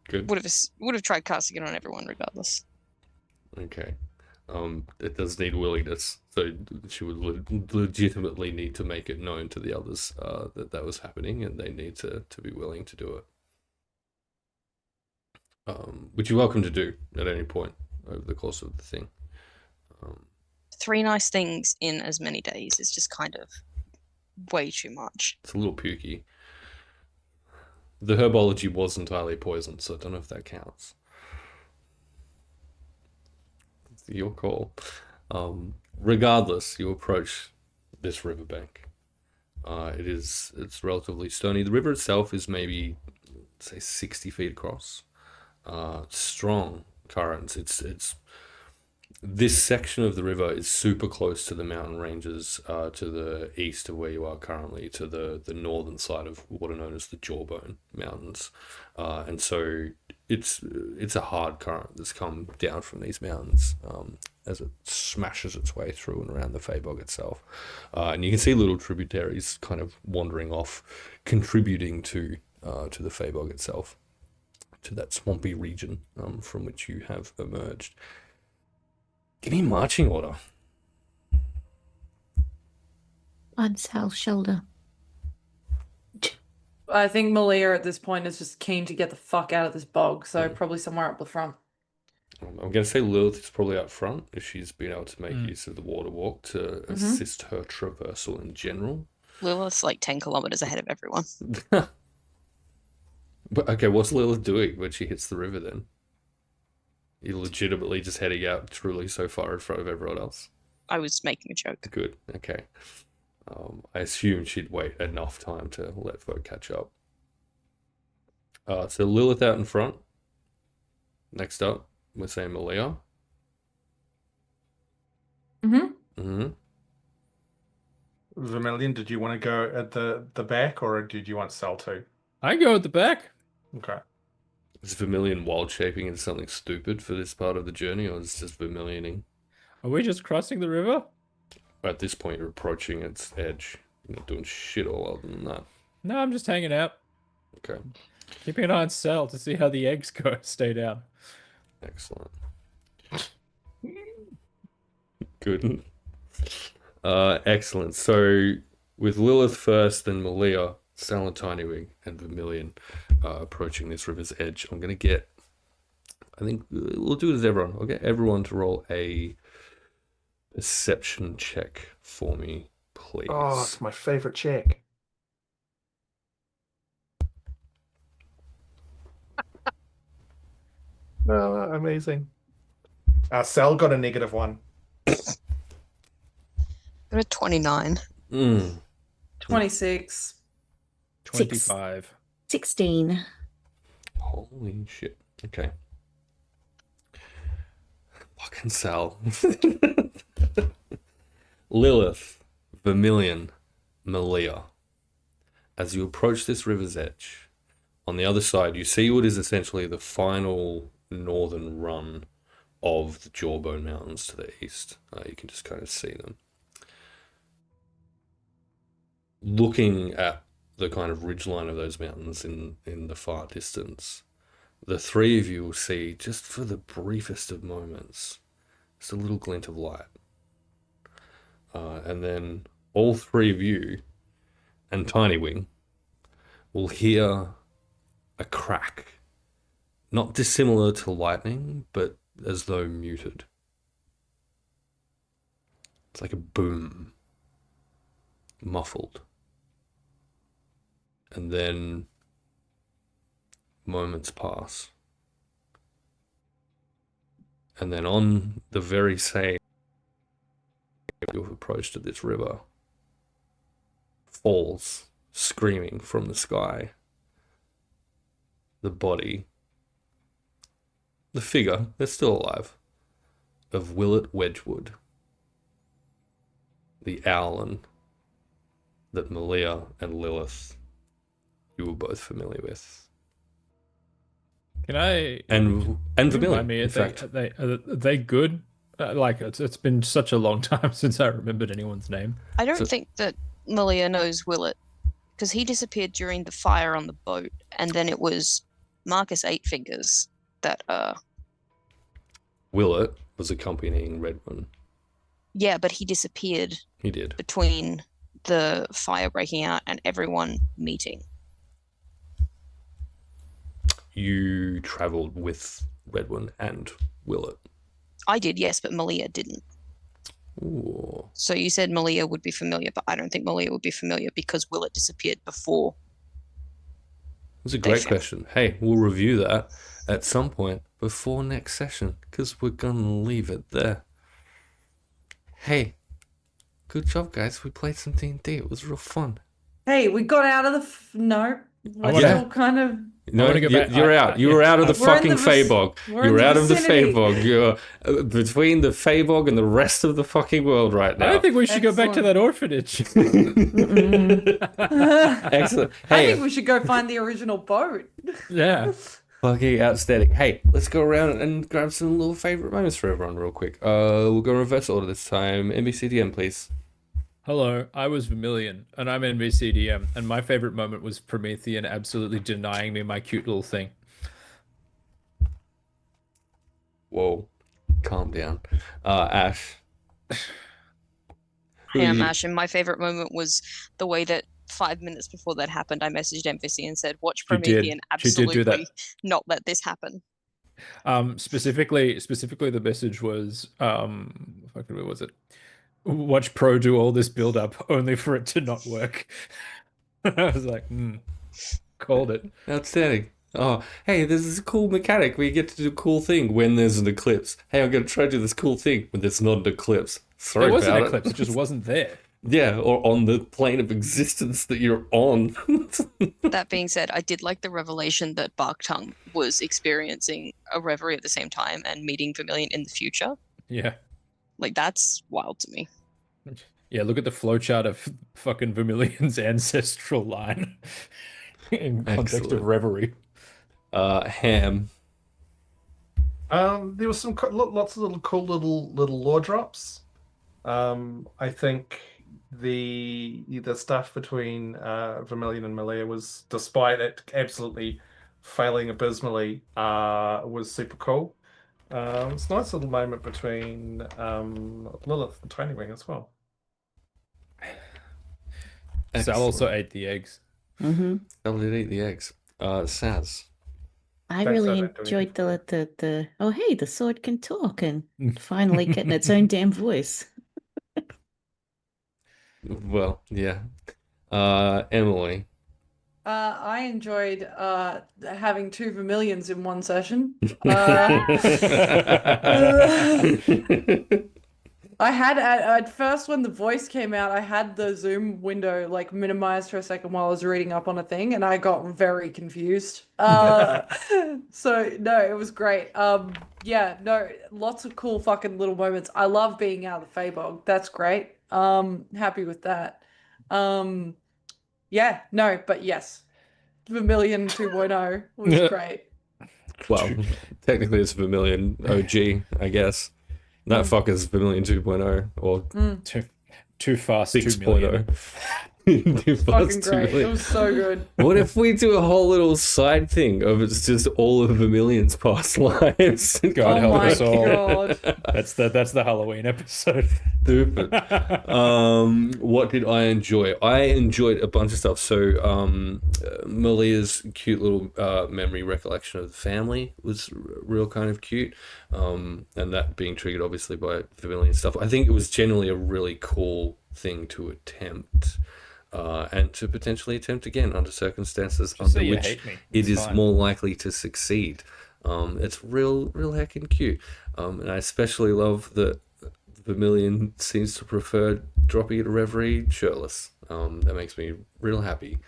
Good. would have tried casting it on everyone regardless. Okay. It does need willingness, so she would legitimately need to make it known to the others that was happening, and they need to be willing to do it. Which you're welcome to do at any point over the course of the thing. 3 nice things in as many days is just kind of way too much. It's a little pukey. The herbology was entirely poisoned, so I don't know if that counts. It's your call. Regardless, you approach this riverbank. It's relatively stony. The river itself is maybe, say, 60 feet across. Strong currents. It's this section of the river is super close to the mountain ranges to the east of where you are currently, to the northern side of what are known as the Jawbone Mountains, and so it's a hard current that's come down from these mountains as it smashes its way through and around the Feyborg itself, and you can see little tributaries kind of wandering off, contributing to the Feyborg itself, to that swampy region from which you have emerged. Give me marching order. On Sal's shoulder. I think Malia at this point is just keen to get the fuck out of this bog, so probably somewhere up the front. I'm going to say Lilith is probably up front if she's been able to make use of the water walk to assist her traversal in general. Lilith's like 10 kilometers ahead of everyone. But okay, what's Lilith doing when she hits the river then? You're legitimately just heading out truly so far in front of everyone else. I was making a joke. Good, okay. I assumed she'd wait enough time to let folk catch up. So Lilith out in front. Next up, we're saying Malia. Vermilion, did you want to go at the back, or did you want Sal to? I go at the back. Okay. Is Vermilion wild shaping into something stupid for this part of the journey, or is it just Vermilioning? Are we just crossing the river? At this point, you're approaching its edge. You're not doing shit all other than that. No, I'm just hanging out. Okay. Keeping an eye on Cell to see how the eggs go stay down. Excellent. Good. Excellent. So with Lilith first, then Malia, Sal, Tinywing, and Vermilion approaching this river's edge, I'm gonna get. I think we'll do it as everyone. I'll get everyone to roll a perception check for me, please. Oh, it's my favorite check. Oh, amazing. Sal got a -1. Got a 29. 26. 25. 16. Holy shit. Okay. Fucking Sal. Lilith, Vermilion, Malia. As you approach this river's edge, on the other side, you see what is essentially the final northern run of the Jawbone Mountains to the east. You can just kind of see them. Looking at the kind of ridgeline of those mountains in the far distance, the three of you will see, just for the briefest of moments, just a little glint of light. And then all three of you and Tinywing will hear a crack, not dissimilar to lightning, but as though muted. It's like a boom, muffled. And then moments pass. And then on the very same you've approached this river, falls screaming from the sky. The body, the figure, they're still alive, of Willett Wedgwood, the Owlin that Malia and Lilith you were both familiar with. Can I And Vermilion, remind me, in fact. are they good? Like it's been such a long time since I remembered anyone's name. I don't So- think that Malia knows Willett, because he disappeared during the fire on the boat, and then it was Marcus Eightfingers that Willett was accompanying Redmond. yeah, but he disappeared He did. between the fire breaking out and everyone meeting. You travelled with Redmond and Willett. I did, yes, but Malia didn't. Ooh. So you said Malia would be familiar, but I don't think Malia would be familiar because Willett disappeared before. That's a They great found- question. Hey, we'll review that at some point before next session, because we're going to leave it there. Hey, good job, guys. We played some D&D. It was real fun. Hey, we got out of the. No. We're wanna- still kind of. No, wanna go back- you're out. You were out of the We're in fucking the vic- Fabog. we're You in were the out of the vicinity. Fabog. You're between the Fabog and the rest of the fucking world right I now. don't think we should go back to Excellent. that orphanage. Excellent. I Hey, think we should go find the original boat. Yeah. fucking outstanding. Hey, let's go around and grab some little favorite moments for everyone real quick. We'll go in reverse order this time. NBCDM, please. Hello, I was Vermilion, and I'm NBCDM, and my favorite moment was Promethean absolutely denying me my cute little thing. Whoa, calm down. Ash. Hey, I'm Who- Ash, and my favorite moment was the way that 5 minutes before that happened, I messaged MVC and said, "Watch You did. Promethean She did do that. absolutely not let this happen." Specifically, the message was, fucking what was it? Watch Pro do all this build up only for it to not work. I was like, called it. Outstanding. Oh, hey, there's this cool mechanic where you get to do a cool thing when there's an eclipse. Hey, I'm going to try to do this cool thing when there's not an eclipse. Sorry There was about an eclipse, it just wasn't there. Yeah, or on the plane of existence that you're on. That being said, I did like the revelation that Barktongue was experiencing a reverie at the same time and meeting Vermilion in the future. Yeah. Like, that's wild to me. Yeah, look at the flowchart of fucking Vermilion's ancestral line in context Excellent. of reverie. Ham. There was some lots of little cool little lore drops. I think the stuff between Vermilion and Malia was, despite it absolutely failing abysmally, was super cool. It's a nice little moment between Lilith and Tiny Wing as well. Sal also Excellent. ate the eggs. Mm-hmm. Sal did eat the eggs. Saz. I That's really how they do enjoyed it. the oh hey, the sword can talk and finally getting its own damn voice. Well, yeah. Emily. I enjoyed having 2 Vermilions in one session. I had at first when the voice came out, I had the Zoom window like minimized for a second while I was reading up on a thing, and I got very confused. So no, it was great. Yeah, no, lots of cool fucking little moments. I love being out of the Feybog. That's great. Happy with that. Yeah, no, but yes, Vermilion 2.0 was great. Well, technically it's Vermilion OG, I guess. That fucker's Vermilion 2.0 or Too fast, 2 6.0. million. Too Fucking fast, 2 great. It million. was so good. What if we do a whole little side thing of it's just all of Vermilion's past lives? God Oh help my us all. god. That's the Halloween episode. Stupid. What did I enjoy? I enjoyed a bunch of stuff. So, Malia's cute little memory recollection of the family was real kind of cute. And that being triggered obviously by Vermilion stuff. I think it was generally a really cool thing to attempt. And to potentially attempt again under circumstances Just under say you which hate me. it It's is fine. more likely to succeed. It's real heckin' cute. And I especially love that Vermilion seems to prefer dropping into Reverie shirtless. That makes me real happy.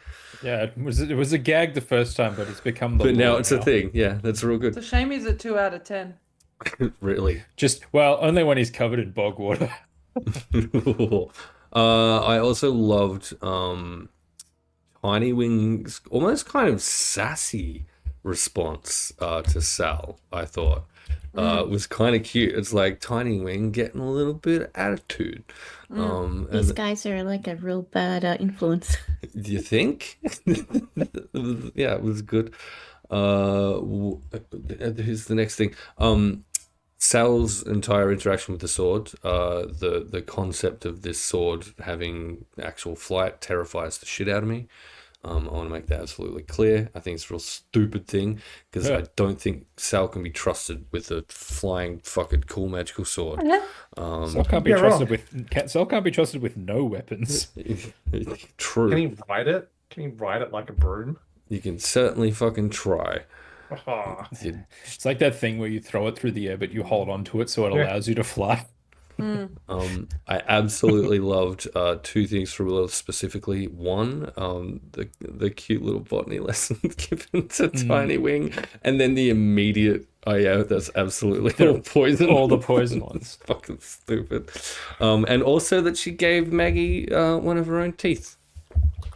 Yeah, it was a gag the first time, but it's become the But now law it's a thing. Yeah, that's real It's a good. shame he's a 2 out of 10. Really. Just well, only when he's covered in bog water. I also loved Tiny Wing's almost kind of sassy response to Sal, I thought. Was kind of cute. It's like Tiny Wing getting a little bit of attitude. These guys are like a real bad influence. Do you think? Yeah, it was good. Here's the next thing. Sal's entire interaction with the sword, the concept of this sword having actual flight terrifies the shit out of me. I want to make that absolutely clear. I think it's a real stupid thing because I don't think Sal can be trusted with a flying fucking cool magical sword. Sal can't be You're trusted wrong. Sal can't be trusted with no weapons. True. Can he ride it? Can he ride it like a broom? You can certainly fucking try. Ah. It's like that thing where you throw it through the air, but you hold on to it so it Yeah. allows you to fly. I absolutely loved 2 things from Lilith specifically. One, the cute little botany lesson given to Tiny Wing, and then the immediate, oh yeah, that's absolutely all poison. All the poison ones. Fucking stupid. And also that she gave Maggie one of her own teeth.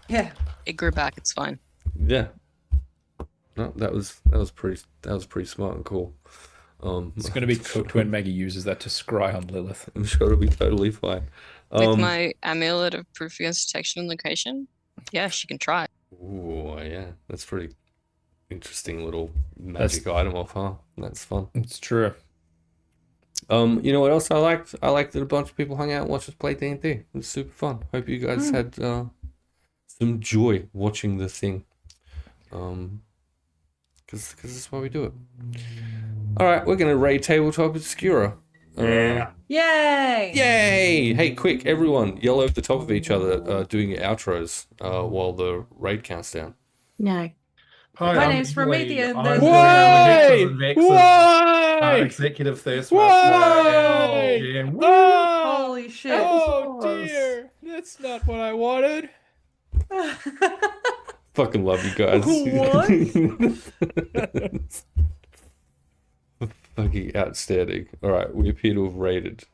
Yeah. It grew back. It's fine. Yeah. No, that was pretty smart and cool. It's going to be cooked when Maggie uses that to scry on Lilith. I'm sure it'll be totally fine. With my amulet of proof against detection and location, yeah, she can try. Ooh, yeah, that's pretty interesting little magic item off, huh? That's fun. It's true. You know what else I liked? I liked that a bunch of people hung out and watched us play D&D. It was super fun. Hope you guys had some joy watching the thing. Because that's why we do it. All right, we're gonna raid Tabletop Obscura. Yeah. Yay! Yay! Hey, quick, everyone, yell over the top of each other doing your outros while the raid counts down. No. Hi, My I'm name's Emily. Promethean. I'm There's- the Why? Hexes and Vexes, Executive Thirstmaster. Why? Yeah, woo! Holy shit. Oh dear, that's not what I wanted. Fucking love you guys. Fucking outstanding. All right, we appear to have raided